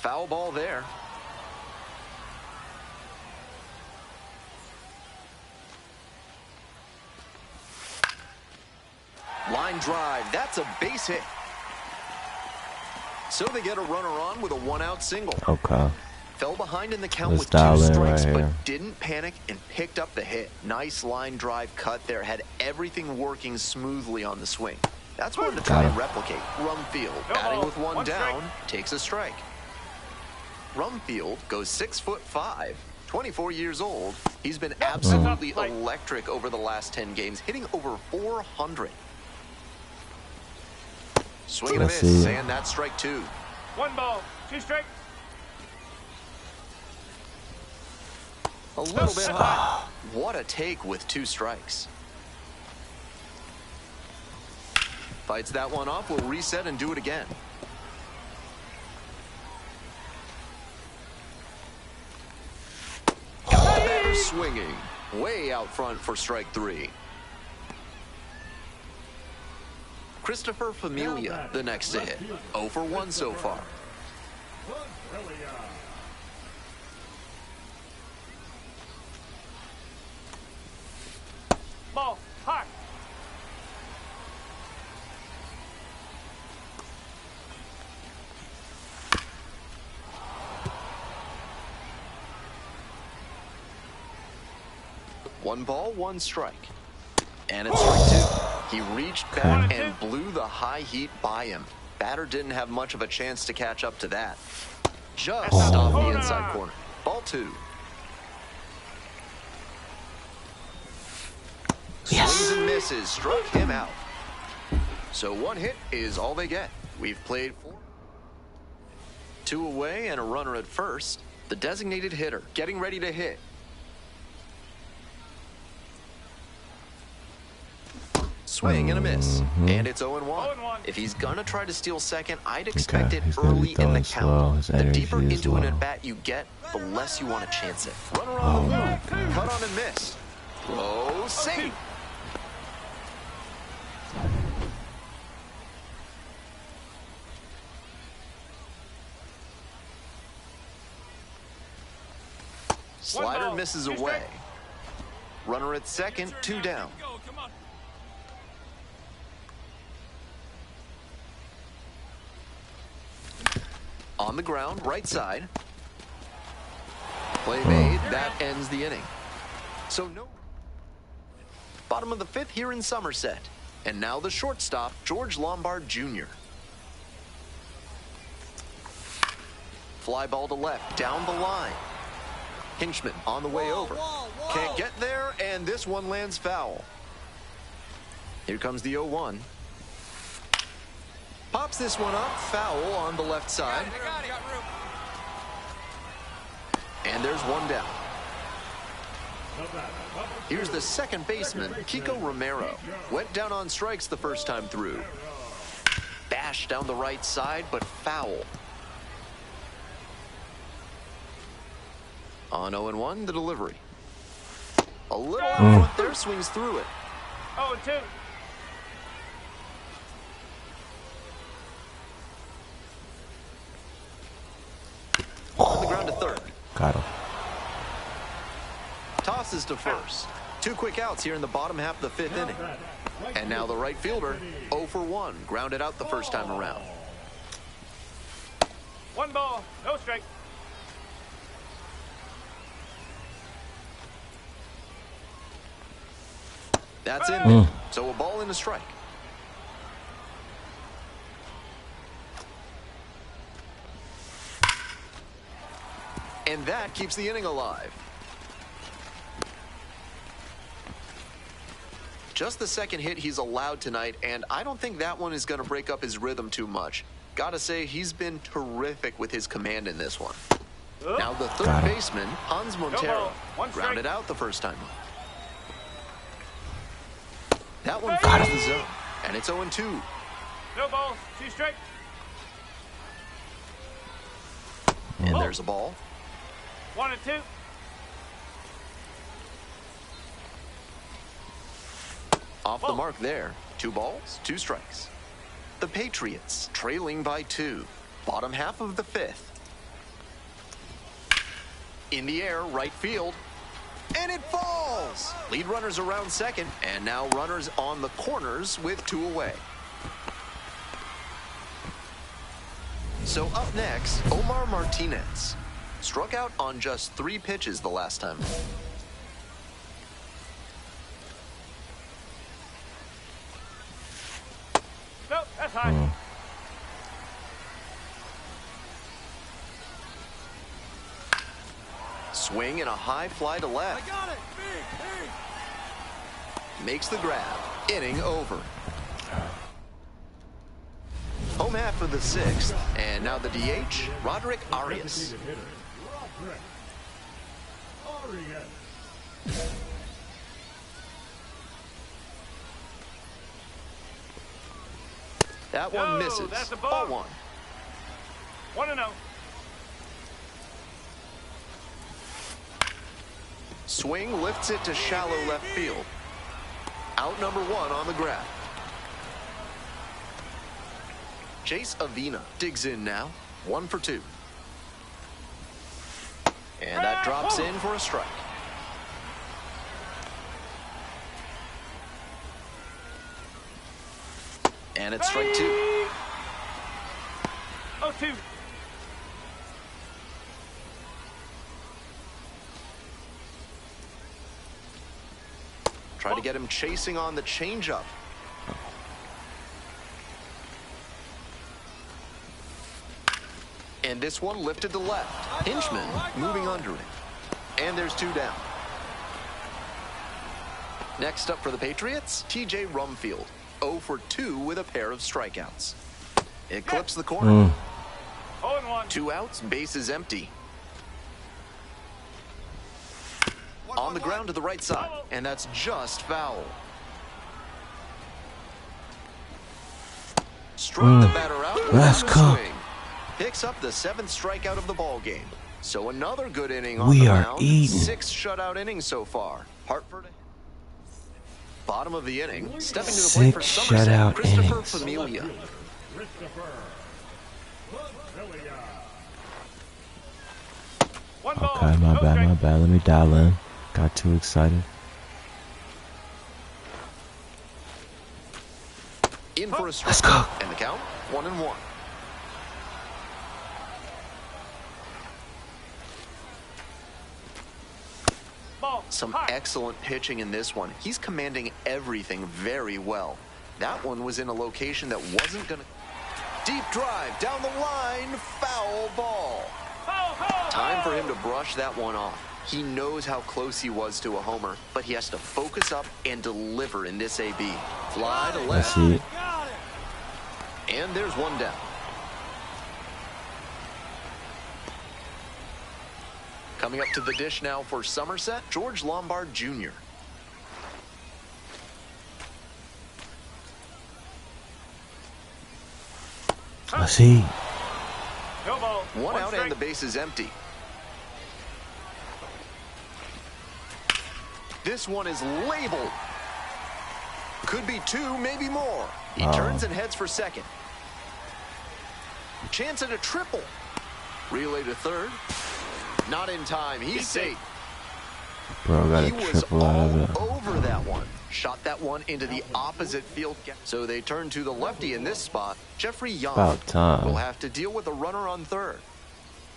D: Foul ball there. Line drive, that's a base hit. So they get a runner on with a 1-out single.
A: Okay.
D: Fell behind in the count
A: Let's
D: with 2
A: dial in
D: strikes,
A: right
D: but
A: here.
D: didn't panic and picked up the hit. Nice line drive cut there. Had everything working smoothly on the swing. That's one to try and replicate. Rumfield, batting with 1 down, takes a strike. Rumfield goes 6'5", 24 years old. He's been absolutely electric over the last 10 games, hitting over 400. Swing and a miss, and that's strike 2.
F: 1 ball, 2 strikes.
D: A little bit high. What a take with 2 strikes. Fights that one off, will reset and do it again. Got the batter swinging. Way out front for strike 3. Christopher Familia, the next to hit. 0 for 1 so far.
F: Ball, high.
D: One ball, 1 strike. And it's strike 2. He reached back and blew the high heat by him. Batter didn't have much of a chance to catch up to that. Just off the inside corner. Ball 2. Swings and misses, struck him out. So 1 hit is all they get. We've played 4. 2 away and a runner at first. The designated hitter getting ready to hit. Swing and a miss. And it's 0-1. If he's going to try to steal second, I'd expect it early in the count. The deeper into an at-bat you get, the less you want to chance it. Runner on the move. Cut on and miss. Throw, safe. Slider misses away. Runner at second, 2 down. On the ground, right side. Play made. That ends the inning. So no. Bottom of the 5th here in Somerset. And now the shortstop, George Lombard Jr. Fly ball to left, down the line. Hinchman on the way over. Can't get there, and this one lands foul. Here comes the 0-1. Pops this one up, foul on the left side. And there's 1 down. Here's the second baseman, Kiko Romero. Went down on strikes the first time through. Bash down the right side, but foul. On 0-1, the delivery. A little out front there, swings through it.
F: 0-2.
D: On the ground to third.
A: Got him.
D: Tosses to first. 2 quick outs here in the bottom half of the 5th inning. And now the right fielder, 0 for 1. Grounded out the first time around.
F: 1 ball, no strike.
D: That's in there. So a ball and a strike. And that keeps the inning alive. Just the second hit he's allowed tonight, and I don't think that one is going to break up his rhythm too much. Gotta say, he's been terrific with his command in this one. Now the third baseman, Hans Montero, grounded out the first time. That one finds the zone, and it's 0-2.
F: No balls, 2 strikes.
D: And there's a ball.
F: 1-2.
D: Off the mark there. 2 balls, 2 strikes. The Patriots trailing by 2. Bottom half of the 5th. In the air, right field. And it falls! Lead runners around second, and now runners on the corners with 2 away. So up next, Omar Martinez. Struck out on just 3 pitches the last time.
F: Nope, that's high.
D: Swing and a high fly to left.
G: I got it. Big.
D: Makes the grab. Inning over. Home half of the 6th. And now the DH, Roderick Arias. That one misses.
F: That's a
D: Ball
F: ball.
D: 1.
F: 1-0.
D: Swing lifts it to shallow left field. Out number 1 on the grab. Chase Avina digs in now. 1 for 2. And that drops in for a strike. And it's strike 2.
F: 0-2.
D: Try to get him chasing on the changeup. And this one lifted to left. Hinchman moving under it. And there's 2 down. Next up for the Patriots, TJ Rumfield. 0 for 2 with a pair of strikeouts. It clips the corner.
F: 0-1. 1.
D: 2 outs, bases empty. On the ground to the right side, and that's just foul. Struck the batter out with
A: Let's
D: a
A: go.
D: swing. Picks up the 7th strikeout of the ball game. So another good inning on
A: We
D: the
A: are
D: mound.
A: eating.
D: 6 shutout innings so far. Hartford. Bottom of the inning, stepping to the plate for
A: 6
D: Somerset,
A: shutout
D: Christopher
A: innings.
D: Familia.
E: Christopher Familia.
F: 1 ball.
A: Okay, my
F: no
A: bad,
F: strike.
A: my bad. Let me dial in. Got too excited.
D: In for a strike.
A: Let's go.
D: And the count, 1-1.
F: Ball.
D: Some
F: High.
D: excellent pitching in this one. He's commanding everything very well. That one was in a location that wasn't going to... Deep drive down the line, foul ball.
F: Ho, ho,
D: Time for
F: ho.
D: him to brush that one off. He knows how close he was to a homer, but he has to focus up and deliver in this AB. Fly to
A: I
D: left,
A: see it.
B: Got it.
D: and there's one down. Coming up to the dish now for Somerset, George Lombard Jr.
A: I see.
F: No ball.
D: One out
F: strike.
D: and the base is empty. This one is labeled. Could be 2, maybe more. He turns and heads for second. Chance at a triple. Relay to third. Not in time. He's safe.
A: Bro, got
D: He
A: a
D: was
A: triple out
D: all
A: of it.
D: over that one. Shot that one into the opposite field. So they turn to the lefty in this spot. Jeffrey Young
A: About time.
D: will have to deal with a runner on third.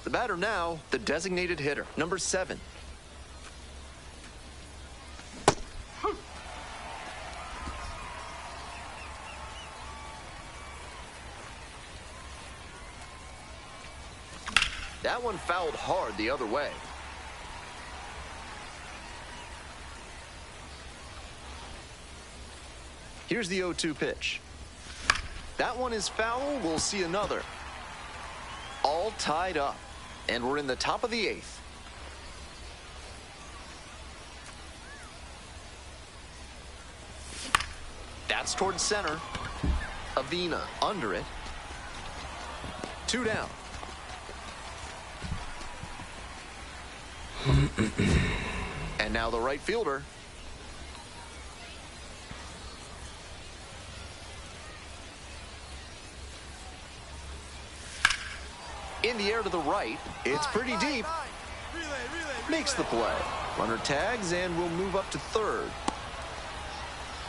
D: The batter now, the designated hitter, number 7. That one fouled hard the other way. Here's the 0-2 pitch. That one is foul. We'll see another. All tied up. And we're in the top of the 8th. That's towards center. Avina under it. 2 down. And now the right fielder. In the air to the right. It's pretty deep.
G: Relay.
D: Makes the play. Runner tags and will move up to third.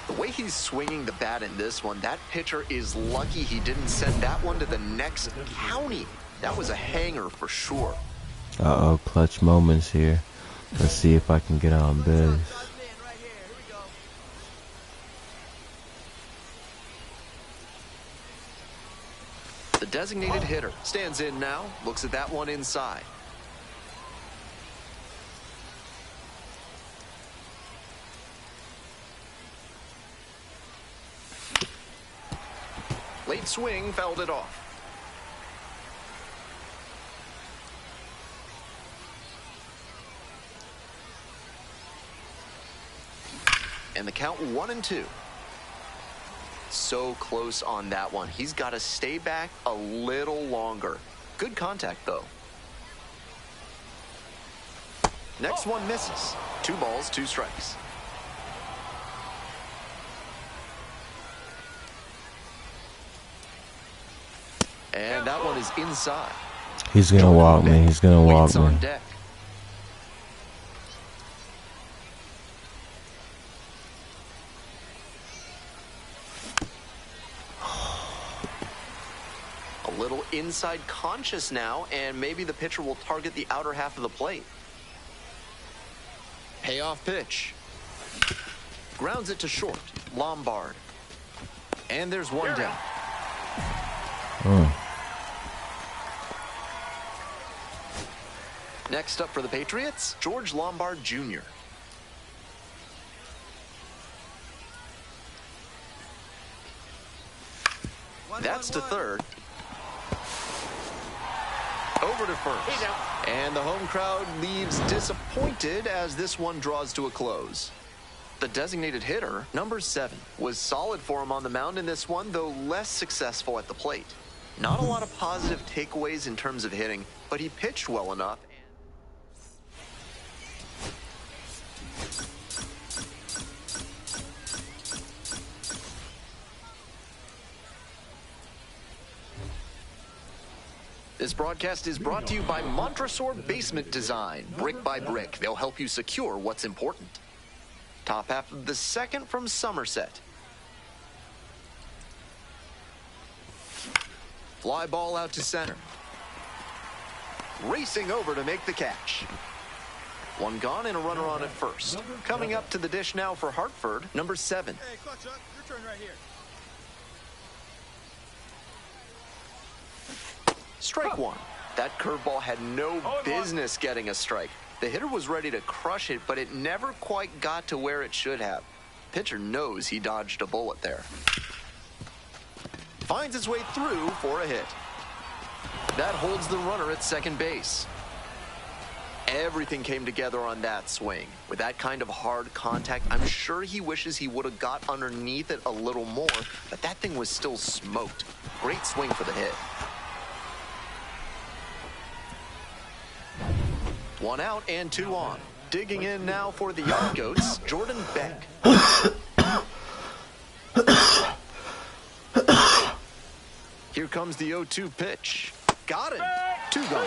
D: The way he's swinging the bat in this one, that pitcher is lucky he didn't send that one to the next county. That was a hanger for sure.
A: Uh-oh, clutch moments here. Let's see if I can get on biz.
B: Right here. Here we go.
D: The designated hitter stands in now, looks at that one inside. Late swing, fouled it off. And the count 1-2. So close on that one. He's got to stay back a little longer. Good contact, though. Next one misses. 2 balls, 2 strikes. And that one is inside.
A: He's gonna walk me. He's gonna walk
D: Waits on
A: me.
D: deck. A little inside conscious now, and maybe the pitcher will target the outer half of the plate. Payoff pitch. Grounds it to short. Lombard. And there's one down. Next up for the Patriots, George Lombard Jr. That's to third. over to first.
C: He's out.
D: And the home crowd leaves disappointed as this one draws to a close. The designated hitter, number 7, was solid for him on the mound in this one, though less successful at the plate. Not a lot of positive takeaways in terms of hitting, but he pitched well enough. This broadcast is brought to you by Montresor Basement Design. Brick by brick, they'll help you secure what's important. Top half of the second from Somerset. Fly ball out to center. Racing over to make the catch. One gone and a runner on at first. Coming up to the dish now for Hartford, number 7.
G: Hey, clutch up. Your turn right here.
D: Strike one. That curveball had no business getting a strike. The hitter was ready to crush it, but it never quite got to where it should have. Pitcher knows he dodged a bullet there. Finds its way through for a hit. That holds the runner at second base. Everything came together on that swing. With that kind of hard contact, I'm sure he wishes he would have got underneath it a little more, but that thing was still smoked. Great swing for the hit. One out and 2 on. Digging in now for the Yard Goats, Jordan Beck. Here comes the 0-2 pitch. Got it. 2 gone.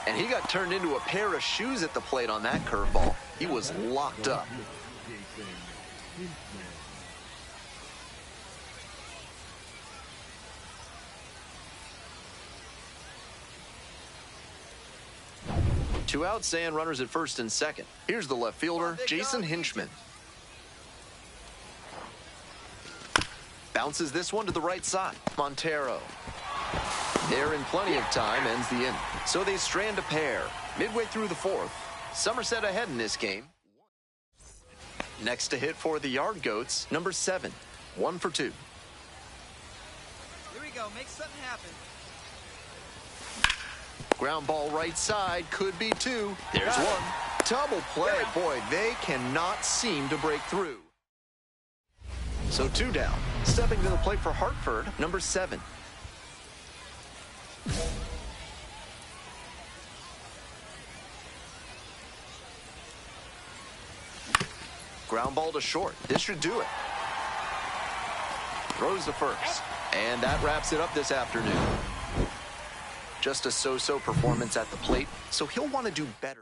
D: And he got turned into a pair of shoes at the plate on that curveball. He was locked up. Two outs and runners at first and second. Here's the left fielder, Jason Hinchman. Bounces this one to the right side. Montero. There in plenty of time, ends the inning. So they strand a pair. Midway through the 4th. Somerset ahead in this game. Next to hit for the Yard Goats, number 7. 1 for 2.
B: Here we go. Make something happen.
D: Ground ball right side, could be 2. There's 1. Double play. Boy, they cannot seem to break through. So 2 down. Stepping to the plate for Hartford, number 7. Ground ball to short. This should do it. Throws to first. And that wraps it up this afternoon. Just a so-so performance at the plate, so he'll want to do better.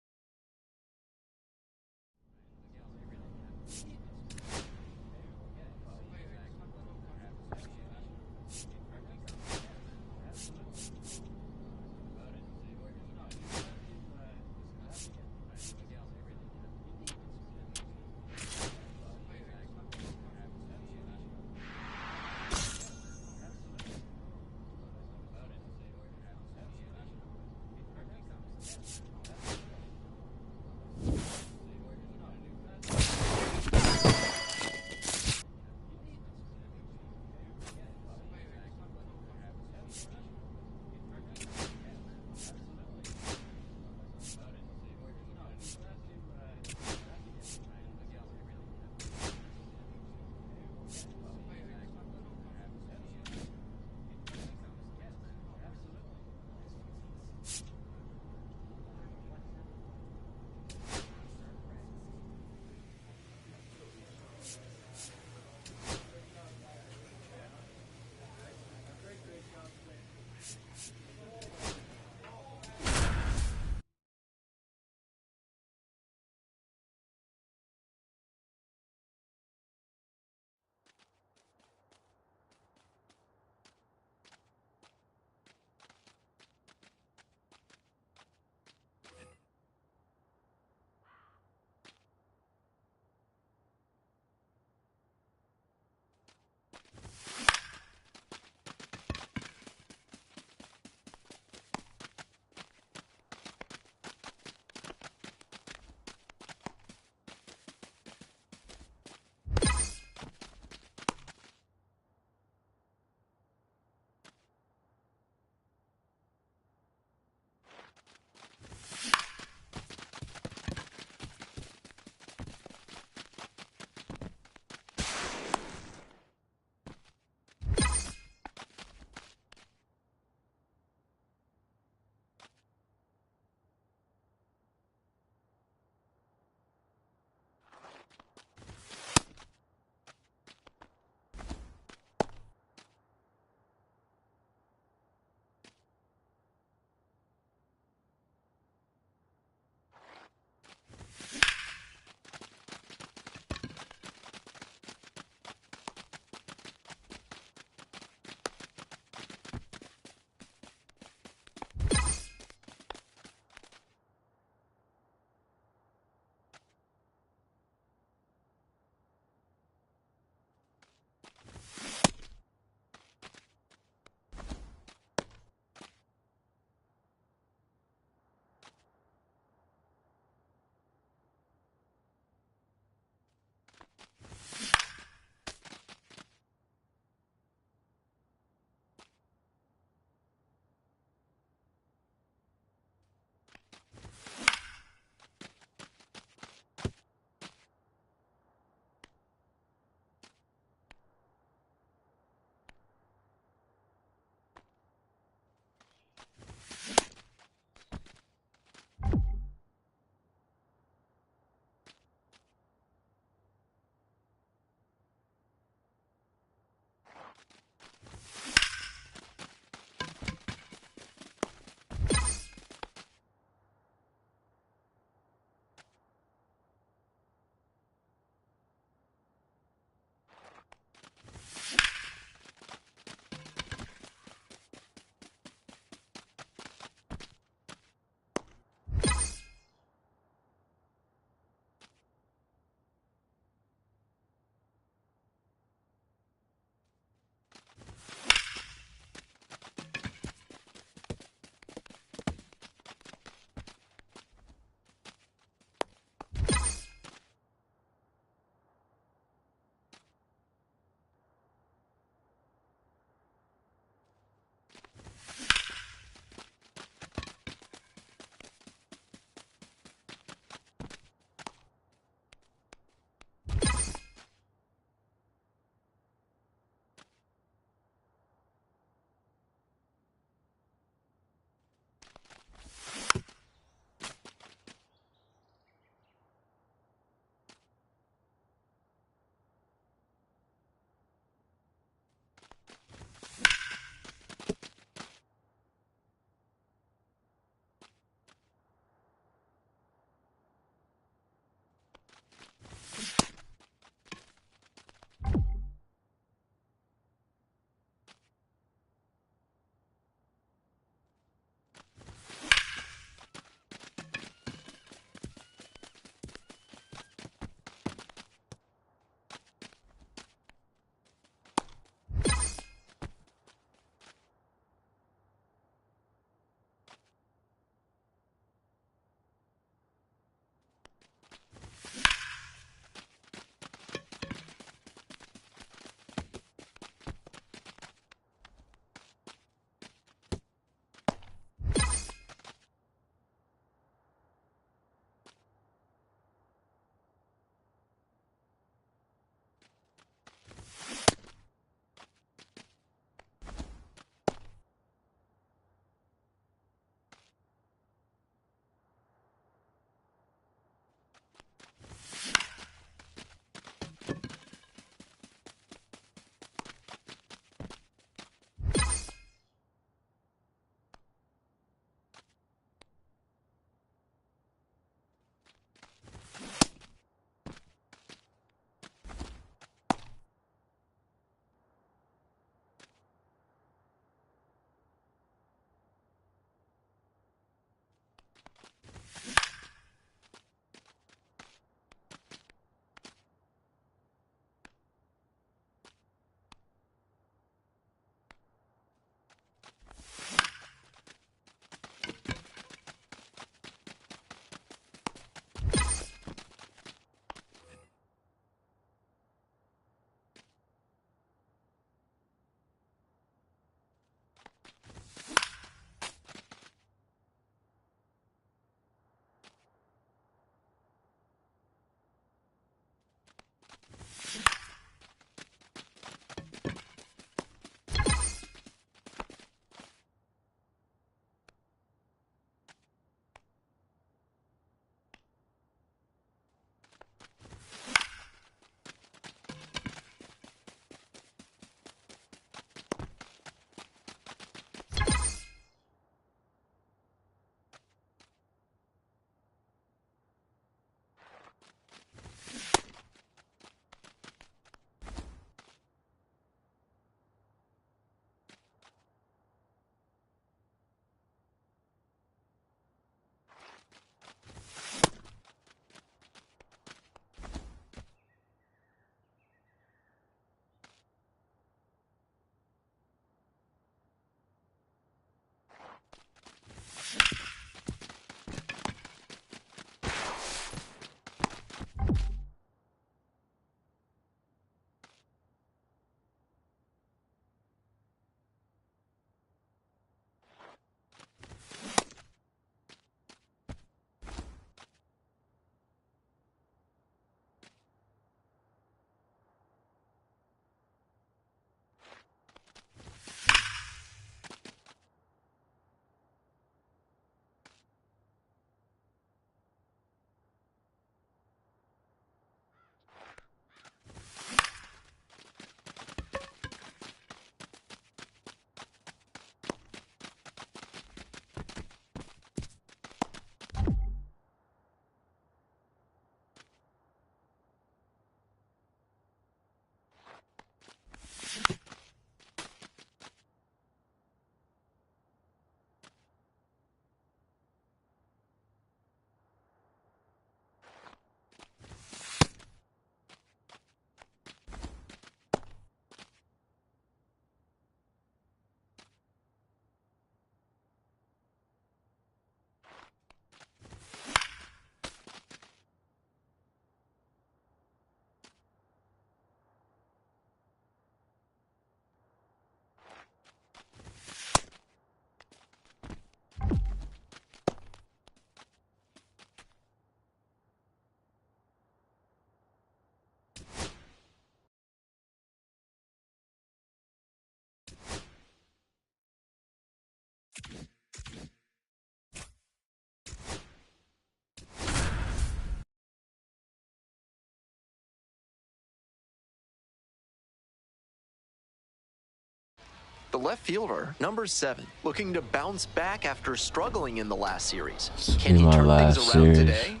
D: The left fielder, number 7, looking to bounce back after struggling in the last series.
A: This
D: Can
A: be
D: he
A: my
D: turn
A: last
D: things around
A: series.
D: today?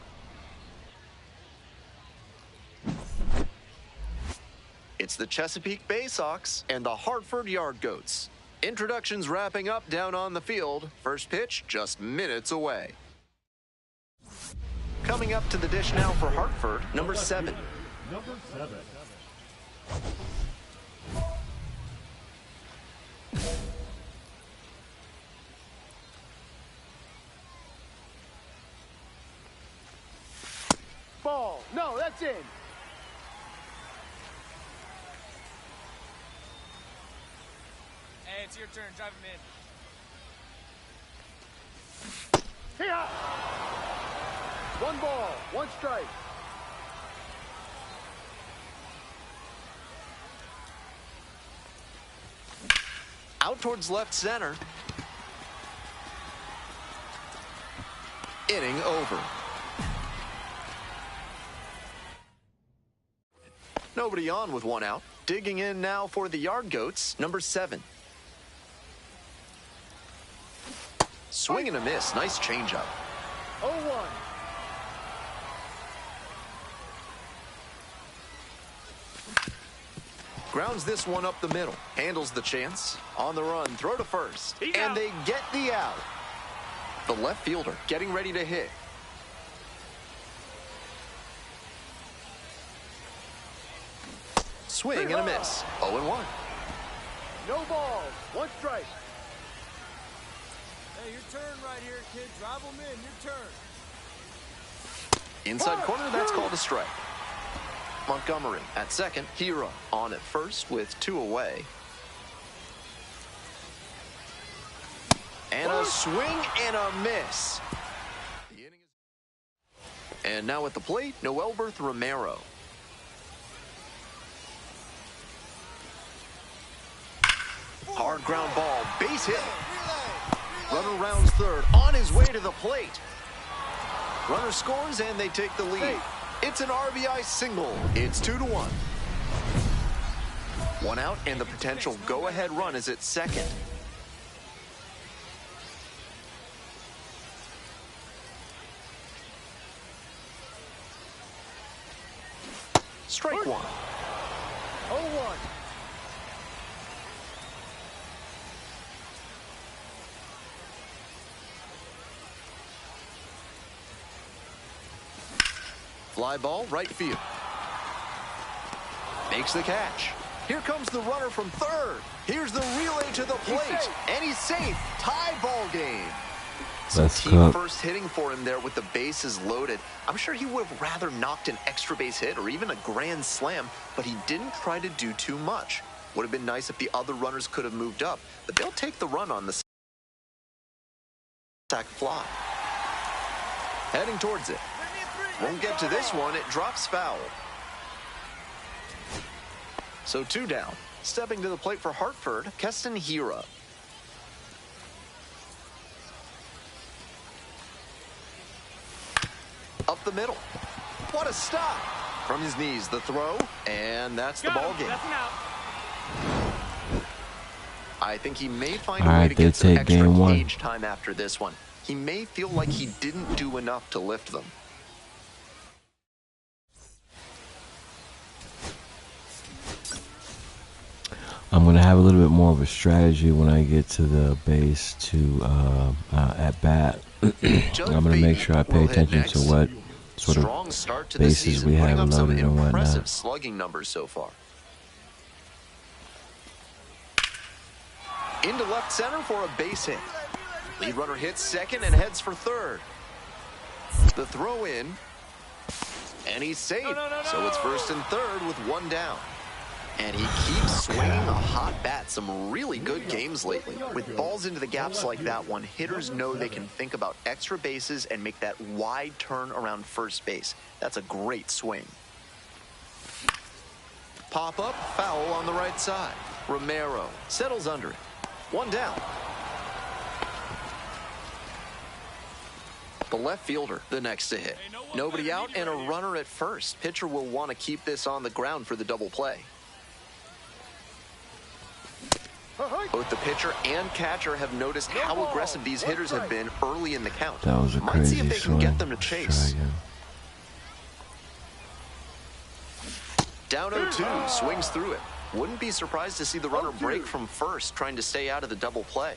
D: It's the Chesapeake Bay Sox and the Hartford Yard Goats. Introductions wrapping up down on the field. First pitch just minutes away. Coming up to the dish now for Hartford, number 7.
E: Number 7.
G: Ball. No, that's in.
F: Hey, it's your turn. Drive him in.
G: Here. 1 ball, 1 strike.
D: Out towards left center. Inning over. Nobody on with 1 out. Digging in now for the Yard Goats, number 7. Swing and a miss. Nice changeup.
G: 0-1.
D: Grounds this one up the middle. Handles the chance. On the run. Throw to first. And they get the out. The left fielder getting ready to hit. Swing and a miss. 0-1.
G: No balls, 1 strike.
B: Hey, your turn right here, kid. Drive them in. Your turn.
D: Inside corner, that's called a strike. Montgomery at second. Hero on at first with 2 away. And a swing and a miss. The inning is... And now at the plate, Noelberth Romero. Hard ground ball, base hit. Runner rounds third, on his way to the plate. Runner scores and they take the lead. It's an RBI single. It's 2-1. 1 out and the potential go-ahead run is at second. Strike 1.
G: 0-1.
D: Fly ball, right field. Makes the catch. Here comes the runner from third. Here's the relay to the plate. And he's safe. Tie ball game. Some
A: Let's
D: team
A: cook.
D: first hitting for him there with the bases loaded. I'm sure he would have rather knocked an extra base hit or even a grand slam, but he didn't try to do too much. Would have been nice if the other runners could have moved up, but they'll take the run on the sac fly. Heading towards it. Won't get to this one. It drops foul. So 2 down. Stepping to the plate for Hartford, Keston Hira. Up the middle. What a stop. From his knees, the throw, and that's the ball game. I think he may find a way to get some extra cage time after this one. He may feel like he didn't do enough to lift them.
A: I'm going to have a little bit more of a strategy when I get to the base to at bat. I'm going to make sure I pay attention to what sort
D: Strong
A: of
D: start to the
A: bases
D: season,
A: we
D: putting
A: have
D: up some
A: loaded and
D: impressive
A: whatnot.
D: slugging numbers so far. Into left center for a base hit. Lead runner hits second and heads for third. The throw in, and he's safe. So it's first and third with 1 down. And he keeps swinging a hot bat. Some really good games lately. With balls into the gaps like that one, hitters know they can think about extra bases and make that wide turn around first base. That's a great swing. Pop up, foul on the right side. Romero settles under it. 1 down. The left fielder, the next to hit. Nobody out and a runner at first. Pitcher will want to keep this on the ground for the double play. Both the pitcher and catcher have noticed how aggressive these hitters have been early in the count.
A: That was a
D: Might see
A: crazy
D: if they
A: swing.
D: can get them to
A: Let's
D: chase.
A: try again.
D: Down 0-2, swings through it. Wouldn't be surprised to see the runner break from first, trying to stay out of the double play.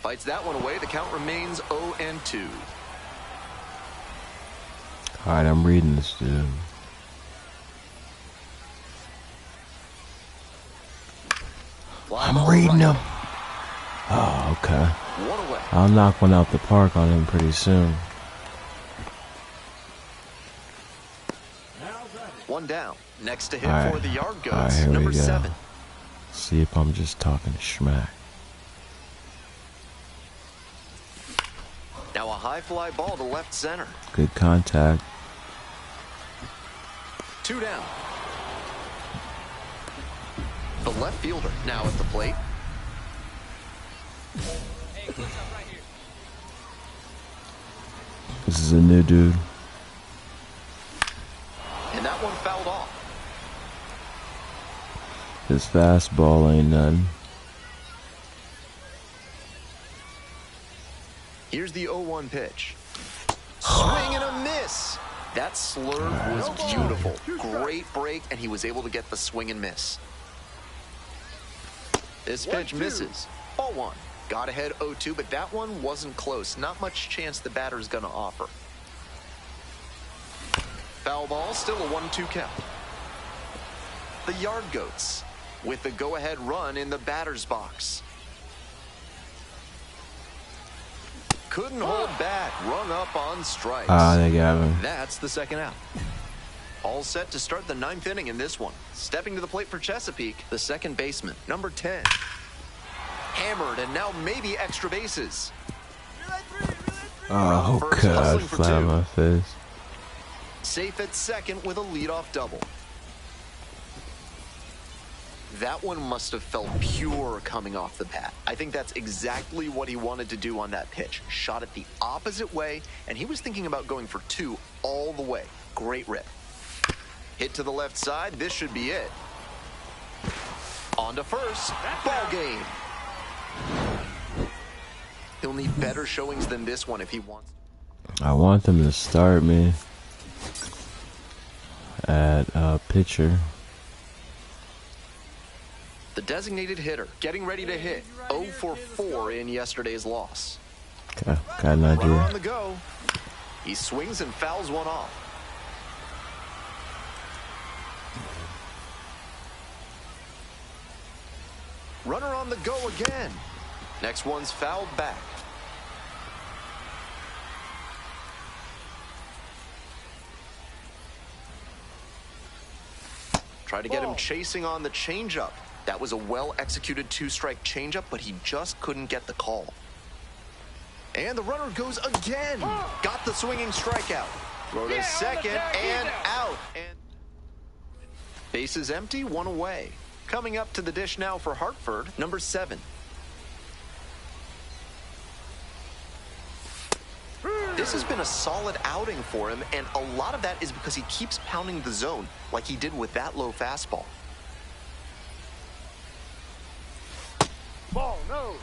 D: Fights that one away. The count remains 0-2.
A: All right, I'm reading this, dude. I'm reading them. Oh, okay.
D: One away.
A: I'll knock one out the park on him pretty soon.
D: One down. Next to hit
A: All right.
D: for the Yard
A: All right,
D: Goats,
A: here
D: number
A: we go.
D: 7.
A: See if I'm just talking schmack.
D: Now a high fly ball to left center.
A: Good contact.
D: 2 down. The left fielder now at the plate.
F: Hey, close up right here.
A: This is a new dude.
D: And that one fouled off.
A: His fastball ain't none.
D: Here's the 0-1 pitch. Swing and a miss. That slurve was beautiful. Great break, and he was able to get the swing and miss. This pitch misses. Ball 1. Got ahead 0-2, but that one wasn't close. Not much chance the batter's going to offer. Foul ball, still a 1-2 count. The Yard Goats with the go-ahead run in the batter's box. Couldn't hold back, rung up on strikes.
A: Ah, they got him.
D: That's the second out. All set to start the 9th inning in this one. Stepping to the plate for Chesapeake, the second baseman, number 10. Hammered, and now maybe extra bases.
A: Oh,
D: First,
A: God.
D: hustling for
A: Flat on
D: 2.
A: my face.
D: Safe at second with a leadoff double. That one must have felt pure coming off the bat. I think that's exactly what he wanted to do on that pitch. Shot it the opposite way, and he was thinking about going for 2 all the way. Great rip. Hit to the left side. This should be it. On to first. Ball game. He'll need better showings than this one if he wants.
A: I want them to start me at pitcher.
D: The designated hitter getting ready to hit. 0 for 4 in yesterday's loss.
A: Okay, got an
D: Runner on
A: idea.
D: the go. He swings and fouls one off. Runner on the go again. Next one's fouled back. Try to get him chasing on the changeup. That was a well-executed 2-strike changeup, but he just couldn't get the call. And the runner goes again. Got the swinging strikeout. Throw to second and out. And bases empty, 1 away. Coming up to the dish now for Hartford, number 7. This has been a solid outing for him, and a lot of that is because he keeps pounding the zone like he did with that low fastball.
G: Ball, no.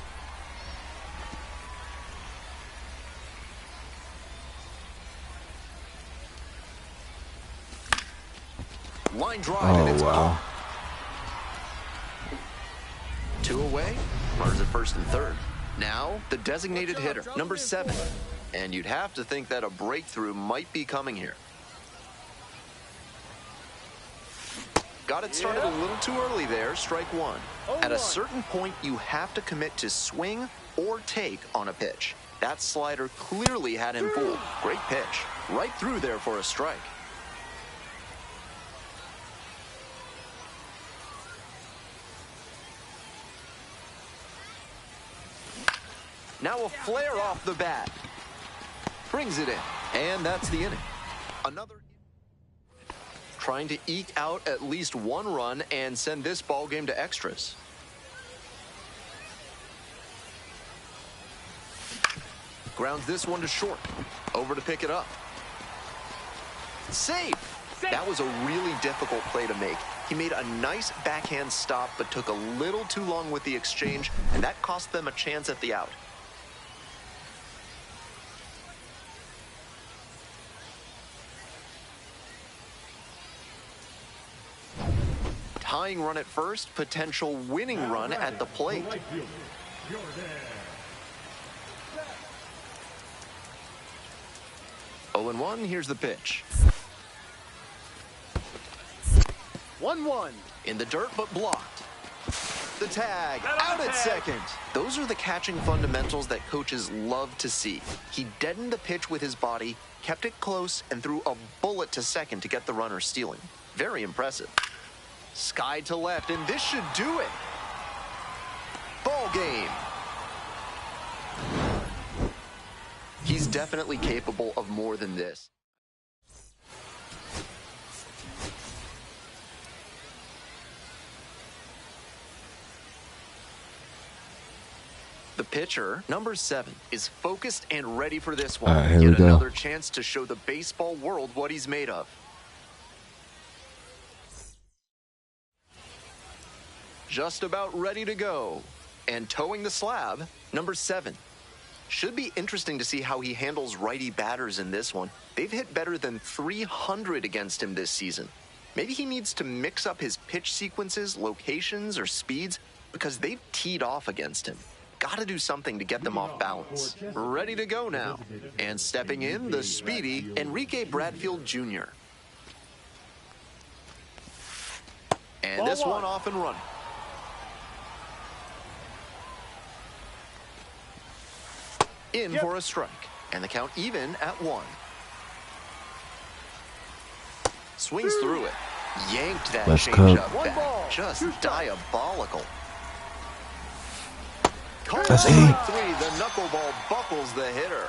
D: Line drive, and it's
A: Oh, wow.
D: gone. 2 away. Runners at first and third. Now, the designated hitter, number 7. And you'd have to think that a breakthrough might be coming here. Got it started a little too early there, strike 1. At a certain point, you have to commit to swing or take on a pitch. That slider clearly had him fooled. Great pitch. Right through there for a strike. Now a flare off the bat. Brings it in. And that's the inning. Another trying to eke out at least 1 run and send this ball game to extras. Grounds this one to short. Over to pick it up. Safe. That was a really difficult play to make. He made a nice backhand stop, but took a little too long with the exchange, and that cost them a chance at the out. Tying run at first, potential winning run at the plate. 0-1, here's the pitch. 1-1. In the dirt, but blocked. The tag, out at second. Those are the catching fundamentals that coaches love to see. He deadened the pitch with his body, kept it close, and threw a bullet to second to get the runner stealing. Very impressive. Sky to left, and this should do it. Ball game. He's definitely capable of more than this. The pitcher, number 7, is focused and ready for this one.
A: Here we
D: Yet
A: go.
D: another chance to show the baseball world what he's made of. Just about ready to go. And towing the slab, number 7. Should be interesting to see how he handles righty batters in this one. They've hit better than 300 against him this season. Maybe he needs to mix up his pitch sequences, locations, or speeds because they've teed off against him. Got to do something to get them off balance. Ready to go now. And stepping in, the speedy Enrique Bradfield Jr. And this one off and running. In for a strike. And the count even at 1. Swings through it. Yanked that
A: Let's
D: changeup
A: go.
D: back. Just diabolical.
A: That's
D: 3,
A: eight.
D: the knuckleball buckles the hitter.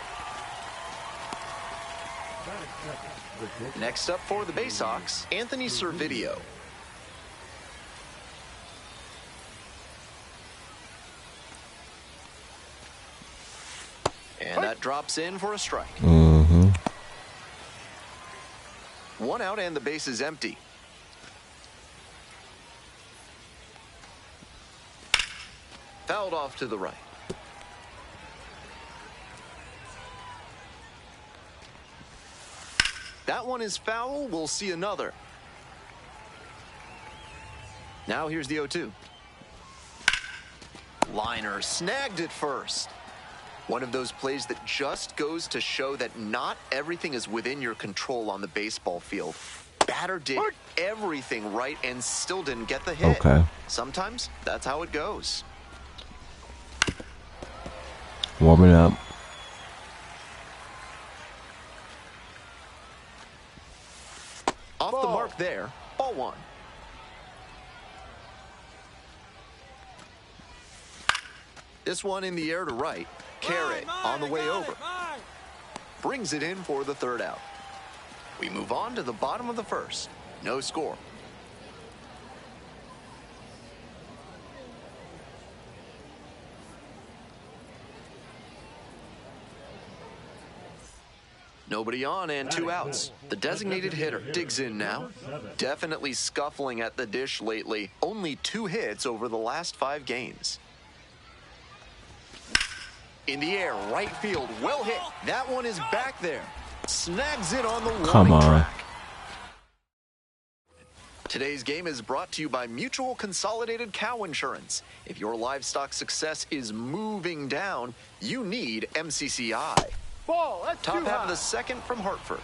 D: Next up for the Bay Sox, Anthony Servideo. And that drops in for a strike.
A: Mm-hmm.
D: 1 out and the base is empty. Fouled off to the right. That one is foul. We'll see another. Now here's the 0-2. Liner snagged it first. One of those plays that just goes to show that not everything is within your control on the baseball field. Batter did everything right and still didn't get the hit.
A: Okay.
D: Sometimes that's how it goes.
A: Warming up.
D: Off the mark there. Ball 1. This one in the air to right. Carrot on the way over. Brings it in for the 3rd out. We move on to the bottom of the 1st. No score. Nobody on and 2 outs. The designated hitter digs in now. Definitely scuffling at the dish lately. Only 2 hits over the last 5 games. In the air, right field, well hit. That one is back there. Snags it on the warning track. Today's game is brought to you by Mutual Consolidated Cow Insurance. If your livestock success is moving down, you need MCCI.
G: Ball, that's
D: Top
G: too
D: half
G: high.
D: of the 2nd from Hartford.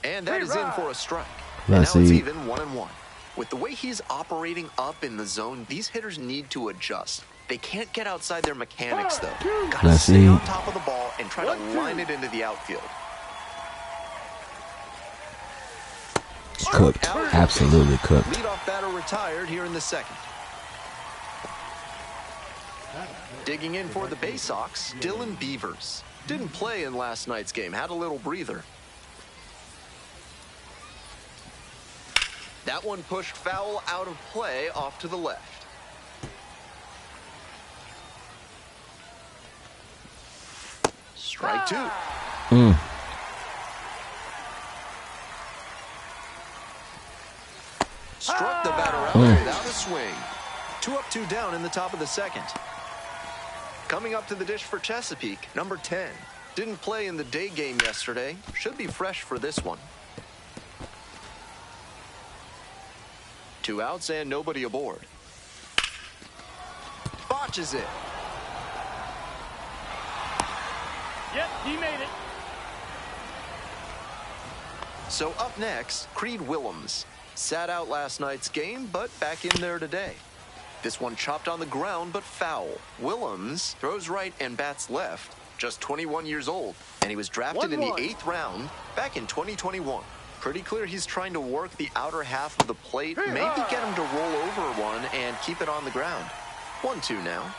D: And that is in for a strike. And
A: Let's
D: now it's
A: see.
D: even 1-1. With the way he's operating up in the zone, these hitters need to adjust. They can't get outside their mechanics, though. Gotta
A: Let's
D: stay
A: see.
D: on top of the ball and try to line it into the outfield.
A: Cooked. Absolutely cooked.
D: Leadoff batter retired here in the 2nd. Digging in for the Bay Sox, Dylan Beavers. Didn't play in last night's game, had a little breather. That one pushed foul out of play off to the left. Strike 2. Struck the batter out without a swing. 2 up, 2 down in the top of the second. Coming up to the dish for Chesapeake, number 10. Didn't play in the day game yesterday. Should be fresh for this one. 2 outs and nobody aboard. Botches it.
F: Yep, he made it.
D: So up next, Creed Willems. Sat out last night's game, but back in there today. This one chopped on the ground, but foul. Willems throws right and bats left. Just 21 years old, and he was drafted in the 8th round back in 2021. Pretty clear he's trying to work the outer half of the plate, maybe get him to roll over one and keep it on the ground. 1-2 now.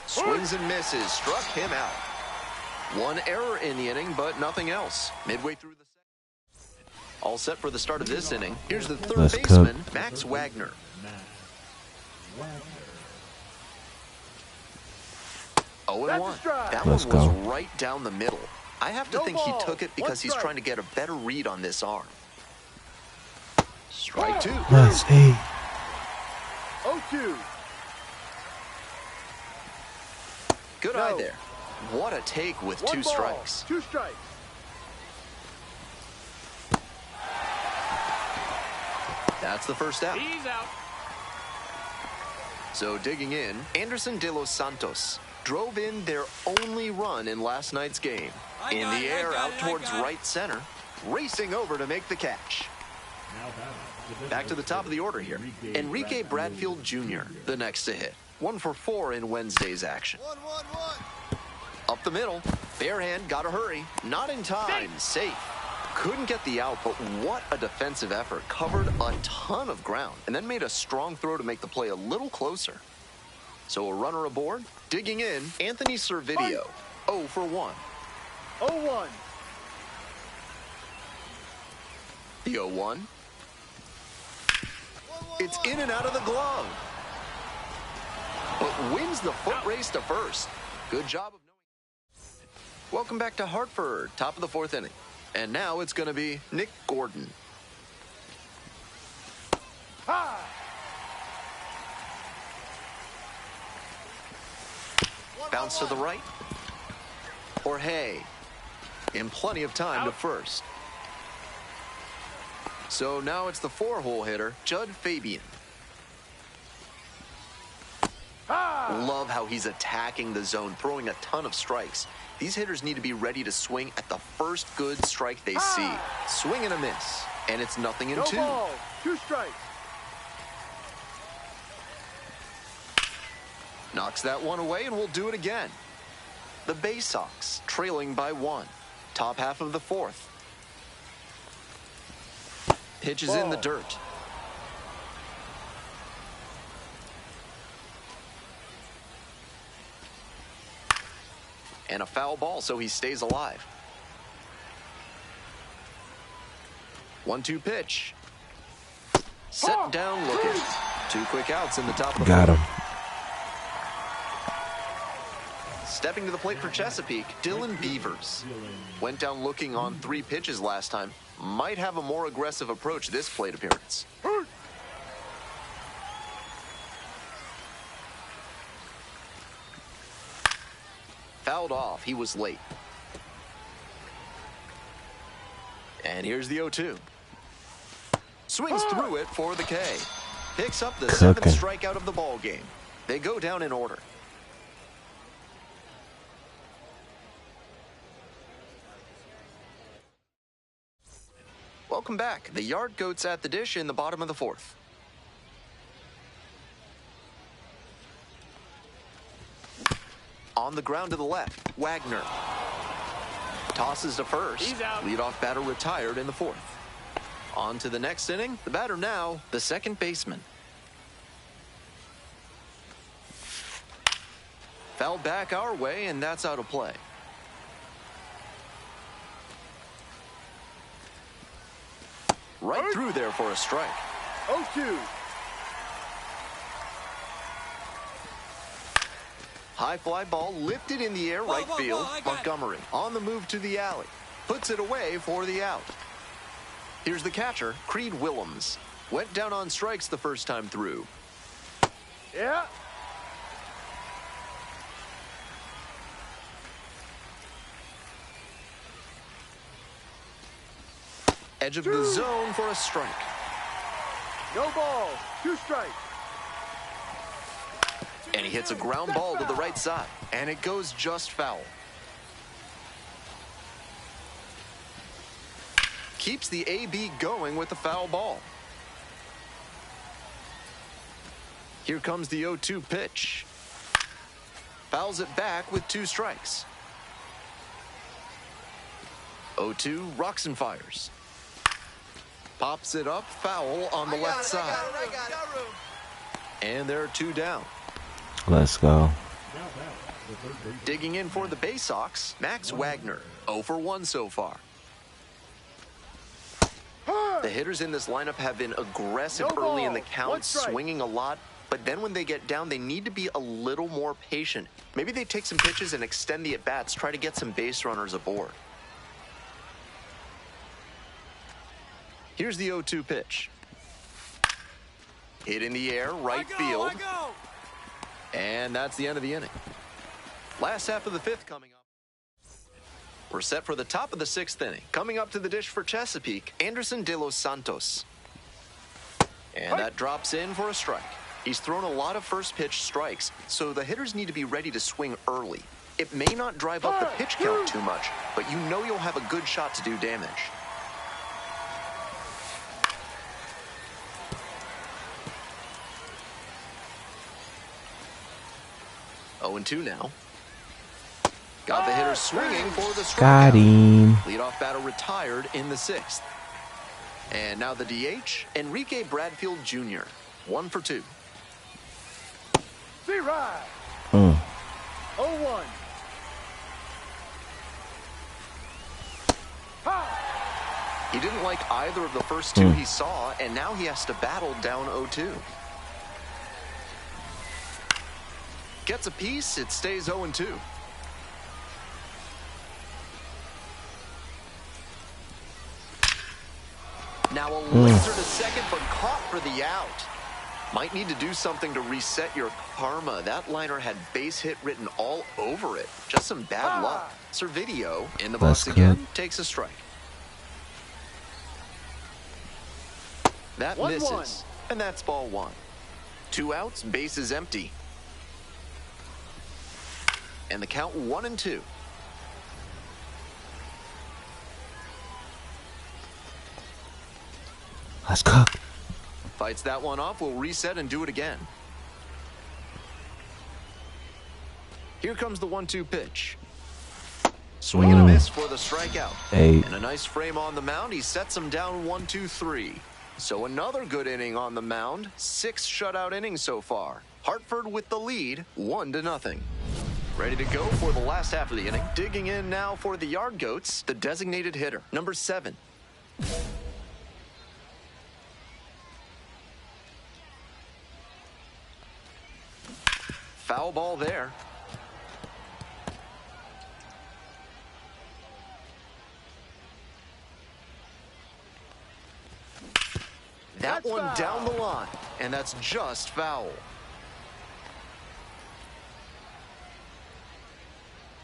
D: Swings and misses, struck him out. 1 error in the inning, but nothing else. Midway through the second. All set for the start of this inning. Here's the third
A: Let's
D: baseman, Max Wagner. Oh, and 1. That
A: Let's
D: one was
A: go.
D: right down the middle. I have to think he took it because he's trying to get a better read on this arm. Strike 2.
A: Let's eat.
G: 0-2.
D: Good eye there. What a take with 2 strikes.
G: 2 strikes.
D: That's the first out.
F: He's out.
D: So digging in, Anderson De Los Santos drove in their only run in last night's game. In the air, out towards right center, racing over to make the catch. Back to the top of the order here. Enrique Bradfield Jr., the next to hit. 1 for 4 in Wednesday's action.
G: 1-1-1.
D: Up the middle, bare hand, gotta hurry. Not in time, safe. Couldn't get the out, but what a defensive effort. Covered a ton of ground and then made a strong throw to make the play a little closer. So a runner aboard. Digging in, Anthony Servideo. 0 for 1.
G: 0-1.
D: The 0-1. It's in and out of the glove. But wins the foot race to first. Good job of knowing. Welcome back to Hartford, top of the 4th inning. And now it's going to be Nick Gordon. Bounce to the right. Or hey, in plenty of time to first. So now it's the 4-hole hitter, Judd Fabian. Love how he's attacking the zone, throwing a ton of strikes. These hitters need to be ready to swing at the first good strike they see. Swing and a miss, and it's 0-2.
G: No ball. 2 strikes.
D: Knocks that one away, and we'll do it again. The Bay Sox trailing by 1. Top half of the 4th. Pitch is in the dirt. And a foul ball, so he stays alive. 1-2 pitch. Set down looking. 2 quick outs in the top of the
A: Got him.
D: Stepping to the plate for Chesapeake, Dylan Beavers. Went down looking on 3 pitches last time. Might have a more aggressive approach this plate appearance. Fouled off. He was late. And here's the 0-2. Swings through it for the K. Picks up the 7th strikeout of the ball game. They go down in order. Welcome back. The Yard Goats at the dish in the bottom of the 4th. On the ground to the left, Wagner. Tosses to first.
F: He's out.
D: Leadoff batter retired in the 4th. On to the next inning. The batter now, the second baseman. Fouled back our way, and that's out of play. Right through there for a strike.
G: 0-2.
D: High fly ball lifted in the air, right field. Montgomery on the move to the alley. Puts it away for the out. Here's the catcher, Creed Willems. Went down on strikes the first time through.
E: Yeah.
D: Edge of the zone for a strike.
E: No ball. 2 strikes.
D: And he hits a ground ball to the right side. And it goes just foul. Keeps the AB going with the foul ball. Here comes the 0-2 pitch. Fouls it back with 2 strikes. 0-2 rocks and fires. Pops it up, foul on the left side. And there are 2 down.
A: Let's go.
D: Digging in for the Bay Sox, Max Wagner. 0 for 1 so far. The hitters in this lineup have been aggressive early in the count, swinging a lot. But then when they get down, they need to be a little more patient. Maybe they take some pitches and extend the at-bats, try to get some base runners aboard. Here's the 0-2 pitch. Hit in the air, right field. And that's the end of the inning. Last half of the 5th coming up. We're set for the top of the 6th inning. Coming up to the dish for Chesapeake, Anderson De Los Santos. And that drops in for a strike. He's thrown a lot of first pitch strikes, so the hitters need to be ready to swing early. It may not drive up the pitch count too much, but you know you'll have a good shot to do damage. Oh, 0-2 now. Got the hitter swinging for the strikeout.
A: Got him.
D: Leadoff batter retired in the 6th. And now the DH, Enrique Bradfield Jr. 1 for 2.
E: See right. 0-1.
D: He didn't like either of the first 2 he saw, and now he has to battle down 0-2. Gets a piece, it stays 0-2. Now a laser to second, but caught for the out. Might need to do something to reset your karma. That liner had base hit written all over it. Just some bad luck. Servideo in the box again, takes a strike. That misses, and that's ball 1. 2 outs, base is empty. And the count 1-2.
A: Let's go.
D: Fights that one off, we'll reset and do it again. Here comes the 1-2 pitch. Swing and a miss for the strikeout.
A: 8.
D: And a nice frame on the mound. He sets him down 1-2-3. So another good inning on the mound. 6 shutout innings so far. Hartford with the lead, 1-0. Ready to go for the last half of the inning. Digging in now for the Yard Goats, the designated hitter, number 7. Foul ball there. That one down the line, and that's just foul.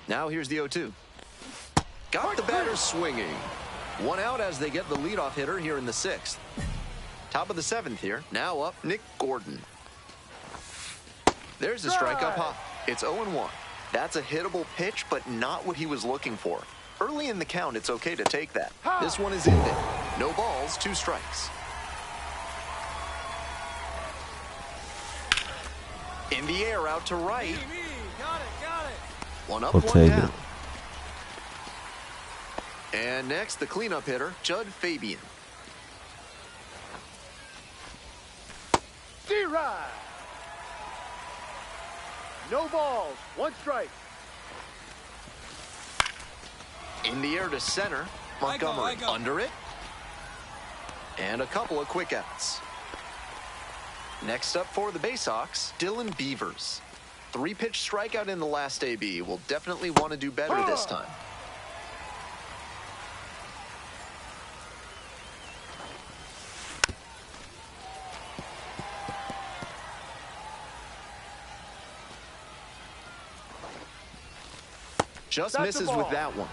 D: Now here's the 0-2. Got the batter swinging. 1 out as they get the leadoff hitter here in the 6th. Top of the 7th here. Now up, Nick Gordon. There's a strike up high. It's 0-1. That's a hittable pitch, but not what he was looking for. Early in the count, it's okay to take that. This one is in there. No balls, 2 strikes. In the air, out to right.
B: Got it.
D: 1 up,
A: We'll
D: 1
A: take
D: down.
A: it.
D: And next, the cleanup hitter, Judd Fabian.
E: D-Ride. No balls, 1 strike.
D: In the air to center, Montgomery under it. And a couple of quick outs. Next up for the Bay Sox, Dylan Beavers. 3-pitch strikeout in the last AB. Will definitely want to do better this time. Just misses with that one.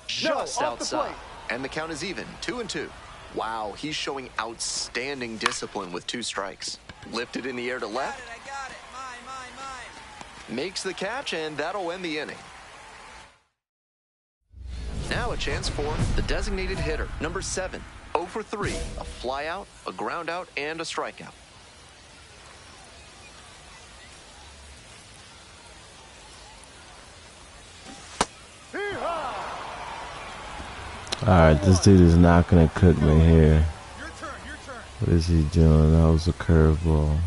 D: Just outside. And the count is even, 2-2. Wow, he's showing outstanding discipline with 2 strikes. Lifted in the air to left.
B: I got it. Mine.
D: Makes the catch, and that'll end the inning. Now a chance for the designated hitter, number 7. 0 for 3, a fly out, a ground out, and a strikeout.
A: Alright, this dude is not gonna cook me here.
B: Your turn.
A: What is he doing? That was a curveball.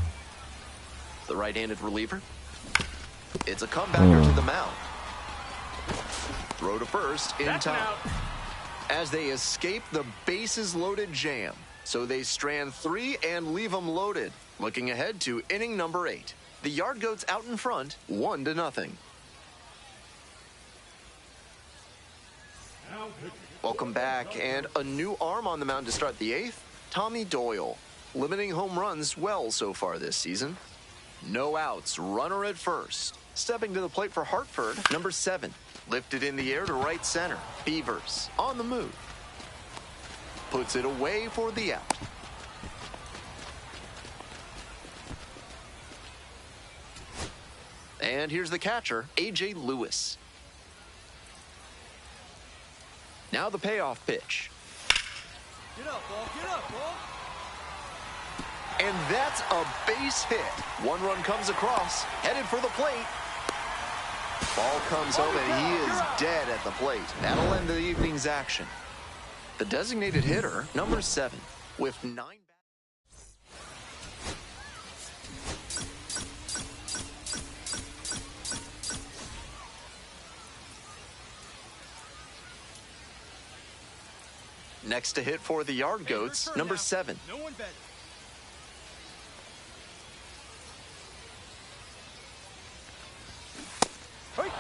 D: The right-handed reliever. It's a comebacker to the mound. Throw to first in time. As they escape the bases-loaded jam. So they strand 3 and leave them loaded. Looking ahead to inning number 8. The Yard Goats out in front, 1-0. Welcome back, and a new arm on the mound to start the 8th, Tommy Doyle. Limiting home runs well so far this season. No outs, runner at first. Stepping to the plate for Hartford, number 7. Lifted in the air to right center. Beavers on the move. Puts it away for the out. And here's the catcher, A.J. Lewis. Now the payoff pitch.
B: Get up, ball.
D: And that's a base hit. 1 run comes across, headed for the plate. Ball comes home and he is dead at the plate. That'll end the evening's action. The designated hitter, number 7, with 9 bats. Next to hit for the Yard Goats, number 7.
B: No one better.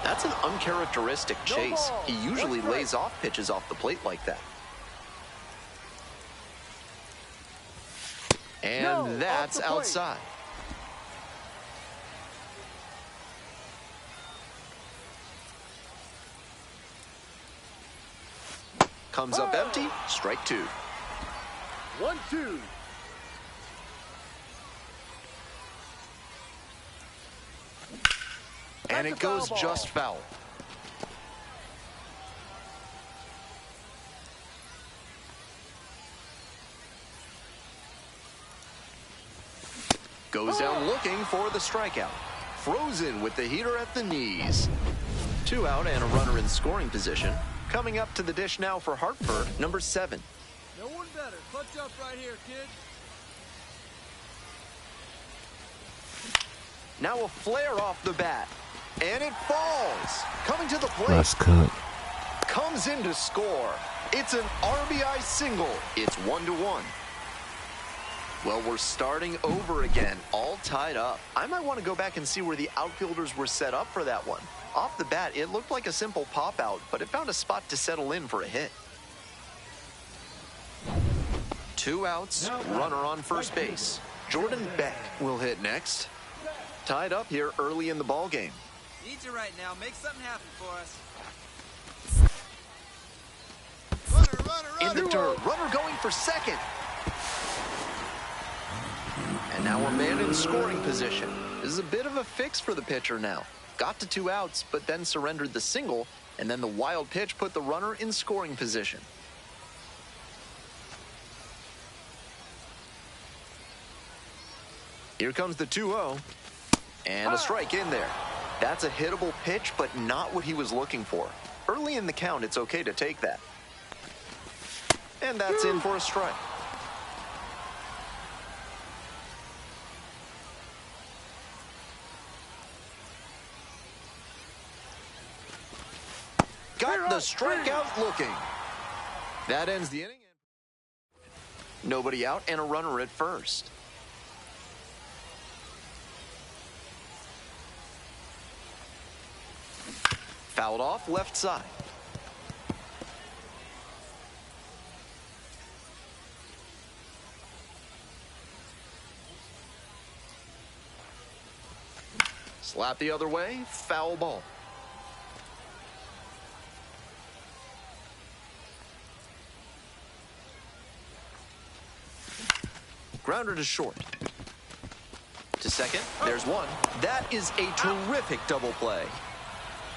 D: That's an uncharacteristic chase. He usually lays off pitches off the plate like that. And that's outside. Comes up empty, strike 2.
E: 1-2.
D: And it goes just foul. Goes down looking for the strikeout. Frozen with the heater at the knees. 2 out and a runner in scoring position. Coming up to the dish now for Hartford, number 7.
B: No one better. Clutch up right here, kid.
D: Now a flare off the bat. And it falls. Coming to the plate.
A: Nice cut.
D: Comes in to score. It's an RBI single. It's 1-1. Well, we're starting over again, all tied up. I might want to go back and see where the outfielders were set up for that one. Off the bat, it looked like a simple pop-out, but it found a spot to settle in for a hit. 2 outs, runner on first base. Jordan Beck will hit next. Tied up here early in the ball game.
B: Need you right now. Make something happen for us.
D: In the dirt, runner going for second. And now we're man in scoring position. This is a bit of a fix for the pitcher now. Got to 2 outs, but then surrendered the single, and then the wild pitch put the runner in scoring position. Here comes the 2-0. And a strike in there. That's a hittable pitch, but not what he was looking for. Early in the count, it's okay to take that. And that's in for a strike. Got the strikeout looking. That ends the inning. Nobody out and a runner at first. Fouled off left side. Slap the other way, foul ball. Grounder to short. To second, there's one. That is a terrific double play.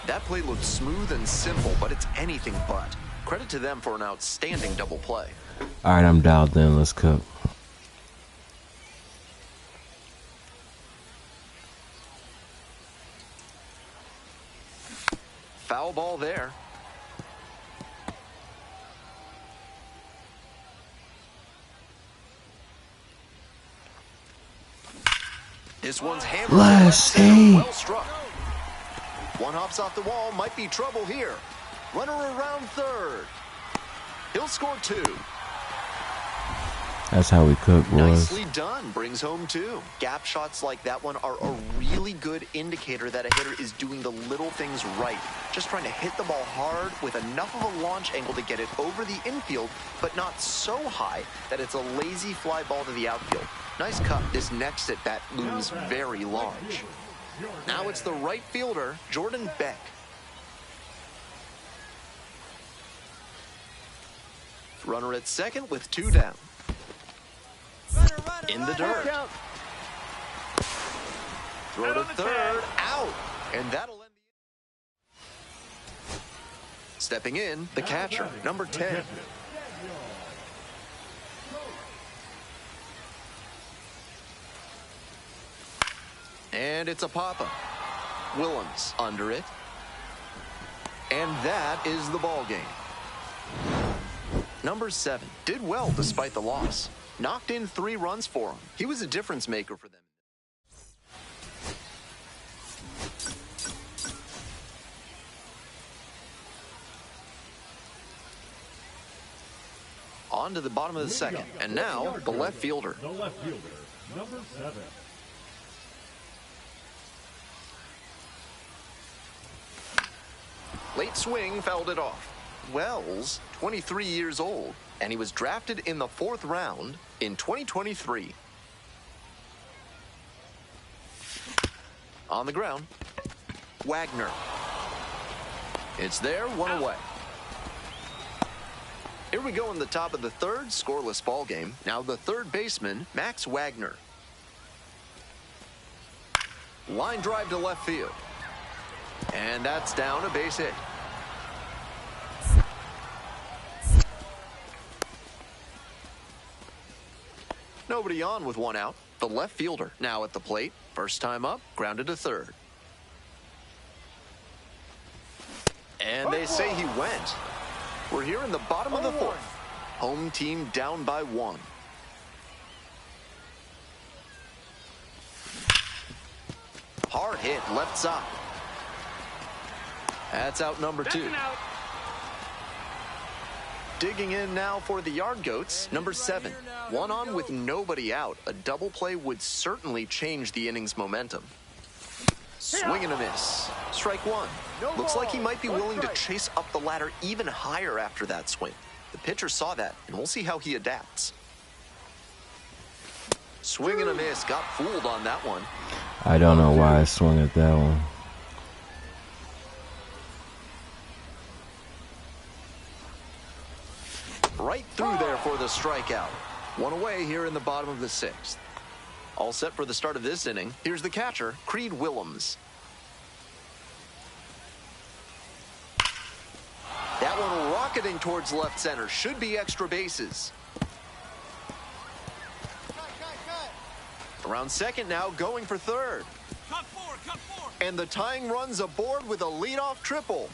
D: That play looked smooth and simple, but it's anything but. Credit to them for an outstanding double play.
A: All right, I'm dialed in. Let's cook.
D: Foul ball there. This one's hammered.
A: Let's see.
D: Well struck. One hops off the wall. Might be trouble here. Runner around third. He'll score two.
A: That's how we cook, boys.
D: Nicely done. Brings home two. Gap shots like that one are a really good indicator that a hitter is doing the little things right. Just trying to hit the ball hard with enough of a launch angle to get it over the infield, but not so high that it's a lazy fly ball to the outfield. Nice cut. This next at bat looms very large. Now it's the right fielder, Jordan Beck. Runner at second with two down. In the dirt. Throw to third, out. And that'll end the... Stepping in, the catcher, number 10. And it's a pop-up. Willems under it. And that is the ball game. Number 7 did well despite the loss. Knocked in 3 runs for him. He was a difference maker for them. On to the bottom of the second. And now, the left fielder.
E: The left fielder, number 7.
D: Late swing fouled it off. Wells, 23 years old, and he was drafted in the 4th round in 2023. On the ground, Wagner. It's there, 1 away. Here we go in the top of the 3rd, scoreless ball game. Now the 3rd baseman, Max Wagner. Line drive to left field. And that's down, a base hit. Nobody on with 1 out. The left fielder now at the plate. First time up, grounded to third. And they say he went. We're here in the bottom of the 4th. Home team down by 1. Hard hit left side. That's out number 2. Digging in now for the Yard Goats, number 7. 1 on with nobody out. A double play would certainly change the inning's momentum. Swing and a miss. Strike 1. Looks like he might be willing to chase up the ladder even higher after that swing. The pitcher saw that, and we'll see how he adapts. Swing and a miss. Got fooled on that one.
A: I don't know why I swung at that one.
D: Right through there for the strikeout. 1 away here in the bottom of the 6th. All set for the start of this inning. Here's the catcher, Creed Willems. That one rocketing towards left center. Should be extra bases. Around second now, going for third.
F: Cut 4, cut 4.
D: And the tying run's aboard with a leadoff triple.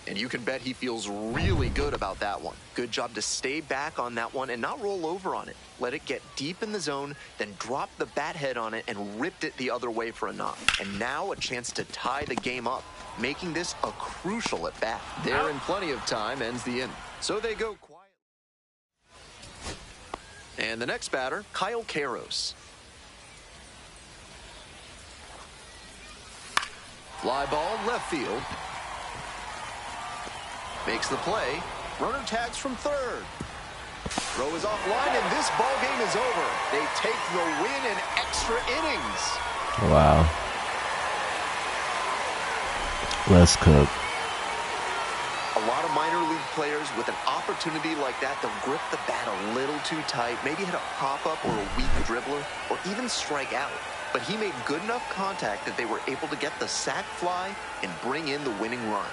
D: And you can bet he feels really good about that one. Good job to stay back on that one and not roll over on it. Let it get deep in the zone, then drop the bat head on it and ripped it the other way for a knock. And now a chance to tie the game up, making this a crucial at bat. There in plenty of time ends the inning. So they go quiet. And the next batter, Kyle Karros. Fly ball left field. Makes the play. Runner tags from third. Throw is offline, and this ball game is over. They take the win in extra innings.
A: Wow. Let's cook.
D: A lot of minor league players with an opportunity like that, they'll grip the bat a little too tight, maybe hit a pop-up or a weak dribbler, or even strike out. But he made good enough contact that they were able to get the sac fly and bring in the winning run.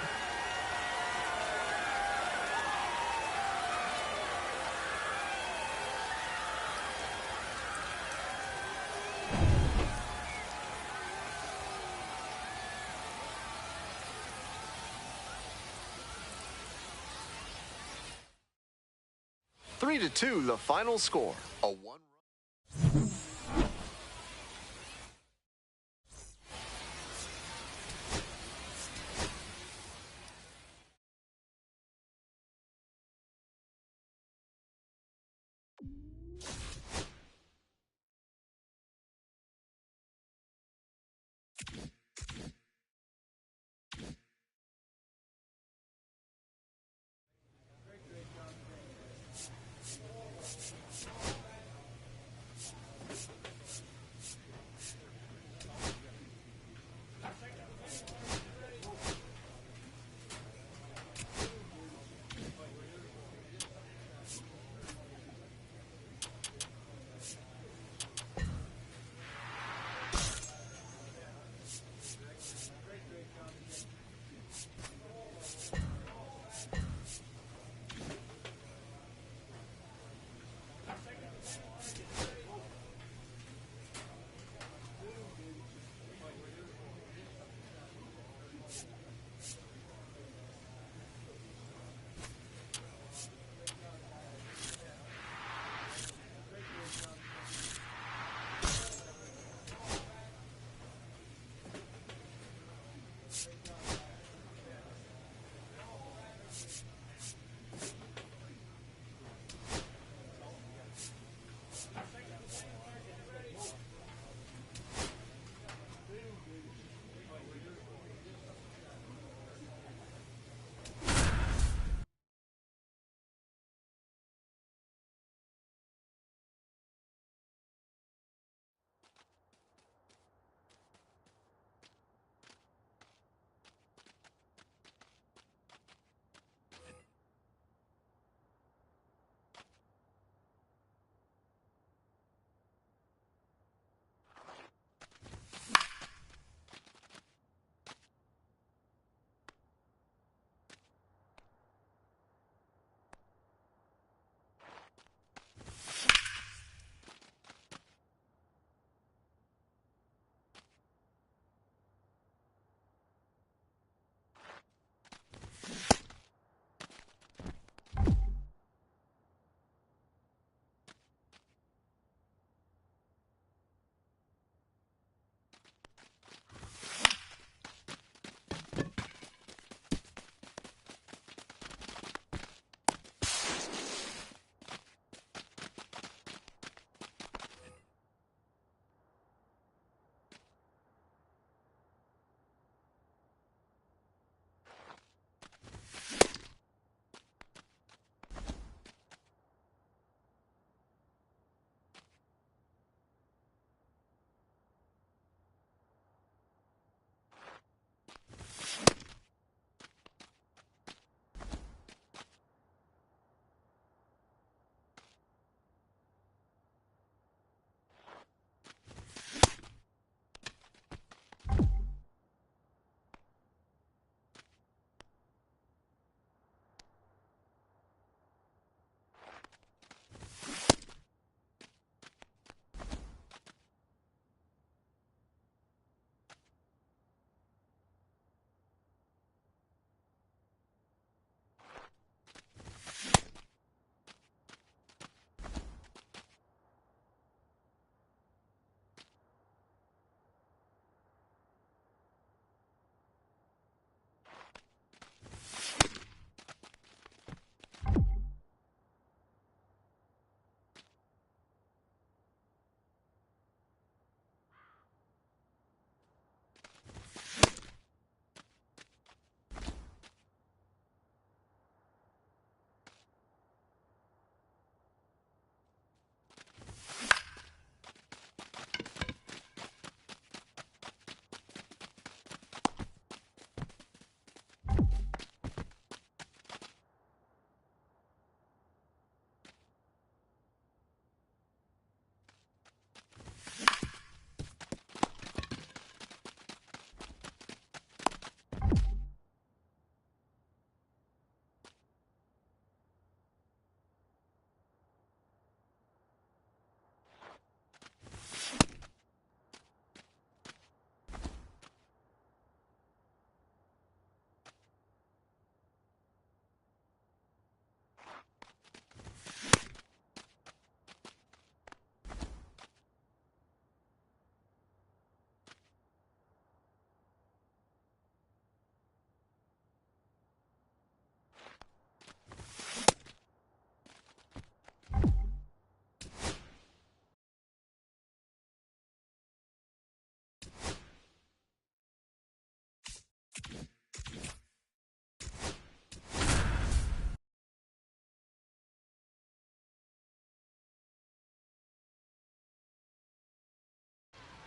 D: Three to two, the final score. A one-run.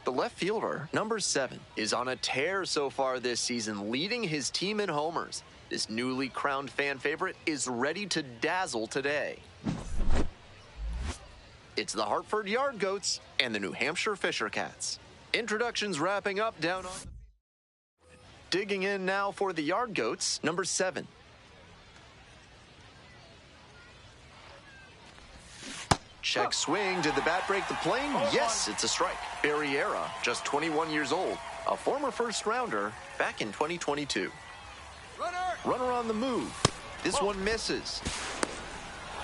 D: The left fielder, number 7, is on a tear so far this season, leading his team in homers. This newly crowned fan favorite is ready to dazzle today. It's the Hartford Yard Goats and the New Hampshire Fisher Cats. Introductions wrapping up down on the field. Digging in now for the Yard Goats, number 7. Check swing. Did the bat break the plane? Yes, it's a strike. Barriera, just 21 years old, a former first-rounder back in 2022. Runner on the move. This one misses.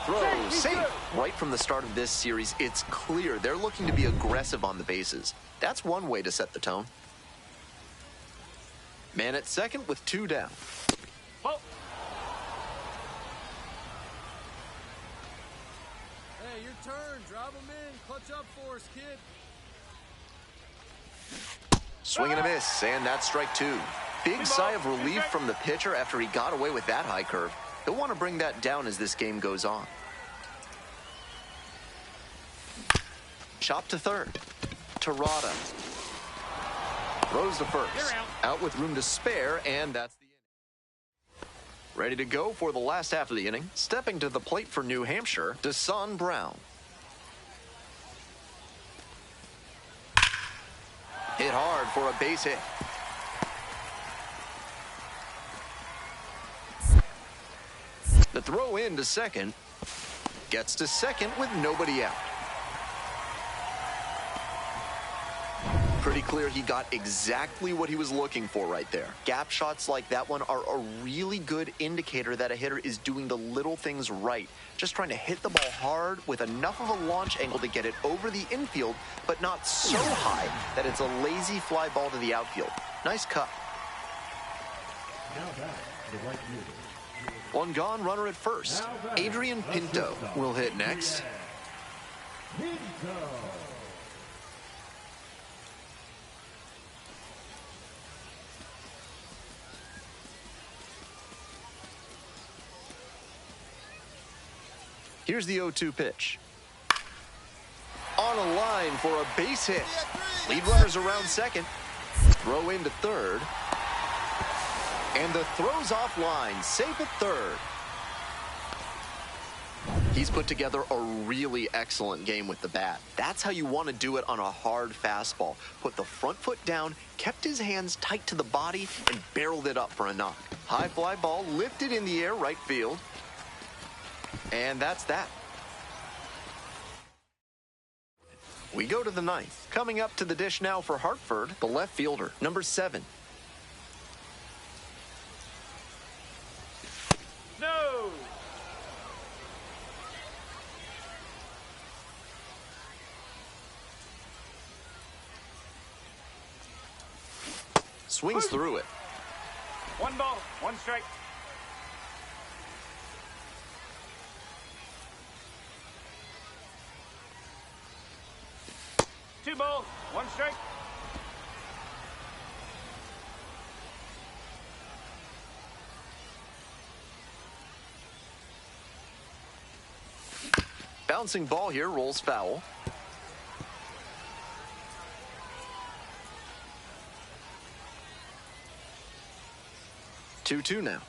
D: Throw, safe. Right from the start of this series, it's clear they're looking to be aggressive on the bases. That's one way to set the tone. Man at second with 2 down.
F: Oh.
B: Hey, your turn. Drive them in. Clutch up for us, kid.
D: Swing and a miss, and that's strike 2. Big sigh of relief from the pitcher after he got away with that high curve. He'll want to bring that down as this game goes on. Chop to third. Terada throws to first. Out with room to spare, and that's the inning. Ready to go for the last half of the inning. Stepping to the plate for New Hampshire, Deshaun Brown. Hit hard for a base hit. The throw in to second. Gets to second with nobody out. Pretty clear he got exactly what he was looking for right there. Gap shots like that one are a really good indicator that a hitter is doing the little things right. Just trying to hit the ball hard with enough of a launch angle to get it over the infield, but not so high that it's a lazy fly ball to the outfield. Nice cut.
E: Now back, the right fielder.
D: One gone, runner at first. Adrian Pinto will hit next.
E: Pinto.
D: Here's the 0-2 pitch. On a line for a base hit. Lead runners around second. Throw into third. And the throw's offline, safe at third. He's put together a really excellent game with the bat. That's how you want to do it on a hard fastball. Put the front foot down, kept his hands tight to the body, and barreled it up for a knock. High fly ball lifted in the air, right field. And that's that. We go to the 9th. Coming up to the dish now for Hartford, the left fielder, number 7.
F: No.
D: Swings through it.
F: 1 ball, 1 strike. Two balls, 1 strike.
D: Bouncing ball here, rolls foul. Two now.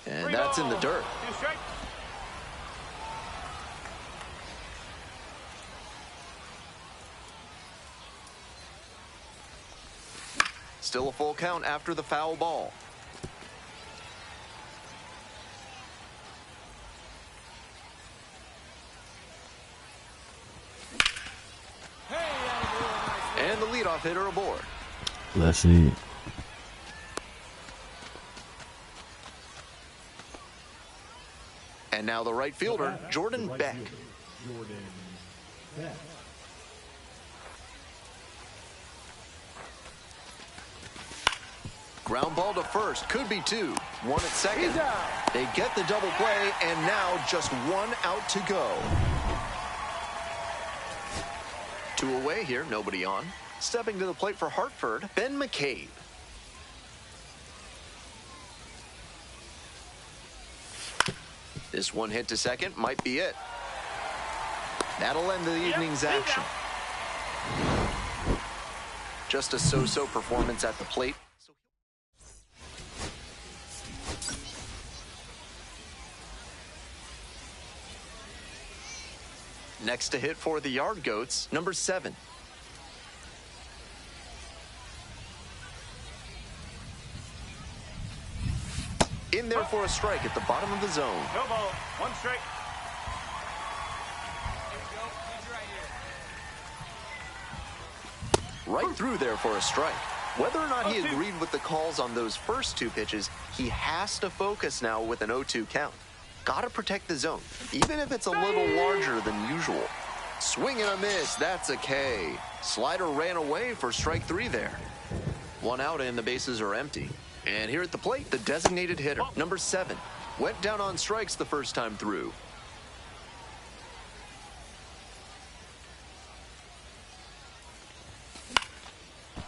D: And that's in the dirt.
F: 2 strikes.
D: Still a full count after the foul ball. And the leadoff hitter aboard.
A: Let's see.
D: And now the right fielder, Jordan Beck.
E: Jordan Beck.
D: Ground ball to first, could be 2. 1 at second. They get the double play, and now just 1 out to go. 2 away here, nobody on. Stepping to the plate for Hartford, Ben McCabe. This one hit to second might be it. That'll end the evening's action. Just a so-so performance at the plate. Next to hit for the Yard Goats, number 7. In there for a strike at the bottom of the zone.
C: No ball. 1 strike.
B: Here we go. He's right here.
D: Right through there for a strike. Whether or not he agreed with the calls on those first 2 pitches, he has to focus now with an 0-2 count. Gotta protect the zone, even if it's a little larger than usual. Swing and a miss, that's a K. Slider ran away for strike 3 there. 1 out and the bases are empty. And here at the plate, the designated hitter, number 7, went down on strikes the first time through.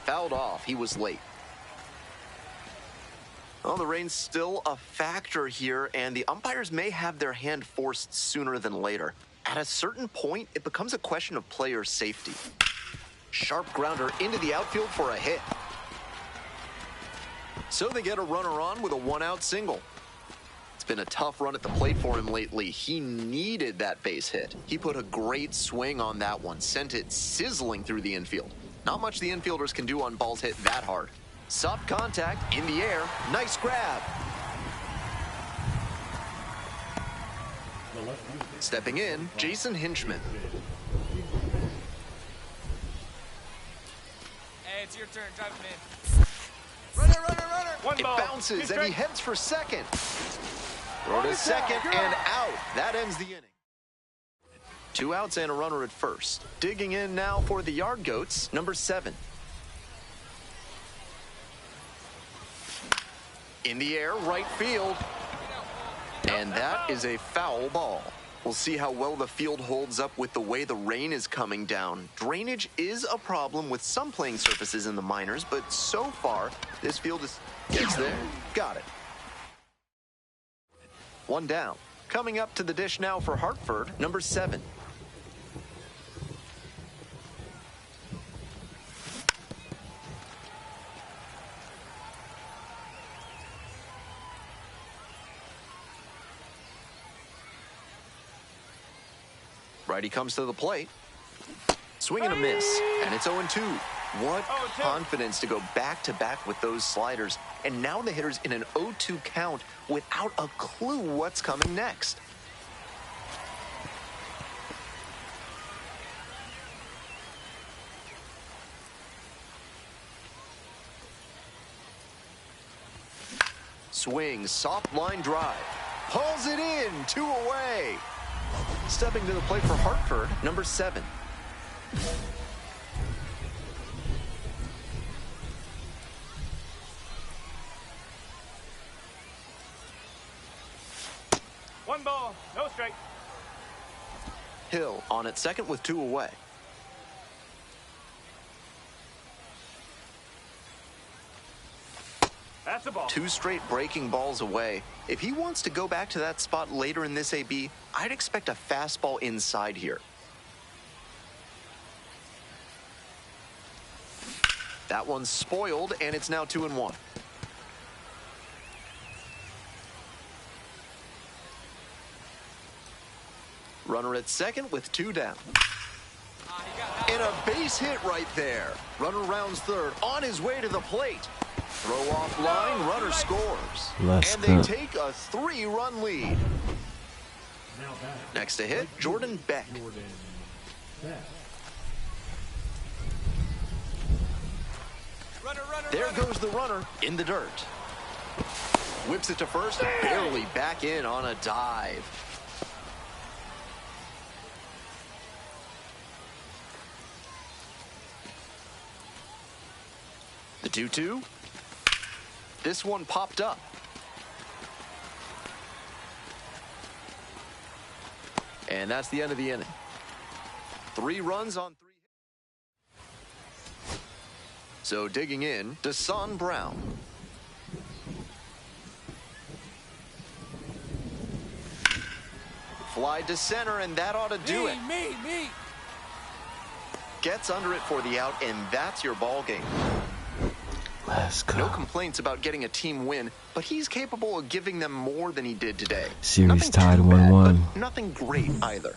D: Fouled off, he was late. Well, the rain's still a factor here, and the umpires may have their hand forced sooner than later. At a certain point, it becomes a question of player safety. Sharp grounder into the outfield for a hit. So they get a runner on with a 1-out single. It's been a tough run at the plate for him lately. He needed that base hit. He put a great swing on that one, sent it sizzling through the infield. Not much the infielders can do on balls hit that hard. Soft contact in the air. Nice grab. Stepping in, Jason Hinchman.
B: Hey, it's your turn. Drive him in.
G: Runner, runner, runner.
C: 1
D: It
C: ball.
D: bounces and he heads for second. Throw to second and out. That ends the inning. 2 outs and a runner at first. Digging in now for the Yard Goats, number 7. In the air, right field. And that is a foul ball. We'll see how well the field holds up with the way the rain is coming down. Drainage is a problem with some playing surfaces in the minors, but so far, this field is... It's there. Got it. 1 down. Coming up to the dish now for Hartford, number 7. Righty comes to the plate. Swing and a miss, and it's 0-2. What confidence to go back-to-back with those sliders. And now the hitter's in an 0-2 count without a clue what's coming next. Swing, soft line drive. Pulls it in, 2 away. Stepping to the plate for Hartford, number 7.
C: One ball, no strike.
D: Hill on at second with 2 away.
C: That's a ball.
D: 2 straight breaking balls away. If he wants to go back to that spot later in this AB, I'd expect a fastball inside here. That one's spoiled, and it's now 2-1. Runner at second with 2 down. And a base hit right there. Runner rounds third, on his way to the plate. Throw off line, runner scores. And they take a 3-run lead. Next to hit, Jordan Beck. There goes the runner in the dirt. Whips it to first, barely back in on a dive. The 2-2. This one popped up. And that's the end of the inning. 3 runs on 3 hits. So digging in, Deshaun Brown. Fly to center, and that ought to do it.
B: Me.
D: gets under it for the out, and that's your ball game.
A: Let's go.
D: No complaints about getting a team win, but he's capable of giving them more than he did today.
A: Series
D: Nothing
A: tied
D: too bad,
A: 1-1.
D: but nothing great either.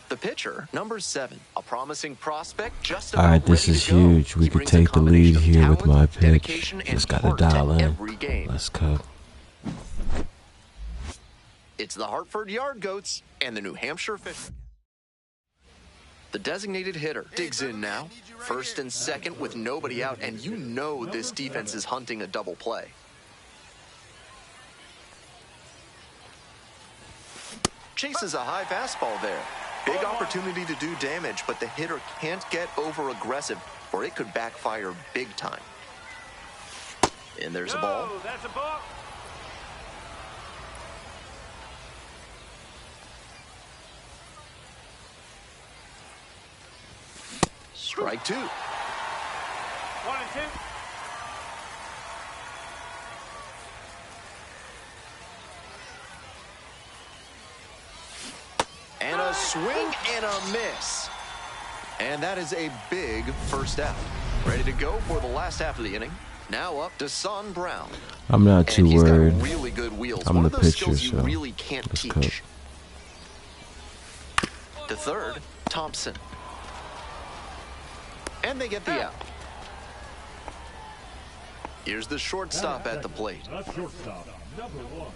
D: The pitcher, number 7, a promising prospect just about
A: All right, this
D: ready
A: is
D: to go.
A: huge. We
D: He
A: could
D: brings a
A: take the lead
D: combination of
A: here with
D: talent,
A: my pitch.
D: dedication, and
A: Just got to
D: heart
A: dial
D: to
A: in.
D: every game.
A: Let's go.
D: It's the Hartford Yard Goats and the New Hampshire Fish. The designated hitter digs in now, first and second with nobody out, and you know this defense is hunting a double play. Chases a high fastball there. Big opportunity to do damage, but the hitter can't get over-aggressive, or it could backfire big time. And there's a ball.
C: That's a ball.
D: Strike 2.
C: 1 and 2.
D: And a swing and a miss. And that is a big first out. Ready to go for the last half of the inning. Now up to Son Brown.
A: I'm not too
D: And he's
A: worried.
D: got really good wheels.
A: I'm
D: One
A: the
D: of those
A: pitcher,
D: skills you
A: so
D: really can't
A: let's
D: teach.
A: cook.
D: To third, Thompson. And they get the out. Here's the shortstop at the plate.
E: The shortstop, number 1.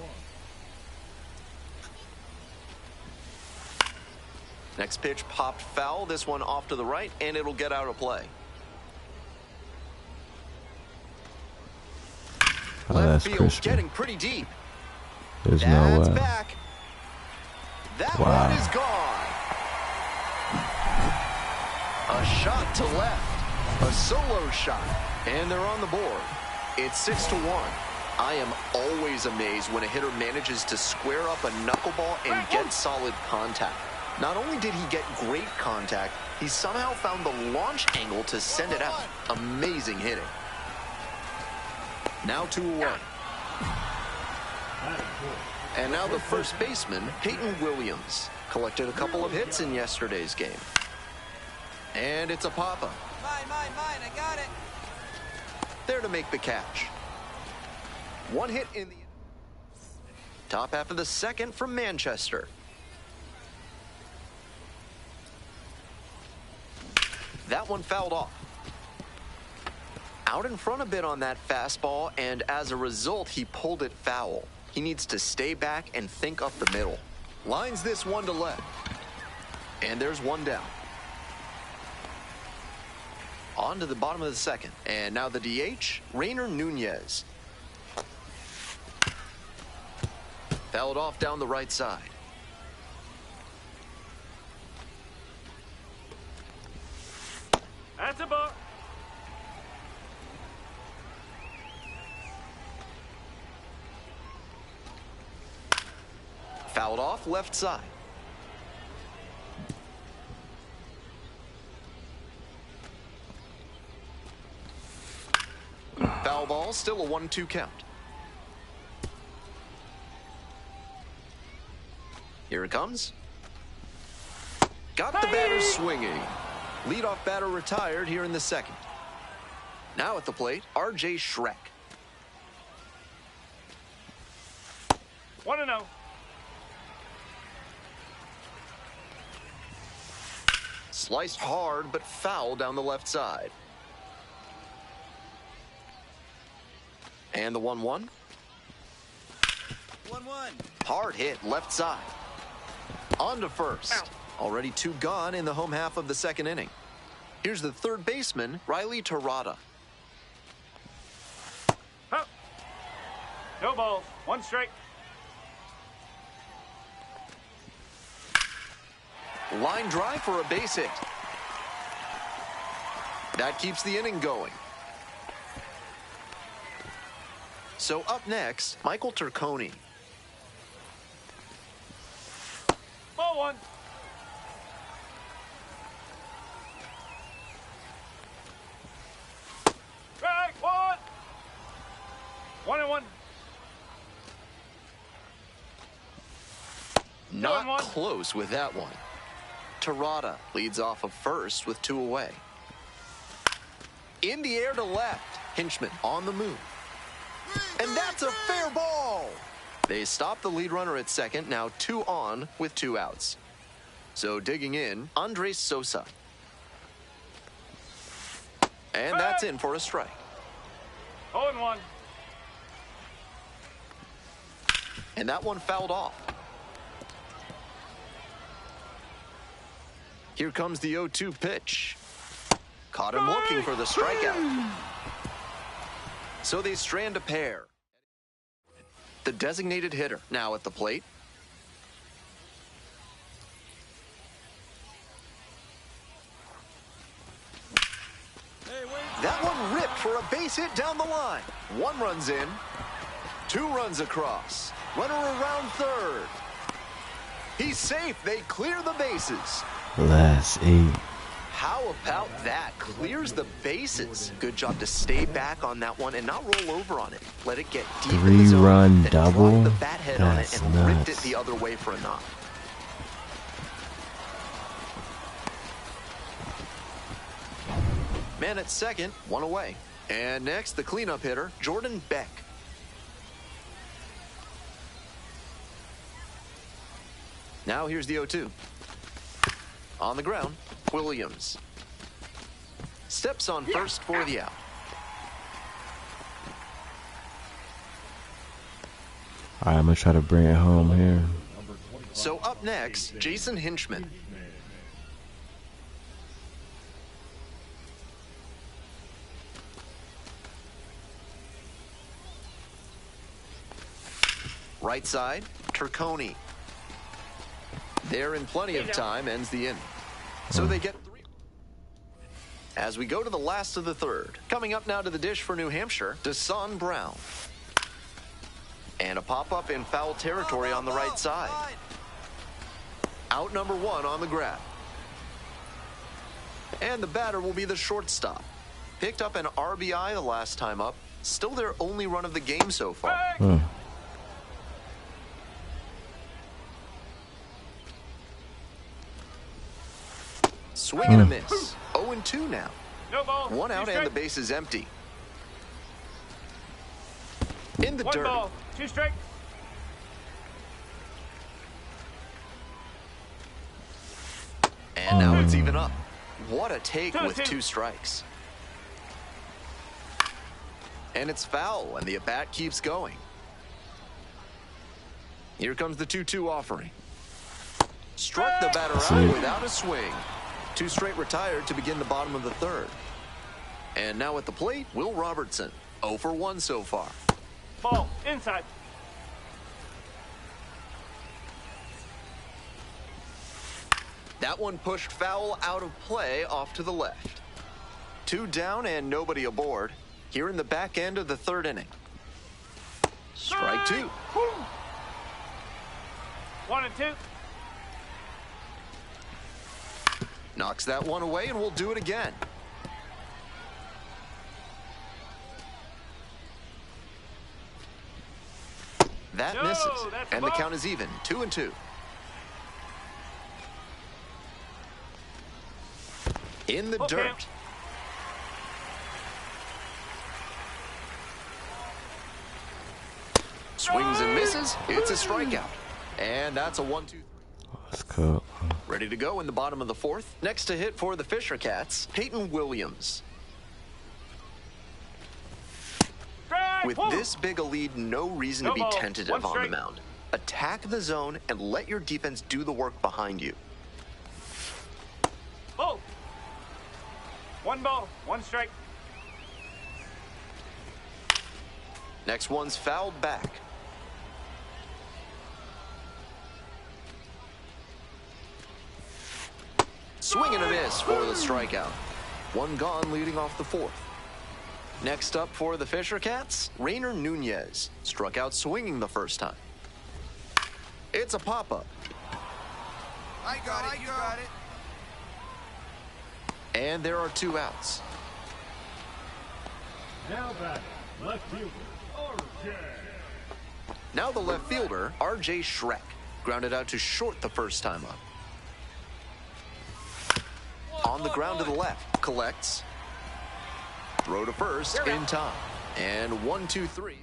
D: Next pitch popped foul. This one off to the right, and it'll get out of play.
A: Oh,
D: Left
A: that's
D: field
A: crispy.
D: getting pretty deep.
A: There's no
D: That's
A: way.
D: back. That
A: Wow.
D: one is gone. A shot to left. A solo shot. And they're on the board. It's 6-1. I am always amazed when a hitter manages to square up a knuckleball and get solid contact. Not only did he get great contact, he somehow found the launch angle to send it out. Amazing hitting. Now 2 away. And now the first baseman, Peyton Williams, collected a couple of hits in yesterday's game. And it's a pop-up.
B: Mine, I got it.
D: There to make the catch. 1 hit in the top half of the second from Manchester. That one fouled off. Out in front a bit on that fastball, and as a result, he pulled it foul. He needs to stay back and think up the middle. Lines this one to left. And there's one down. On to the bottom of the second. And now the DH, Rainer Nunez. Fouled off down the right side.
C: That's a ball.
D: Fouled off left side. Foul ball, still a 1-2 count. Here it comes. Got the batter swinging. Leadoff batter retired here in the second. Now at the plate, R.J. Schreck.
C: 1-0.
D: Sliced hard, but foul down the left side. And the 1-1.
B: 1-1.
D: Hard hit left side. On to first.
C: Out.
D: Already 2 gone in the home half of the second inning. Here's the third baseman, Riley Terada.
C: Huh. No balls. 1 strike.
D: Line drive for a base hit. That keeps the inning going. So up next, Michael Turconi.
C: Ball 1. Strike 1.
D: Not close with that one. Terada leads off of first with 2 away. In the air to left. Hinchman on the move. And that's a fair ball. They stop the lead runner at second, now 2 on with 2 outs. So digging in, Andres Sosa. And that's in for a strike.
F: 0-1.
D: And that one fouled off. Here comes the 0-2 pitch. Caught him looking for the strikeout. So they strand a pair. The designated hitter now at the plate. That one ripped for a base hit down the line. 1 run's in. 2 runs across. Runner around third. He's safe. They clear the bases.
A: Let's eat.
D: How about that? Clears the bases. Good job to stay back on that one and not roll over on it. Let it get deep in the zone.
A: 3-run
D: then
A: double?
D: drive the bat head on it
A: That's
D: and ripped it
A: nuts.
D: the other way for a knock. Man at second, 1 away. And next, the cleanup hitter, Jordan Beck. Now here's the 0-2. On the ground, Williams. Steps on first for the out.
A: All right, I'm going to try to bring it home here.
D: So up next, Jason Hinchman. Right side, Turconi. They're in plenty of time, ends the inning. So they get 3. As we go to the last of the third. Coming up now to the dish for New Hampshire, Deson Brown. And a pop-up in foul territory on the right side. Out number 1 on the grab. And the batter will be the shortstop. Picked up an RBI the last time up. Still their only run of the game so far. Swing and a miss. 0-2 now.
F: No ball.
D: 1 out
F: 2
D: and the
F: strike.
D: base is empty. In the
F: 1
D: dirt.
F: ball. 2 strike.
D: And now it's even up. What a take
F: 2-2.
D: with 2 strikes. And it's foul, and the at-bat keeps going. Here comes the 2-2 offering. Struck the batter out without a swing. 2 straight retired to begin the bottom of the third. And now at the plate, Will Robertson. 0 for 1 so far.
F: Ball. Inside.
D: That one pushed foul out of play off to the left. 2 down and nobody aboard. Here in the back end of the third inning. Strike 2.
F: 1 and 2.
D: Knocks that one away, and we'll do it again. That
F: No,
D: misses,
F: that's a
D: and the
F: ball.
D: count is even, 2-2. In the
F: Okay.
D: dirt. Swings and misses. It's a strikeout. And that's a 1-2.
A: Let's go.
D: Ready to go in the bottom of the fourth. Next to hit for the Fisher Cats, Peyton Williams.
F: Strike.
D: With
F: Woo.
D: this big a lead, no reason to
F: No
D: be
F: ball.
D: tentative
F: 1
D: on the
F: strike.
D: mound. Attack the zone and let your defense do the work behind you.
F: Ball. 1 ball. 1 strike.
D: Next one's fouled back. Swing and a miss for the strikeout. 1 gone leading off the fourth. Next up for the Fisher Cats, Rainer Nunez. Struck out swinging the first time. It's a pop-up.
G: I got it, you got it.
D: And there are 2 outs.
E: Now batting, left fielder, RJ.
D: Now the left fielder, R.J. Schreck. Grounded out to short the first time up. On the ground to the left. Collects. Throw to first in time. And 1-2-3.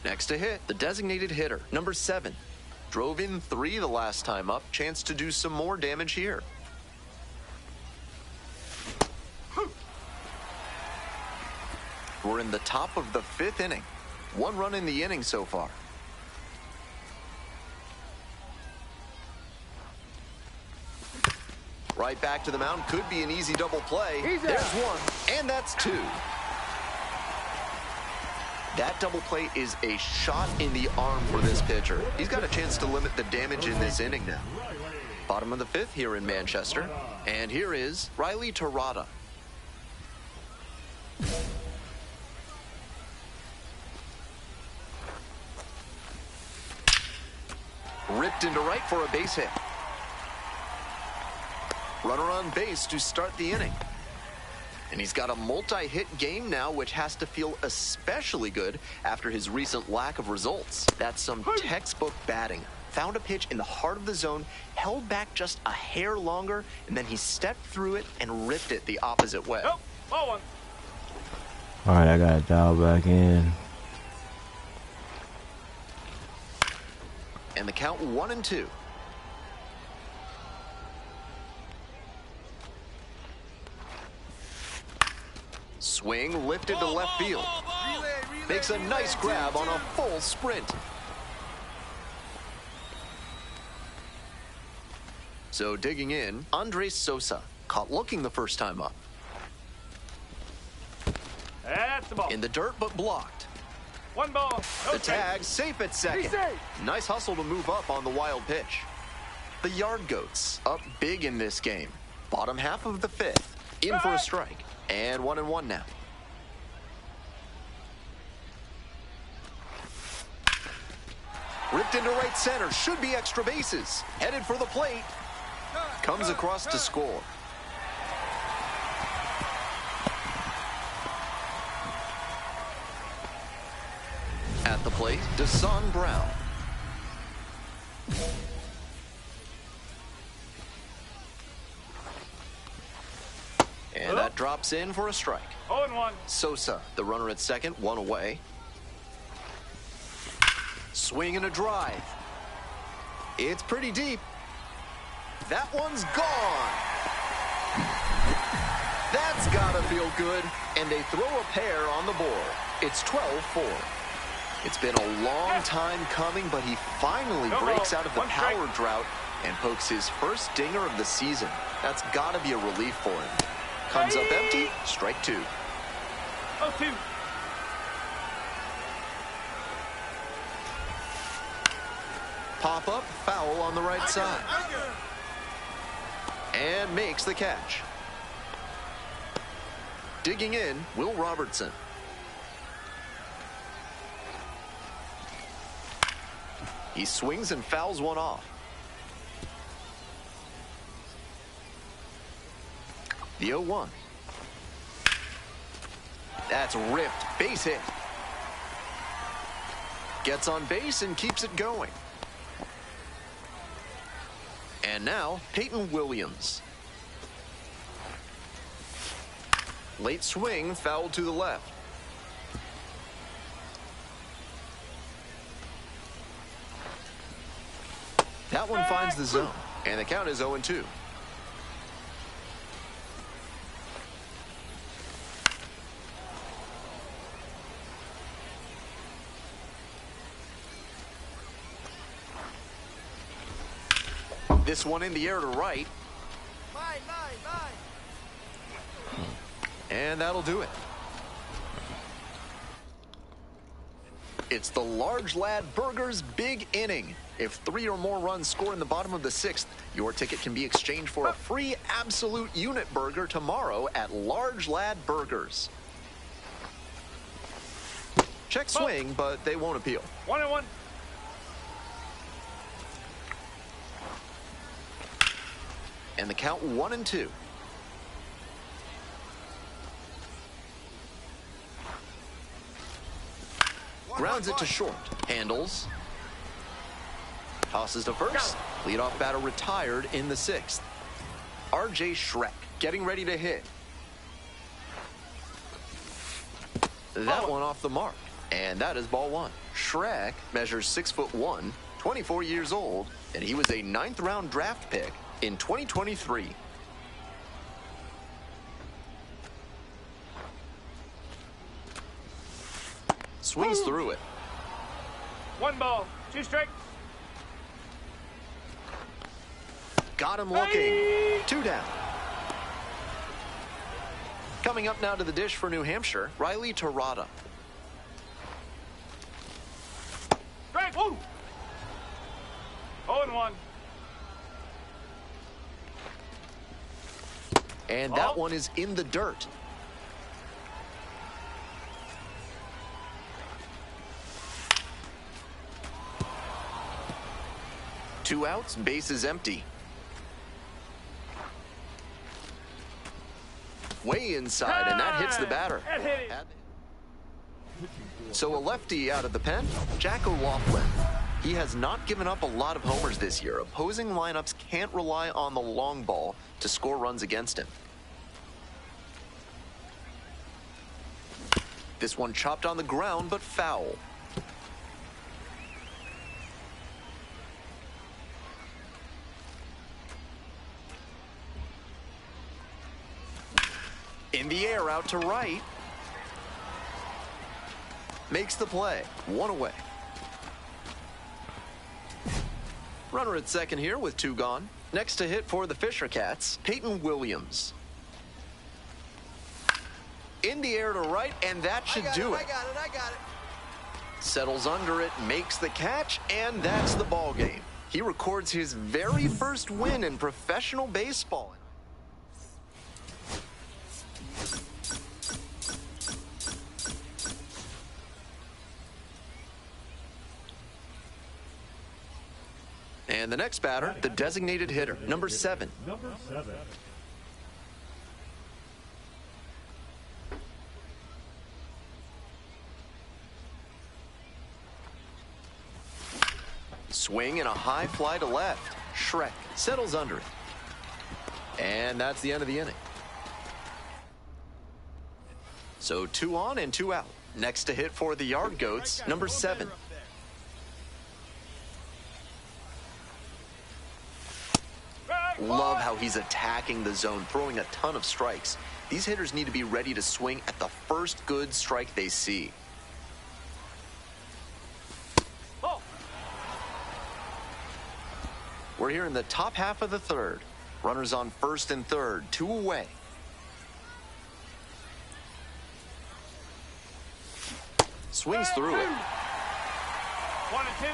D: Next to hit, the designated hitter, number 7. Drove in 3 the last time up. Chance to do some more damage here. We're in the top of the 5th inning. 1 run in the inning so far. Right back to the mound. Could be an easy double play. There's 1, and that's 2. That double play is a shot in the arm for this pitcher. He's got a chance to limit the damage in this inning now. Bottom of the 5th here in Manchester. And here is Riley Terada. Ripped into right for a base hit. Runner on base to start the inning. And he's got a multi-hit game now, which has to feel especially good after his recent lack of results. That's some textbook batting. Found a pitch in the heart of the zone, held back just a hair longer, and then he stepped through it and ripped it the opposite way.
A: All right, I got to dial back in.
D: And the count 1-2. Swing lifted to left field. Makes a nice grab on a full sprint. So digging in, Andres Sosa. Caught looking the first time up.
F: That's the ball.
D: In the dirt, but blocked.
F: 1 ball.
D: The tag safe at second. Nice hustle to move up on the wild pitch. The Yard Goats up big in this game. Bottom half of the 5th. In for a strike. And 1-1 now. Ripped into right center. Should be extra bases. Headed for the plate. Comes across to score. At the plate, Deson Brown. And that drops in for a strike.
F: 0-1.
D: Sosa, the runner at second, 1 away. Swing and a drive. It's pretty deep. That one's gone. That's gotta feel good. And they throw a pair on the board. It's 12-4. It's been a long time coming, but he finally breaks out of the power drought and pokes his first dinger of the season. That's gotta be a relief for him. Comes up empty, strike 2.
F: 0-2.
D: Pop up, foul on the right side. And makes the catch. Digging in, Will Robertson. He swings and fouls one off. The 0-1. That's ripped. Base hit. Gets on base and keeps it going. And now, Peyton Williams. Late swing, fouled to the left. That one finds the zone, and the count is 0-2. This one in the air to right. And that'll do it. It's the Large Lad Burgers big inning. If 3 or more runs score in the bottom of the 6th, your ticket can be exchanged for a free absolute unit burger tomorrow at Large Lad Burgers. Check swing, but they won't appeal.
F: 1-1.
D: And the count 1-2. Grounds it to short. Handles. Tosses to first. Leadoff batter retired in the 6th. R.J. Shrek getting ready to hit. That one off the mark. And that is ball 1. Shrek measures 6'1", 24 years old, and he was a 9th round draft pick in 2023. Swings through it.
F: 1 ball, 2 strikes.
D: Got him looking. 2 down. Coming up now to the dish for New Hampshire, Riley Terada.
F: Strike. Woo. 0-1.
D: And that one is in the dirt. Two outs, bases empty. Way inside, and that hits the batter. So a lefty out of the pen, Jack O'Loughlin. He has not given up a lot of homers this year. Opposing lineups can't rely on the long ball to score runs against him. This one chopped on the ground, but foul. In the air, out to right. Makes the play. 1 away. Runner at second here with 2 gone. Next to hit for the Fisher Cats, Peyton Williams. In the air to right, and that should do it.
G: I got it.
D: Settles under it, makes the catch, and that's the ball game. He records his very first win in professional baseball. And the next batter, the designated hitter, number 7.
E: Number 7.
D: Swing and a high fly to left. Shrek settles under it. And that's the end of the inning. So 2 on and 2 out. Next to hit for the Yard Goats, number 7. Love how he's attacking the zone, throwing a ton of strikes. These hitters need to be ready to swing at the first good strike they see. We're here in the top half of the 3rd. Runners on first and third, 2 away. Swings through it.
F: 1 and 2.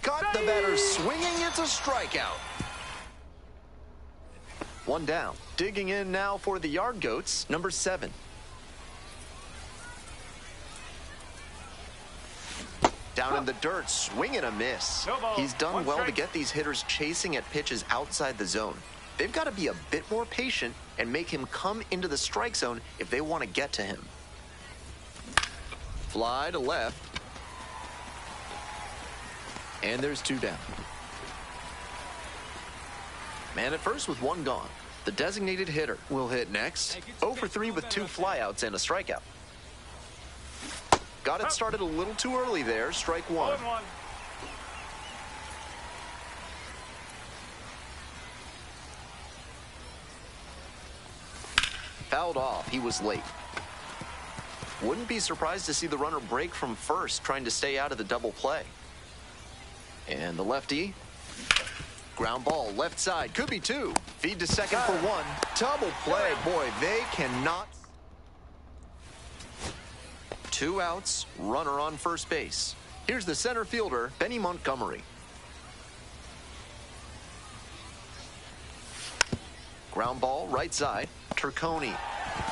D: Got the batter swinging. It's a strikeout. 1 down. Digging in now for the Yard Goats, number 7. Down in the dirt, swing and a miss. He's done well to get these hitters chasing at pitches outside the zone. They've got to be a bit more patient and make him come into the strike zone if they want to get to him. Fly to left. And there's 2 down. Man at first with 1 gone. The designated hitter will hit next. 0 for 3 with 2 flyouts and a strikeout. Got it started a little too early there. Strike 1. Fouled off. He was late. Wouldn't be surprised to see the runner break from first, trying to stay out of the double play. And the lefty. Ground ball, left side. Could be 2. Feed to second for 1. Double play. Boy, they cannot. 2 outs, runner on first base. Here's the center fielder, Benny Montgomery. Ground ball, right side, Turconi.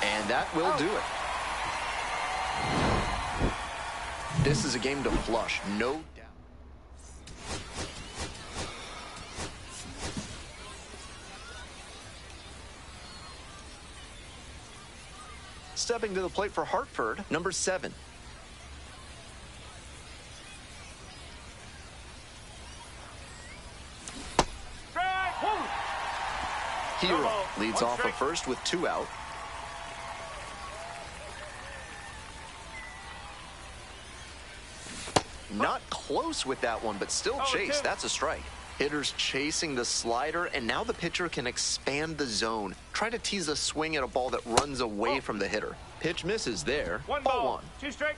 D: And that will do it. This is a game to flush, no doubt. Stepping to the plate for Hartford, number 7. Hero leads off at first with 2 out. Not close with that one, but still chase. That's a strike. Hitters chasing the slider, and now the pitcher can expand the zone. Try to tease a swing at a ball that runs away from the hitter. Pitch misses there. Ball 1.
F: 2 strikes.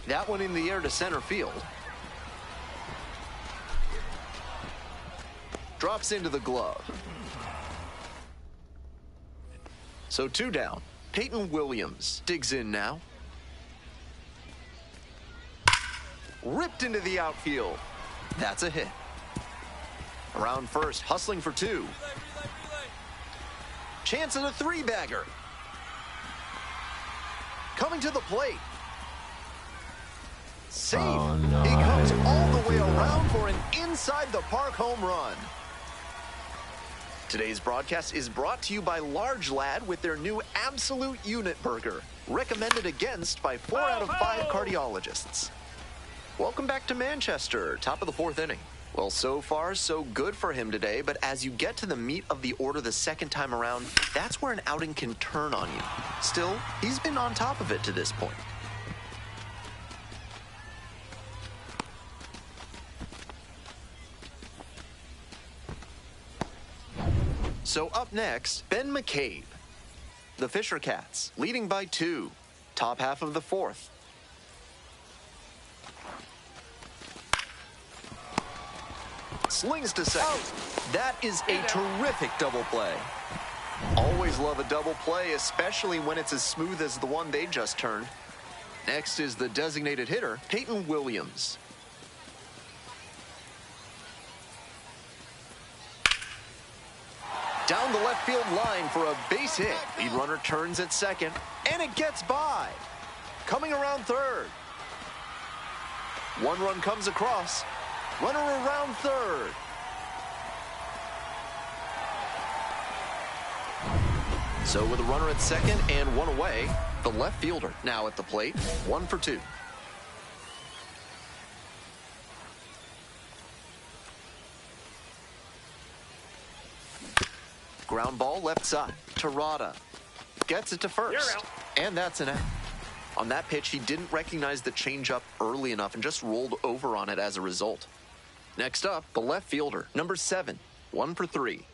D: That one in the air to center field. Drops into the glove. So 2 down. Peyton Williams digs in now. Ripped into the outfield. That's a hit. Around first, hustling for 2. Chance at a 3-bagger. Coming to the plate. Safe.
A: Oh, no,
D: He comes all the way around for an inside-the-park home run. Today's broadcast is brought to you by Large Lad with their new Absolute Unit Burger, recommended against by 4 out of 5 cardiologists. Welcome back to Manchester, top of the 4th inning. Well, so far, so good for him today, but as you get to the meat of the order the second time around, that's where an outing can turn on you. Still, he's been on top of it to this point. So up next, Ben McCabe. The Fisher Cats, leading by 2. Top half of the 4th. Slings to second. That is a terrific double play. Always love a double play, especially when it's as smooth as the one they just turned. Next is the designated hitter, Peyton Williams. Down the left field line for a base hit. Lead runner turns at second, and it gets by. Coming around third. 1 run comes across. Runner around third. So with a runner at second and 1 away, the left fielder now at the plate, 1 for 2. Ground ball left side. Terada gets it to first. And that's an out. On that pitch, he didn't recognize the changeup early enough and just rolled over on it as a result. Next up, the left fielder, number 7, 1 for 3.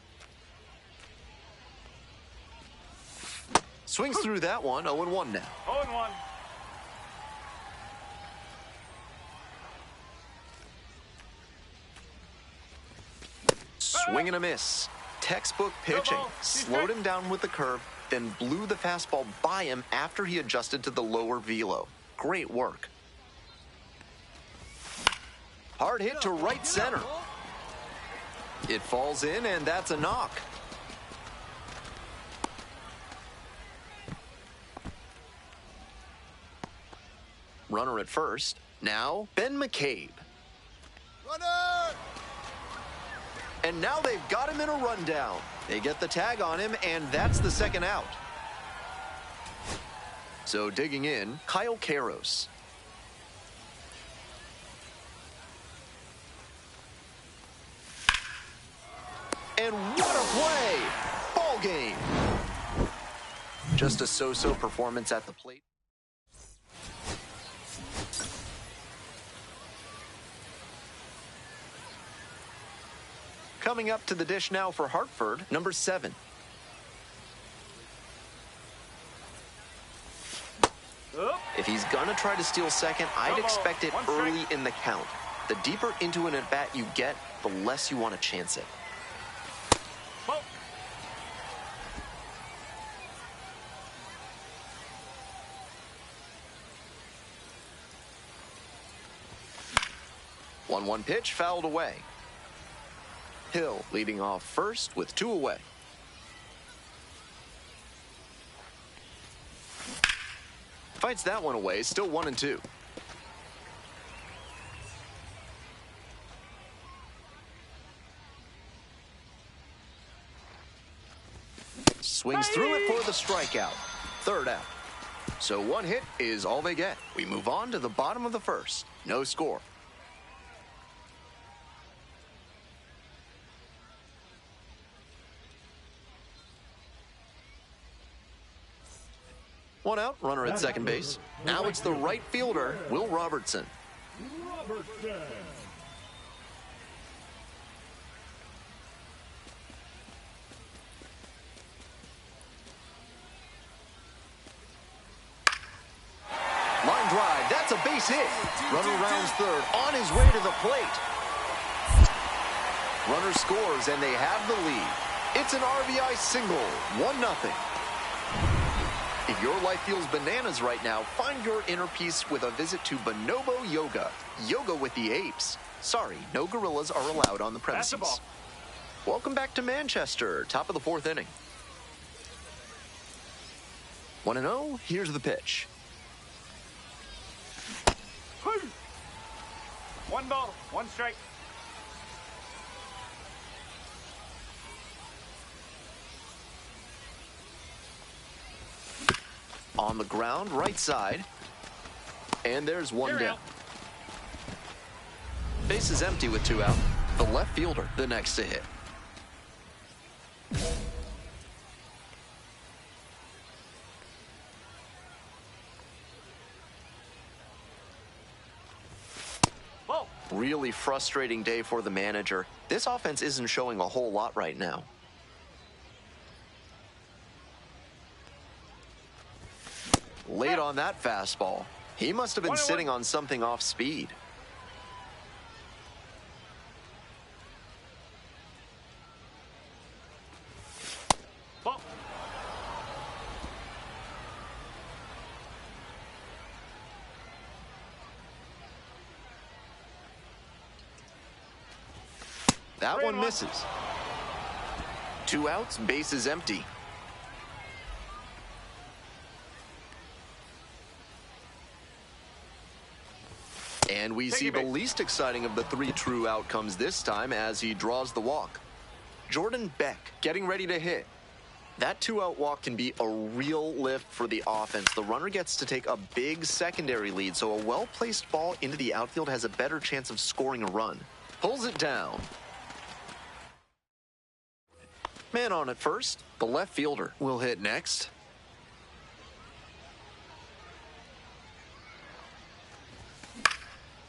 D: Swings through that one, 0-1 now.
F: 0-1.
D: Swing and a miss. Textbook pitching. Slowed him down with the curve, then blew the fastball by him after he adjusted to the lower velo. Great work. Hard hit to right center. It falls in, and that's a knock. Runner at first. Now, Ben McCabe.
G: Runner!
D: And now they've got him in a rundown. They get the tag on him, and that's the second out. So digging in, Kyle Karros. And what a play! Ball game. Just a so-so performance at the plate. Coming up to the dish now for Hartford, number 7. If he's gonna try to steal second, I'd expect it early in the count. The deeper into an at-bat you get, the less you want to chance it. One pitch fouled away. Hill leading off first with 2 away. Fights that one away, still 1-2. Swings through it for the strikeout. Third out. So one hit is all they get. We move on to the bottom of the first. No score. One out, runner at second base. Now it's the right fielder, Will Robertson. Line drive, that's a base hit. Runner rounds third, on his way to the plate. Runner scores, and they have the lead. It's an RBI single, 1-0. If your life feels bananas right now, find your inner peace with a visit to Bonobo Yoga. Yoga with the apes. Sorry, no gorillas are allowed on the premises. Welcome back to Manchester, top of the fourth inning. 1-0, here's the pitch.
F: 1 ball, 1 strike.
D: On the ground, right side. And there's one down. Base is empty with 2 out. The left fielder, the next to hit. Really frustrating day for the manager. This offense isn't showing a whole lot right now. Late on that fastball. He must have been sitting on something off speed. That one misses. 2 outs, base is empty. And we see the least exciting of the 3 true outcomes this time as he draws the walk. Jordan Beck getting ready to hit. That 2-out walk can be a real lift for the offense. The runner gets to take a big secondary lead, so a well-placed ball into the outfield has a better chance of scoring a run. Pulls it down. Man on at first. The left fielder will hit next.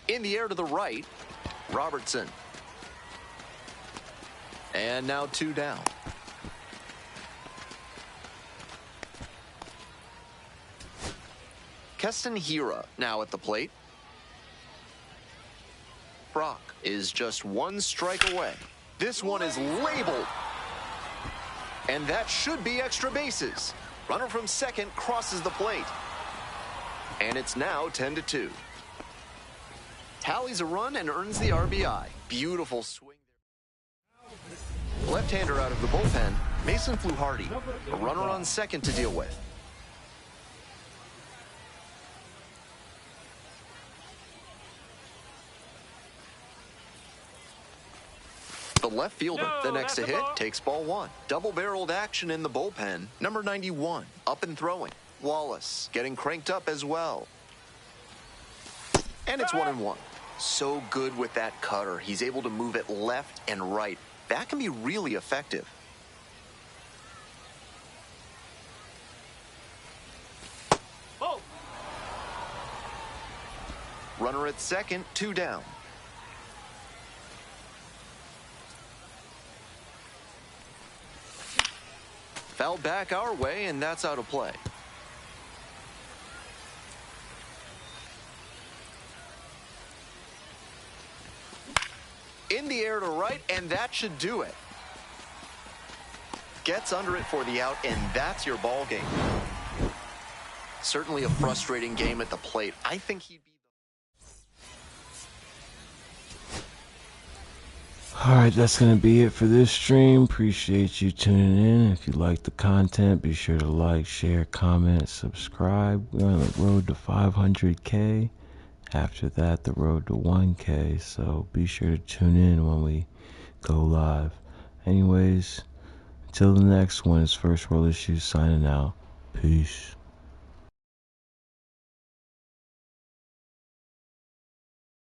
D: In the air to the right, Robertson. And now 2 down. Keston Hiura now at the plate. Brock is just 1 strike away. This one is labeled. And that should be extra bases. Runner from second crosses the plate. And it's now 10-2. Tallies a run and earns the RBI. Beautiful swing. Left-hander out of the bullpen, Mason Fluharty. A runner on second to deal with. The left fielder, the next to hit, takes ball 1. Double-barreled action in the bullpen. Number 91, up and throwing. Wallace getting cranked up as well. And it's 1-1. So good with that cutter. He's able to move it left and right. That can be really effective. Runner at second, 2 down. Foul back our way, and that's out of play. In the air to right, and that should do it. Gets under it for the out, and that's your ball game. Certainly a frustrating game at the plate. I think he'd be...
A: Alright, that's going to be it for this stream. Appreciate you tuning in. If you like the content, be sure to like, share, comment, subscribe. We're on the road to 500K. After that, the road to 1K. So be sure to tune in when we go live. Anyways, Till the next one, it's First World Issues signing out. Peace.